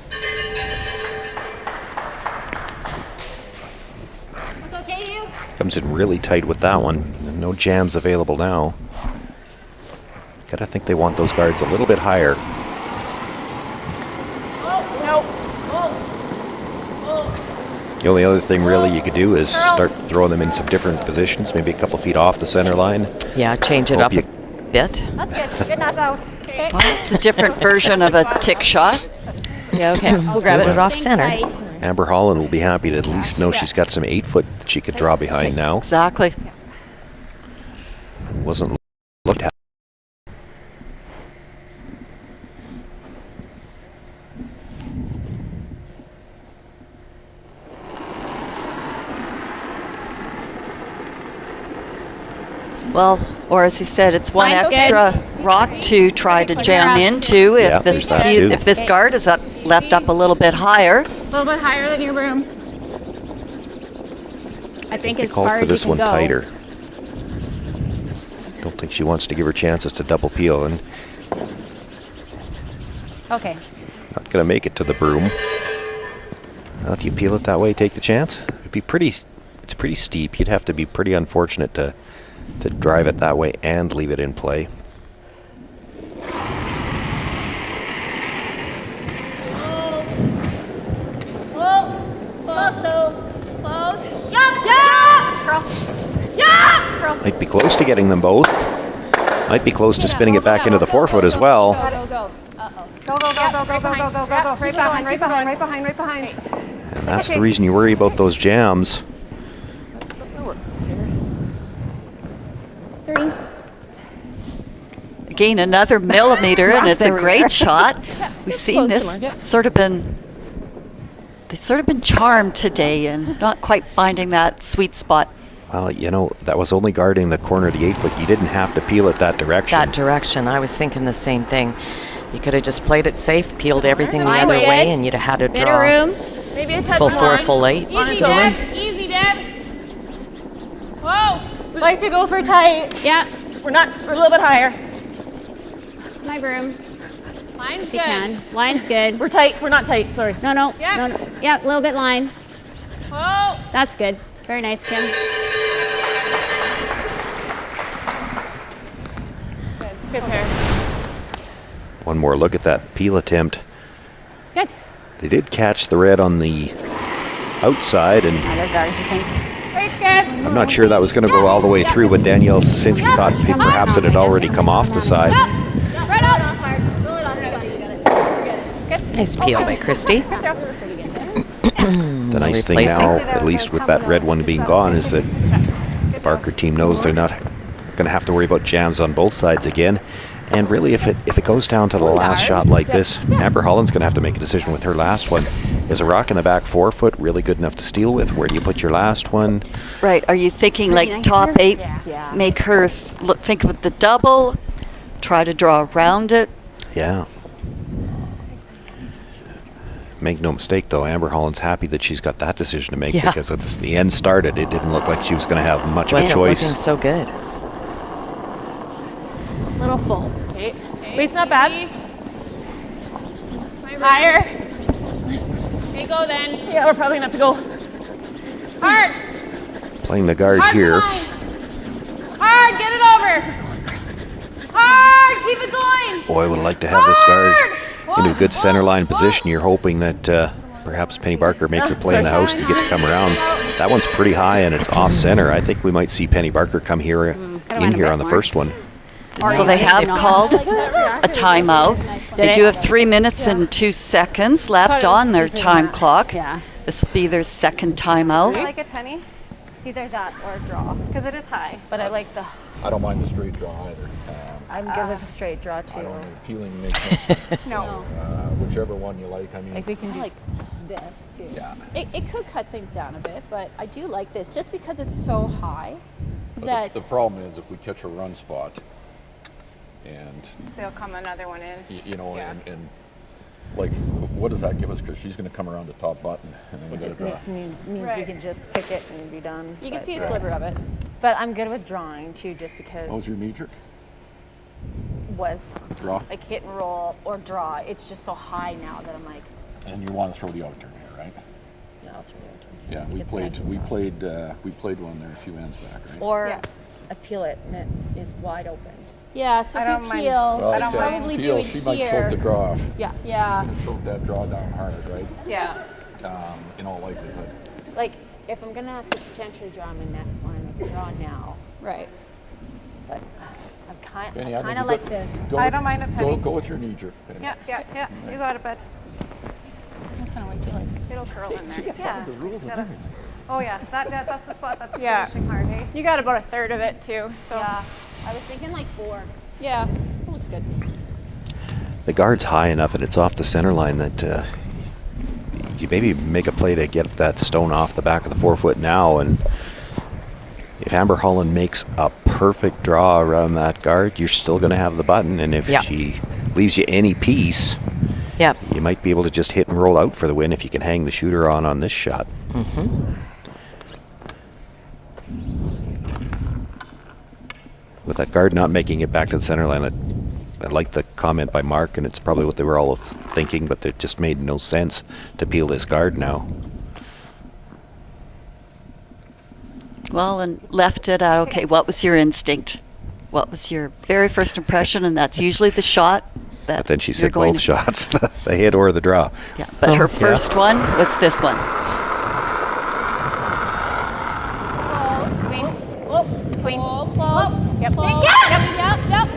Look okay to you? Comes in really tight with that one. And no jams available now. Gotta think they want those guards a little bit higher. The only other thing really you could do is start throwing them in some different positions, maybe a couple feet off the center line. Yeah, change it Hope up you- a bit. That's good. Good knots out. Well, it's a different version of a tick shot. Yeah, okay. We'll grab it off center. Amber Holland will be happy to at least know she's got some 8-foot that she could draw behind now. Exactly. Wasn't looked at. Well, or as he said, it's one Line's extra rock to try to jam into Yeah, if this there's that too. if this guard is left up a little bit higher. A little bit higher than your broom. I think They as called far for as this you one can go. tighter. Don't think she wants to give her chances to double peel, and Okay. not going to make it to the broom. How do you peel it that way? Take the chance? It'd be pretty. It's pretty steep. You'd have to be pretty unfortunate to drive it that way and leave it in play. Whoa. Curl. Yeah! Curl. Might be close to getting them both. Might be close to spinning it back into the forefoot as well. Go, go. Uh-oh. Go, go, go, go, go, go, go, go, go. Right behind, right behind, right behind, right behind. And that's the reason you worry about those jams. 3. Again, another millimeter, and it's a great shot. We've seen Close to this market. sort of been. They've sort of been charmed today and not quite finding that sweet spot. Well, you know, that was only guarding the corner of the 8-foot. You didn't have to peel it that direction. That direction. I was thinking the same thing. You could have just played it safe, peeled everything the Line's other good. way, and you'd have had to Bit of draw room. Maybe a touch full more. 4, full 8. Easy, Deb. Easy, Deb. Whoa. We'd like to go for tight. Yeah. We're a little bit higher. My broom. Line's You good. can. Line's good. We're tight. We're not tight. Sorry. No, no. Yeah. No, no. Yeah, a little bit line. Whoa. That's good. Very nice, Kim. Good pair. One more look at that peel attempt. Good. They did catch the red on the outside, and Other guards, you think? Right's good. I'm not sure that was going to go all the way through, but Danielle Sasinski thought perhaps it had already come off the side. Right up. Roll it off your body. You got it. Nice peel by Christy. The nice thing now, at least with that red one being gone, is that the Barker team knows they're not going to have to worry about jams on both sides again. And really, if it goes down to the last shot like this, Amber Holland's going to have to make a decision with her last one. Is a rock in the back 4-foot really good enough to steal with? Where do you put your last one? Right. Are you thinking Pretty like nice top here. 8, Yeah. make her think of the double, try to draw around it? Yeah. Make no mistake, though, Amber Holland's happy that she's got that decision to make, Yeah. because as the end started, it didn't look like she was going to have much of a Wasn't choice. looking so good. Little full. Okay. Weight's not bad. Higher. Okay, go then. Yeah, we're probably going to have to go Hard. Playing the guard Hard here. behind. Hard. Get it over. Hard. Keep it going. Boy, would like to have this guard into a good center line position. You're hoping that perhaps Penny Barker makes a play in the house to get to come around. That one's pretty high and it's off center. I think we might see Penny Barker come here in here on the first one. So they have called a timeout. They do have 3 minutes and 2 seconds left on their time clock. Yeah. This will be their second timeout. I like it, Penny. It's either that or draw, because it is high. But I like the. I don't mind the straight draw either. I'm good with a straight draw too. I don't know, peeling makes no sense. No. Whichever one you like. I mean, Like we can do like this too. yeah. It could cut things down a bit, but I do like this just because it's so high But that the problem is if we catch a run spot, and There'll come another one in. you know, Yeah. and like, what does that give us? Because she's going to come around the top button, and then we It got to just draw. means we Right. can just pick it and be done. you can but- see a sliver of it. But I'm good with drawing too, just because What was your knee jerk? was Draw. like hit and roll or draw. It's just so high now that I'm like, And you want to throw the outer turn here, right? yeah, I'll throw it. Yeah, we It's played. nice and We rough. played one there a few ends back, right? Or I peel it and it is wide open. Yeah, so I if don't you mind. peel, Well, you'd it's a probably do peel, it she might here. choke the draw off. Yeah. Yeah. She's gonna choke that draw down hard, right? Yeah. In all likelihood. Like if I'm gonna have to potentially draw my next line, I can draw now. Right. But I'm Penny, I think kind you of like go- this. go I with- don't mind it, Penny. Go with your knee jerk, Penny. Yeah. You got it, bud. Kind of wait till like. It'll curl in there. Yeah. The rules and everything. Oh yeah, that's the spot that's Yeah. finishing hard, hey? You got about a third of it too. So. Yeah. I was thinking like 4. Yeah. That looks good. The guard's high enough and it's off the center line that you maybe make a play to get that stone off the back of the 4-foot now. And if Amber Holland makes a perfect draw around that guard, you're still going to have the button. And if she leaves you any piece, you might be able to just hit and roll out for the win if you can hang the shooter on this shot. Mm-hmm. With that guard not making it back to the center line, I like the comment by Mark, and it's probably what they were all thinking, but it just made no sense to peel this guard now. Well, and left it out. Okay, what was your instinct? What was your very first impression? And that's usually the shot that But then she you're said going both to- shots, the hit or the draw. Yeah, but her first one was this one. Yep. Yep. Yep.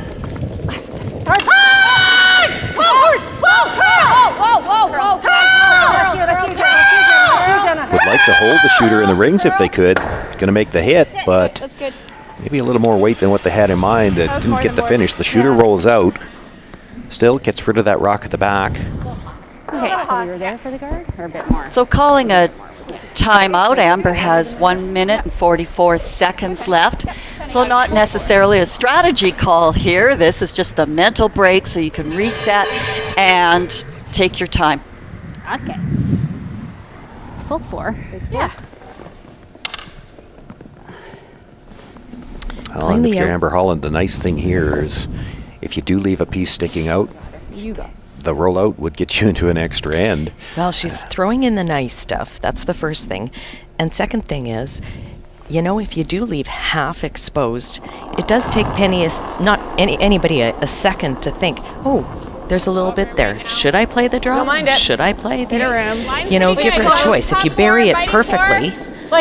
Would like to hold the shooter in the rings if they could. Going to make the hit, but That's good. maybe a little more weight than what they had in mind. That didn't get the finish. The shooter rolls out. Still gets rid of that rock at the back. Okay, so we were there for the guard, or a bit more? So calling a timeout. Amber has 1 minute and 44 seconds left. So not necessarily a strategy call here. This is just a mental break so you can reset and take your time. Okay. Full 4. Yeah. Well, and if you're Amber Holland, the nice thing here is if you do leave a piece sticking out, the rollout would get you into an extra end. Well, she's throwing in the nice stuff. That's the first thing. And second thing is, you know, if you do leave half exposed, it does take Penny, anybody a second to think, oh, there's a little bit there. Should I play the draw? Don't mind it. Should I play the... Interim. You know, give her a choice. If you bury it perfectly,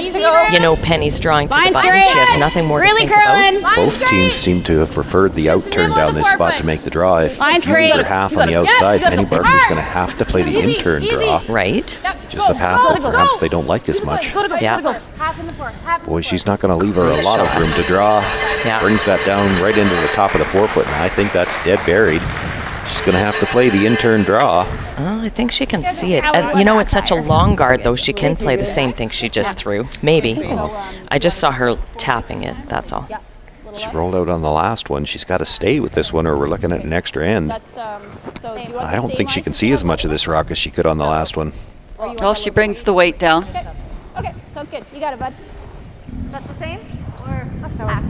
you know Penny's drawing to the button. She has nothing more to think about. Both teams seem to have preferred the out turn down this spot to make the draw. If you leave her half on the outside, Penny Barker's going to have to play the in-turn draw. Right. Just the path that perhaps they don't like as much. Yeah. Boy, she's not going to leave her a lot of room to draw. Yeah. Brings that down right into the top of the forefoot, and I think that's dead buried. She's going to have to play the in-turn draw. Oh, I think she can see it. And, you know, it's such a long guard, though. She can play the same thing she just threw. Maybe. I just saw her tapping it. That's all. She rolled out on the last one. She's got to stay with this one or we're looking at an extra end. I don't think she can see as much of this rock as she could on the last one. Well, she brings the weight down. Okay, sounds good. You got it, bud. That's the same? Or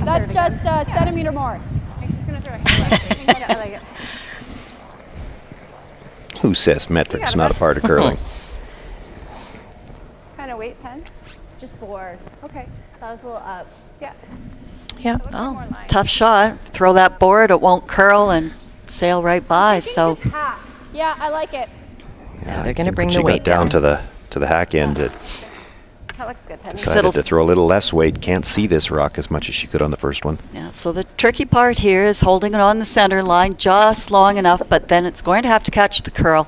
That's just a centimeter more. I'm just going to throw a hand. I like it. Who says metric's not a part of curling? Kind of weight pen? Just board. Okay. So I was a little up. Yeah. Yeah. Oh, tough shot. Throw that board, it won't curl and sail right by. So Yeah, I like it. Yeah, they're going to bring she the weight got down to the hack end. It That looks good. decided to throw a little less weight. Can't see this rock as much as she could on the first one. yeah, so the tricky part here is holding it on the center line just long enough, but then it's going to have to catch the curl.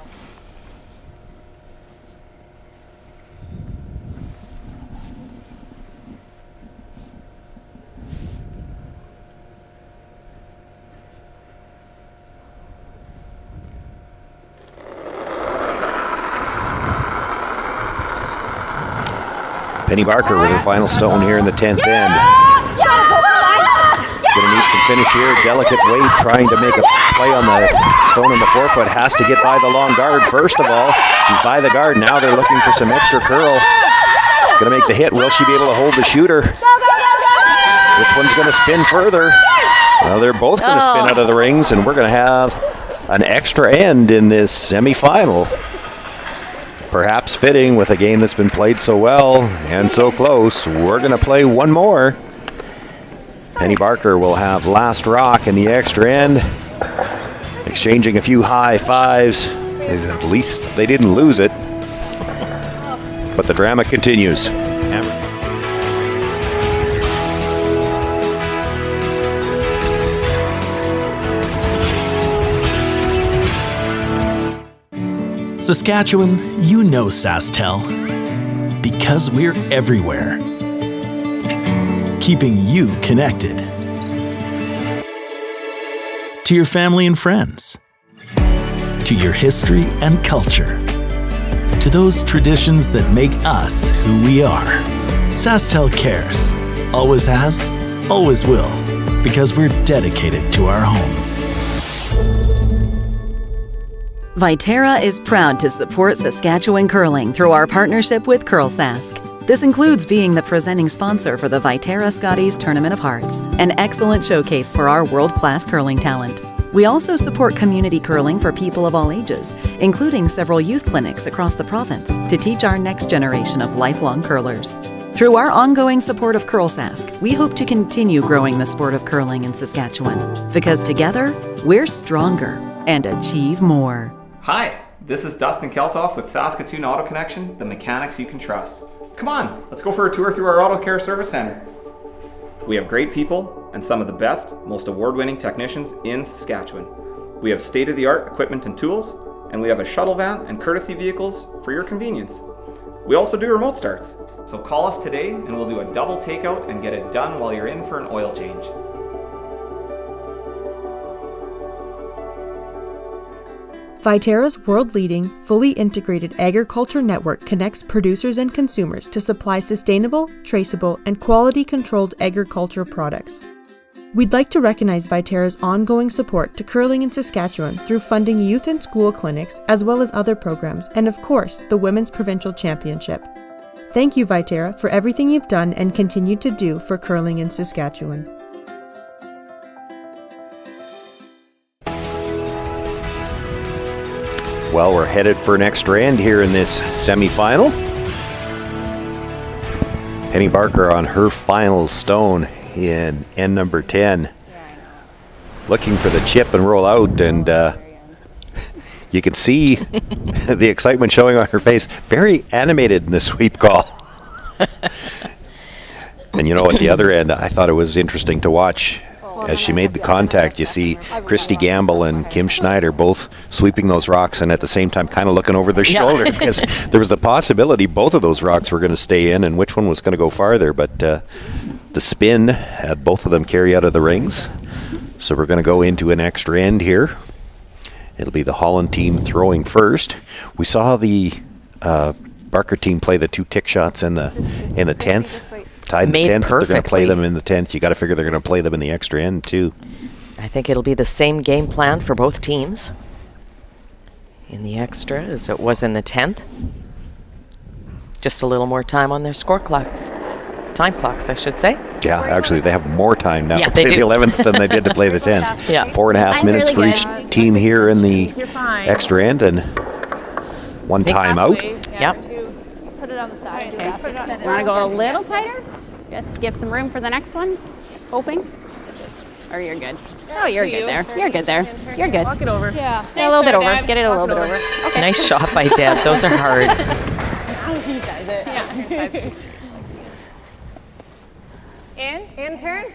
Penny Barker with her final stone here in the 10th end. Gonna need some finish here. Delicate weight trying to make a play on the stone in the forefoot. Has to get by the long guard first of all. She's by the guard. Now they're looking for some extra curl. Gonna make the hit. Will she be able to hold the shooter? Which one's gonna spin further? Well, they're both gonna spin out of the rings, and we're gonna have an extra end in this semifinal. Perhaps fitting with a game that's been played so well and so close. We're going to play one more. Penny Barker will have last rock in the extra end. Exchanging a few high fives. At least they didn't lose it. But the drama continues. Saskatchewan, you know SaskTel, because we're everywhere, keeping you connected to your family and friends, to your history and culture, to those traditions that make us who we are. SaskTel cares, always has, always will, because we're dedicated to our home. Viterra is proud to support Saskatchewan curling through our partnership with CurlSask. This includes being the presenting sponsor for the Viterra Scotties Tournament of Hearts, an excellent showcase for our world-class curling talent. We also support community curling for people of all ages, including several youth clinics across the province to teach our next generation of lifelong curlers. Through our ongoing support of CurlSask, we hope to continue growing the sport of curling in Saskatchewan, because together, we're stronger and achieve more. Hi, this is Dustin Keltoff with Saskatoon Auto Connection, the mechanics you can trust. Come on, let's go for a tour through our auto care service center. We have great people and some of the best, most award-winning technicians in Saskatchewan. We have state-of-the-art equipment and tools, and we have a shuttle van and courtesy vehicles for your convenience. We also do remote starts. So call us today and we'll do a double takeout and get it done while you're in for an oil change. Viterra's world-leading, fully integrated agriculture network connects producers and consumers to supply sustainable, traceable, and quality-controlled agricultural products. We'd like to recognize Viterra's ongoing support to curling in Saskatchewan through funding youth and school clinics, as well as other programs, and of course, the Women's Provincial Championship. Thank you, Viterra, for everything you've done and continue to do for curling in Saskatchewan. Well, we're headed for an extra end here in this semi-final. Penny Barker on her final stone in end number 10. Looking for the chip and roll out, and you can see the excitement showing on her face. Very animated in the sweep call. And you know, at the other end, I thought it was interesting to watch. As she made the contact, you see Christy Gamble and Kim Schneider both sweeping those rocks and at the same time kind of looking over their shoulder, because there was the possibility both of those rocks were going to stay in and which one was going to go farther. But the spin had both of them carry out of the rings. So we're going to go into an extra end here. It'll be the Holland team throwing first. We saw the Barker team play the 2 tick shots in the 10th. Tied in the 10th, they're going to play them in the 10th. You got to figure they're going to play them in the extra end too. I think it'll be the same game plan for both teams in the extra as it was in the 10th. Just a little more time on their score clocks. Time clocks, I should say. Yeah, actually, they have more time now Yeah, to play they the do. 11th than they did to play the 10th. Yeah. 4.5 minutes for each team here in the extra end, and one timeout. Yep. Just put it on the side. Okay. Want to go a little tighter? Just give some room for the next one. Hoping. Or you're good. Oh, you're good there. You're good there. You're good. Walk it over. Yeah. Yeah, a little bit over. Get it a little bit over. Okay. Nice shot by Deb. Those are hard. He does it. Yeah. In turn.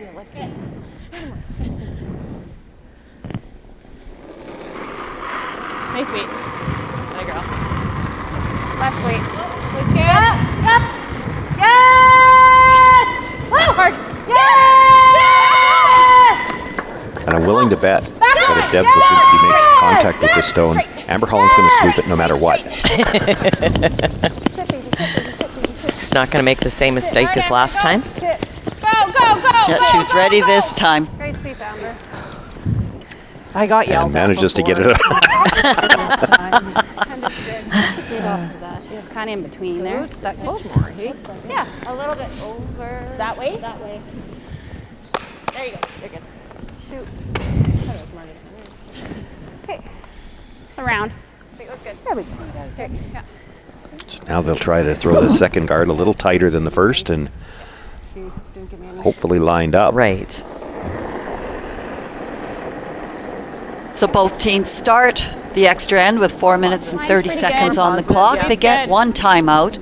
Nice weight. Good girl. Last weight. It's good. Yep. Yes! Woo! Hard. Yes! And I'm willing to bet that if Deb Blasinski makes contact with this stone, Amber Holland's going to sweep it no matter what. She's not going to make the same mistake as last time. Go, go, go! Yeah, she's ready this time. Great sweep, Amber. I got yelled And manages to get it Just a bit off of that. She was kind of in between there. Is that close? Yeah, a little bit over. That way? That way. There you go. You're good. Shoot. Okay. Around. I think it was good. There we go. Okay. Yeah. So now they'll try to throw the second guard a little tighter than the first and hopefully lined up. Right. So both teams start the extra end with 4 minutes and 30 seconds on the clock. Yeah, They get good. one timeout.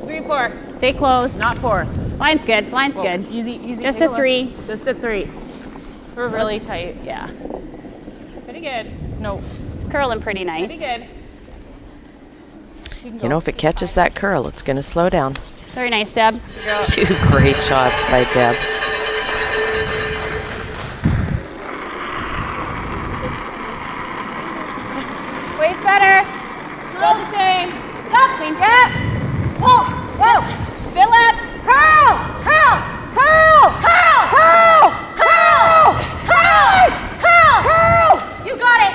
3, 4. Stay close. Not 4. Line's good. Line's good. Easy, easy. Just take a look. 3. Just a 3. We're really tight. Yeah. Pretty good. No. It's curling pretty nice. Pretty good. You know, if it catches that curl, it's going to slow down. Very nice, Deb. 2 great shots by Deb. Waist better. Still the same. Up. Clean. Yep. Whoa, whoa. Bit less. Curl. Curl. Curl. Curl. Curl. Curl. Curl. Curl. Curl. You got it.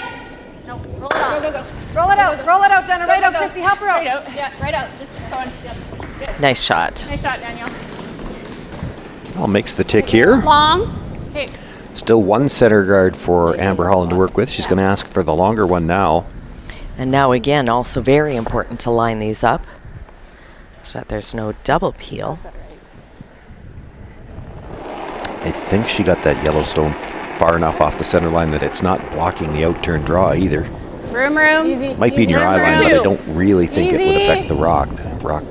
No, roll it out. Go, go, go. Roll it out. Roll it out, Jenna. Go, Right go, out, go. Christy. Help her out. Straight out. Yeah, right out. Just going. Nice shot. Nice shot, Danielle. Well, makes the tick here. Long. Okay. Still one center guard for Amber Holland to work with. She's going to ask for the longer one now. And now again, also very important to line these up so that there's no double peel. I think she got that Yellowstone far enough off the center line that it's not blocking the outturn draw either. Room, room. Easy. Might be in your eye line, but I don't really think it would Easy. affect the rock. The rock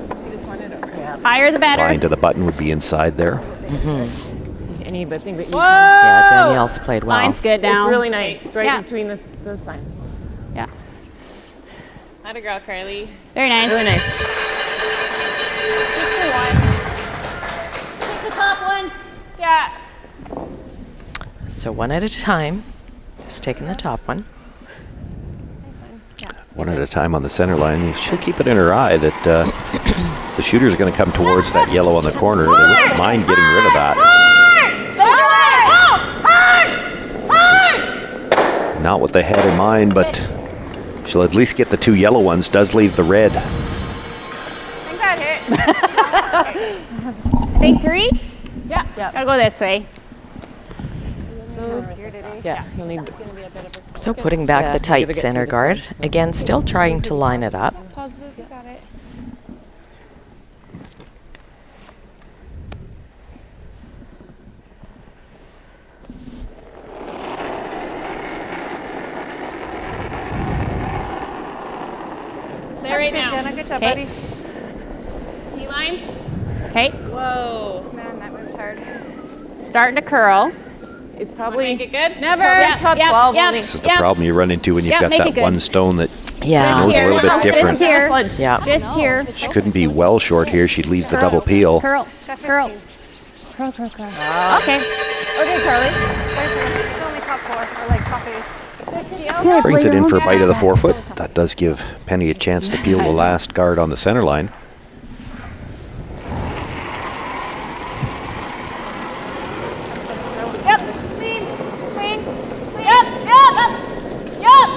Higher the better. line to the button would be inside there. And need, but think that you Yeah, Danielle's played well. Line's good now. It's really nice, right Yeah. between those signs. Yeah. Atta girl, Carly. Very nice. Really nice. Take the top one. Yeah. So one at a time. Just taking the top one. One at a time on the center line. She'll keep it in her eye that the shooter's going to come towards that yellow on the corner. They wouldn't mind getting rid of that. Not what they had in mind, but she'll at least get the 2 yellow ones. Does leave the red. I think that hit. I think 3. Yeah. Gotta go this way. Yeah, you'll need. So putting back the tight center guard. Again, still trying to line it up. Positive, you got it. There right now. Jenna, good job, buddy. T-line. Okay. Whoa. Man, that moves hard. Starting to curl. It's Wanna probably make it good? never Yeah, top yeah, 12 yeah. only. This is the problem you run into when you've got make it that good. one stone that Yeah. knows a little bit different. Just here. Yeah. Just here. She couldn't be well short here. She leaves the double peel. Curl. Curl. Curl, curl, curl. Okay. Okay, Carly. It's only top 4 or like top 8. Brings it in for a bite of the forefoot. That does give Penny a chance to peel the last guard on the center line. Yep. Clean. Clean. Clean. Yep.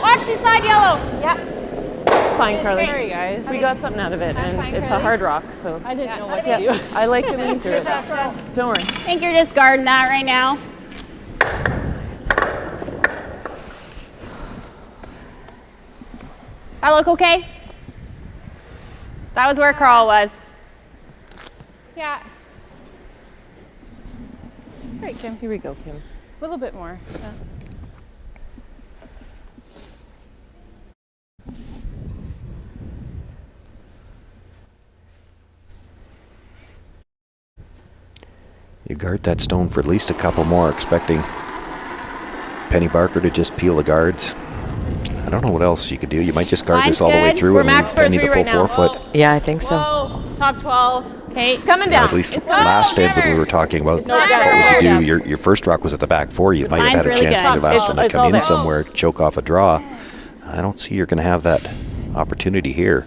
Watch the side yellow. Yep. It's fine, Carly. Sorry, guys. We got something out of it, and fine, it's a Carly. hard rock, so I didn't know what to do. I like to move through it. Don't worry. I think you're just guarding that right now. That look okay? That was where Carl was. Yeah. Great, Kim. Here we go, Kim. A little bit more. Yeah. You guard that stone for at least a couple more, expecting Penny Barker to just peel the guards. I don't know what else you could do. You might just guard this all the way through We're and leave max for Penny the 3 full right now. forefoot. Yeah, I think so. Whoa. Top 12. Okay. It's coming down. At least last end when we were talking about not what there. would you do, your first rock was at the back 4. You might have line's had a really chance good. for your last one to It's come all in there. somewhere, choke off a draw. I don't see you're going to have that opportunity here.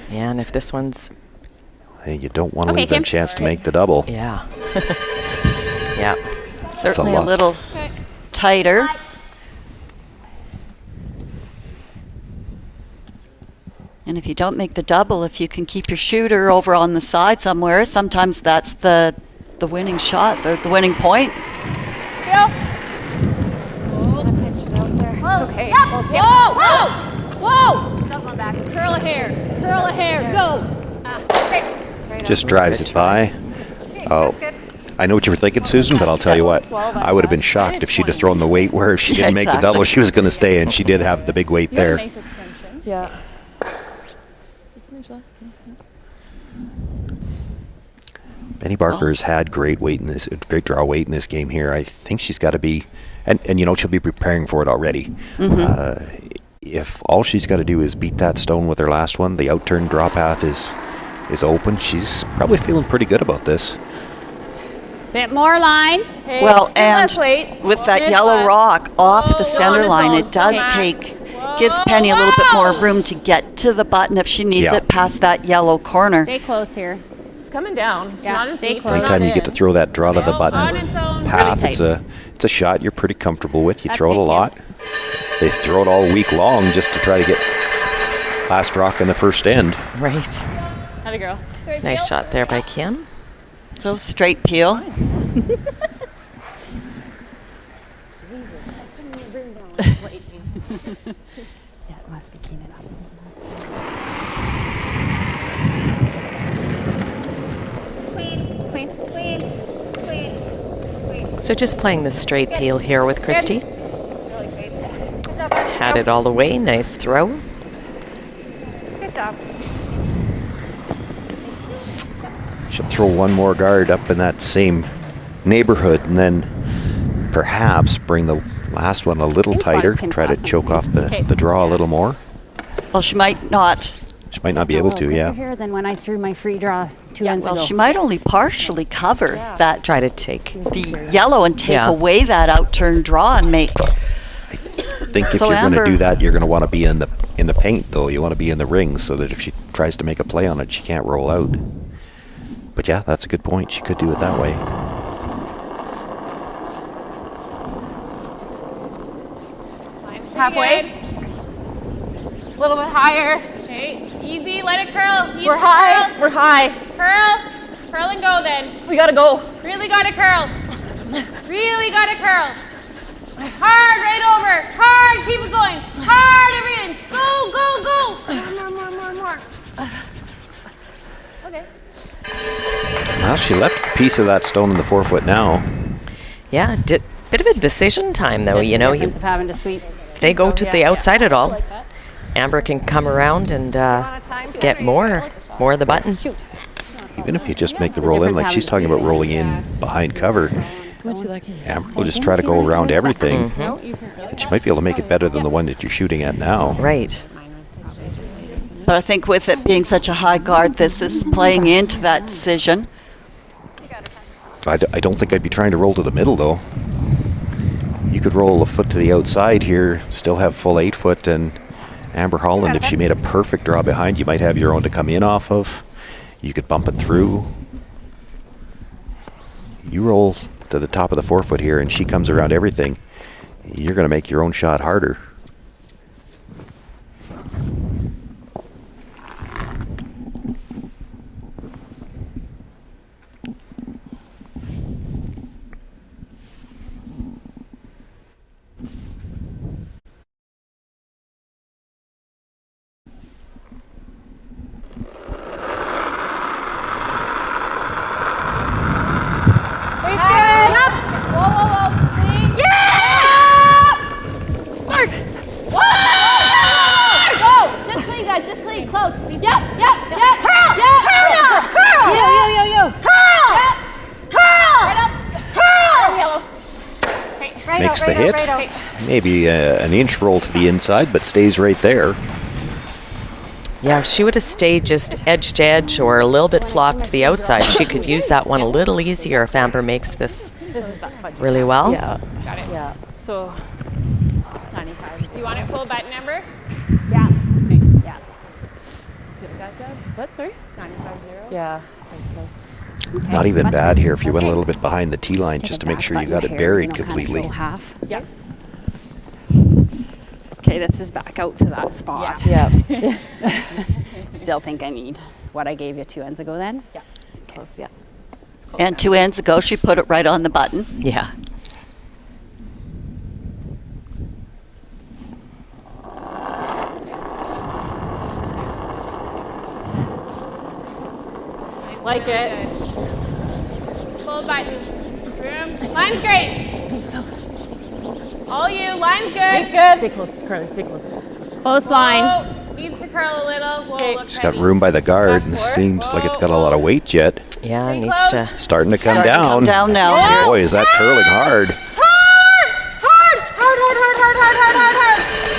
Yeah, and if this one's... Hey, you don't want to Okay, leave them Kim. chance to make the double. Yeah. Yeah. Certainly a lot. little tighter. And if you don't make the double, if you can keep your shooter over on the side somewhere, sometimes that's the winning shot, the winning point. Yep. It's okay. Whoa, whoa, whoa. Got my back. Curl a hair. Curl a hair. Go. Just drives it by. Oh, I know what you were thinking, Susan, but I'll tell you what. I would have been shocked if she'd have thrown the weight where if she didn't make the exactly. double, she was going to stay, and she did have the big weight there. Nice extension. Yeah. Penny Barker has had great draw weight in this game here. I think she's got to be, and she'll be preparing for it already. If all she's got to do is beat that stone with her last one, the outturn draw path is open. She's probably feeling pretty good about this. Bit more line. Okay. Well, Get and less weight. with that Miss yellow less. rock off the Whoa, center on line, its it does own. take, gives Penny a little bit more room to get to the button if she needs Yeah. it past that yellow corner. Stay close here. It's coming down. It's Yeah, not as stay deep. close. Anytime you get to throw that draw to the on button its own. path, Really it's a shot you're pretty comfortable with. You That's throw it a good, Kim. lot. They throw it all week long just to try to get last rock in the first end. Right. Atta girl. Nice shot there by Kim. So straight peel. Yeah, it must be keening up. Clean, clean, clean, clean. So just playing the straight peel here with Christy. Really clean. Good job. Had it all the way. Nice throw. Good job. She'll throw one more guard up in that same neighborhood, and then perhaps bring the last one a little tighter, try to choke off the draw a little more. Well, she might not. She might not be able to, yeah. Here than when I threw my free draw 2 ends ago. Well, she might only partially cover that. Try to take the yellow and take away that out-turn draw and make. I think if you're going to do that, you're going to want to be in the paint, though. You want to be in the ring so that if she tries to make a play on it, she can't roll out. But yeah, that's a good point. She could do it that way. Halfway. A little bit higher. Okay, easy, let it curl. We're high. Curl. We're high. Curl and go then. We gotta go. Really gotta curl. Really gotta curl. Hard, right over. Hard, keep it going. Hard, every inch. Go, go, go. More. Okay. Well, she left a piece of that stone in the 4-foot now. Yeah, bit of a decision time, though. That's You the know, difference of having to sweep. if they go to the outside at all, Amber can come around and get more of the button. Even if you just make the roll in, like she's talking about rolling in behind cover, Amber will just try to go around everything. And she might be able to make it better than the one that you're shooting at now. Right. But I think with it being such a high guard, this is playing into that decision. I don't think I'd be trying to roll to the middle, though. You could roll a foot to the outside here, still have full 8-foot, and Amber Holland, if she made a perfect draw behind, you might have your own to come in off of. You could bump it through. You roll to the top of the 4-foot here, and she comes around everything. You're going to make your own shot harder. Makes the hit. Maybe an inch roll to the inside, but stays right there. Yeah, if she would have stayed just edge to edge or a little bit flopped to the outside, she could use that one a little easier if Amber makes this really well. Yeah. Got it. Yeah. So 95. You want it full button, Amber? Yeah. Okay. Yeah. Did it got good? What, sorry? 95-0? Yeah, I think so. Okay. Not even bad here if you went a little bit behind the tee line just to make sure you got it buried completely. Half. Yep. Okay, this is back out to that spot. Yeah. Still think I need what I gave you 2 ends ago then? Yeah. Close, yeah. And 2 ends ago, she put it right on the button. Yeah. Like it. Full button. Room. Line's great. I think so. All you. Line's good. It's good. Stay close, Carly, stay close. Close line. Oh, needs to curl a little. Whoa, look She's got room by the guard, and this seems like it's got a lot of weight yet. Yeah, it needs to. Starting to come down. Come down now. Oh, boy, is that curling hard. Hard.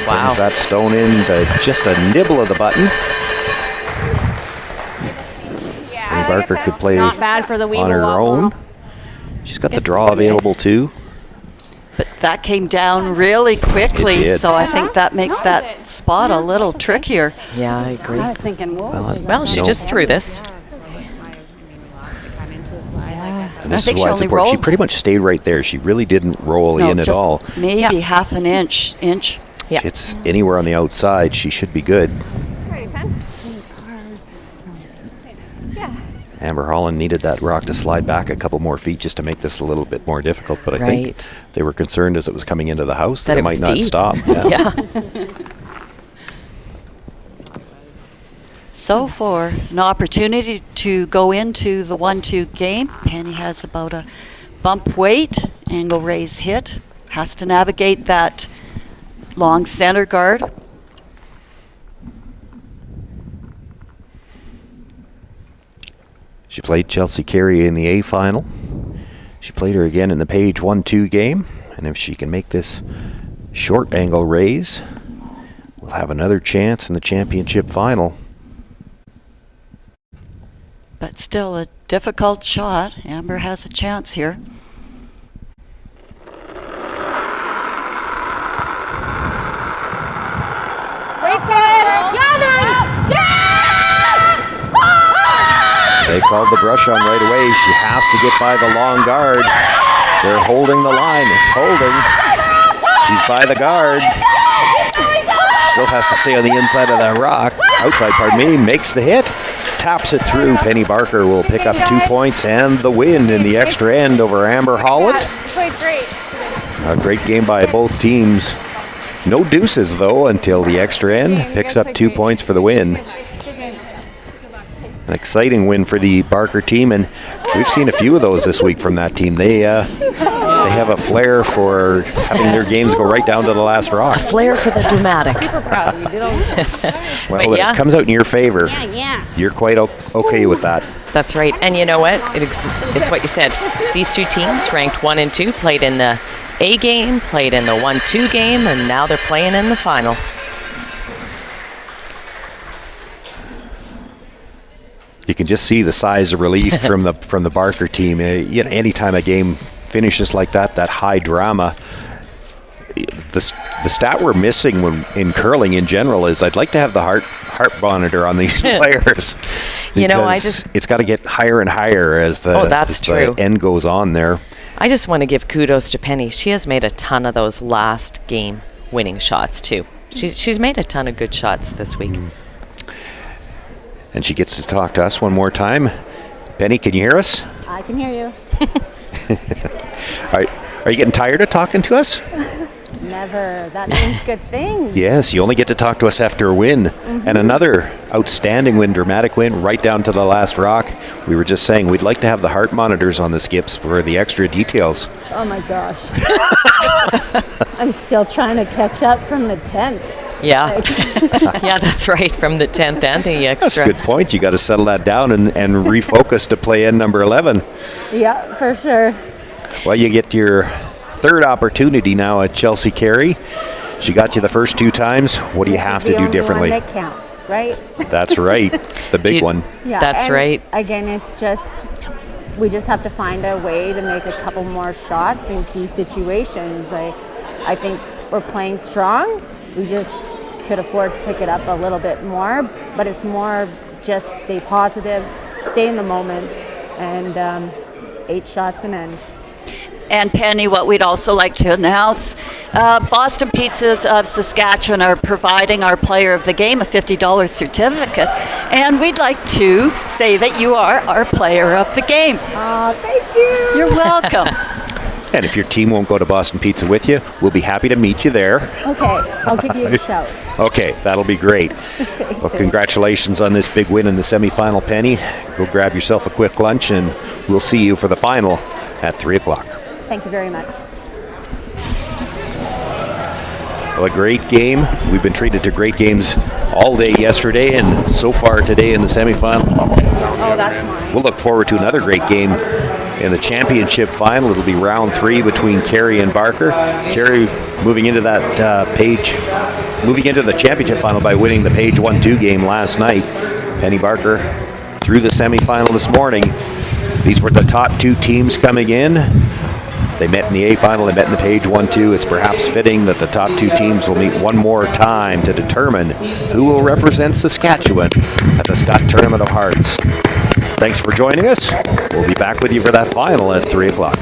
Wow. Brings that stone in to just a nibble of the button. Penny Barker could play Not bad for the on her own. She's got the draw available too. But that came down really quickly, It did. so I think that makes that spot a little trickier. Yeah, I agree. I was thinking, whoa. Well, she just threw this. And this I is think why she it's only important. She rolled- pretty much stayed right there. She really didn't roll No, in at just all. Maybe half an inch. Yeah. If it's anywhere on the outside, she should be good. Amber Holland needed that rock to slide back a couple more feet just to make this a little bit more difficult, but I think Right. they were concerned as it was coming into the house That that it it might was not deep. stop. Yeah. So for an opportunity to go into the 1-2 game, Penny has about a bump weight, angle raise hit, has to navigate that long center guard. She played Chelsea Carey in the A final. She played her again in the Page 1-2 game, and if she can make this short angle raise, we'll have another chance in the championship final. But still a difficult shot. Amber has a chance here. They called the brush on right away. She has to get by the long guard. They're holding the line. It's holding. She's by the guard. Still has to stay on the inside of that rock. Outside, pardon me. Makes the hit. Taps it through. Penny Barker will pick up 2 points and the win in the extra end over Amber Holland. A great game by both teams. No deuces, though, until the extra end. Picks up 2 points for the win. An exciting win for the Barker team, and we've seen a few of those this week from that team. They have a flair for having their games go right down to the last rock. A flair for the dramatic. Well, it comes out in your favor. You're quite okay with that. That's right. And you know what? It's what you said. These two teams, ranked 1 and 2, played in the A game, played in the 1-2 game, and now they're playing in the final. You can just see the sighs of relief from the Barker team. Anytime a game finishes like that high drama, the stat we're missing in curling in general is I'd like to have the heart monitor on these players. You know, it's got to get higher and higher as the end goes on there. I just want to give kudos to Penny. She has made a ton of those last game winning shots too. She's made a ton of good shots this week. And she gets to talk to us one more time. Penny, can you hear us? I can hear you. Are you getting tired of talking to us? Never. That means good things. Yes, you only get to talk to us after a win. Mm-hmm. And another outstanding win, dramatic win, right down to the last rock. We were just saying we'd like to have the heart monitors on the skips for the extra details. Oh my gosh. I'm still trying to catch up from the 10th. Yeah. Yeah, that's right, from the 10th and the extra. That's a good point. You got to settle that down and refocus to play in number 11. Yeah, for sure. Well, you get your third opportunity now at Chelsea Carey. She got you the first 2 times. What do you have to do differently? That counts, right? That's right. It's the big one. Yeah, that's right. Again, it's just we just have to find a way to make a couple more shots in key situations. I think we're playing strong. We just could afford to pick it up a little bit more, but it's more just stay positive, stay in the moment, and 8 shots and end. And Penny, what we'd also like to announce, Boston Pizzas of Saskatchewan are providing our player of the game a $50 certificate. And we'd like to say that you are our player of the game. Thank you. You're welcome. And if your team won't go to Boston Pizza with you, we'll be happy to meet you there. Okay, I'll give you a shout. Okay, that'll be great. Well, congratulations on this big win in the semifinal, Penny. Go grab yourself a quick lunch, and we'll see you for the final at 3 o'clock. Thank you very much. Well, a great game. We've been treated to great games all day yesterday and so far today in the semifinal. Oh, that's mine. We'll look forward to another great game in the championship final. It'll be round 3 between Carey and Barker. Carey moving into that moving into the championship final by winning the Page 1-2 game last night. Penny Barker through the semifinal this morning. These were the top 2 teams coming in. They met in the A final, they met in the Page 1-2. It's perhaps fitting that the top 2 teams will meet one more time to determine who will represent Saskatchewan at the Scott Tournament of Hearts. Thanks for joining us. We'll be back with you for that final at 3 o'clock.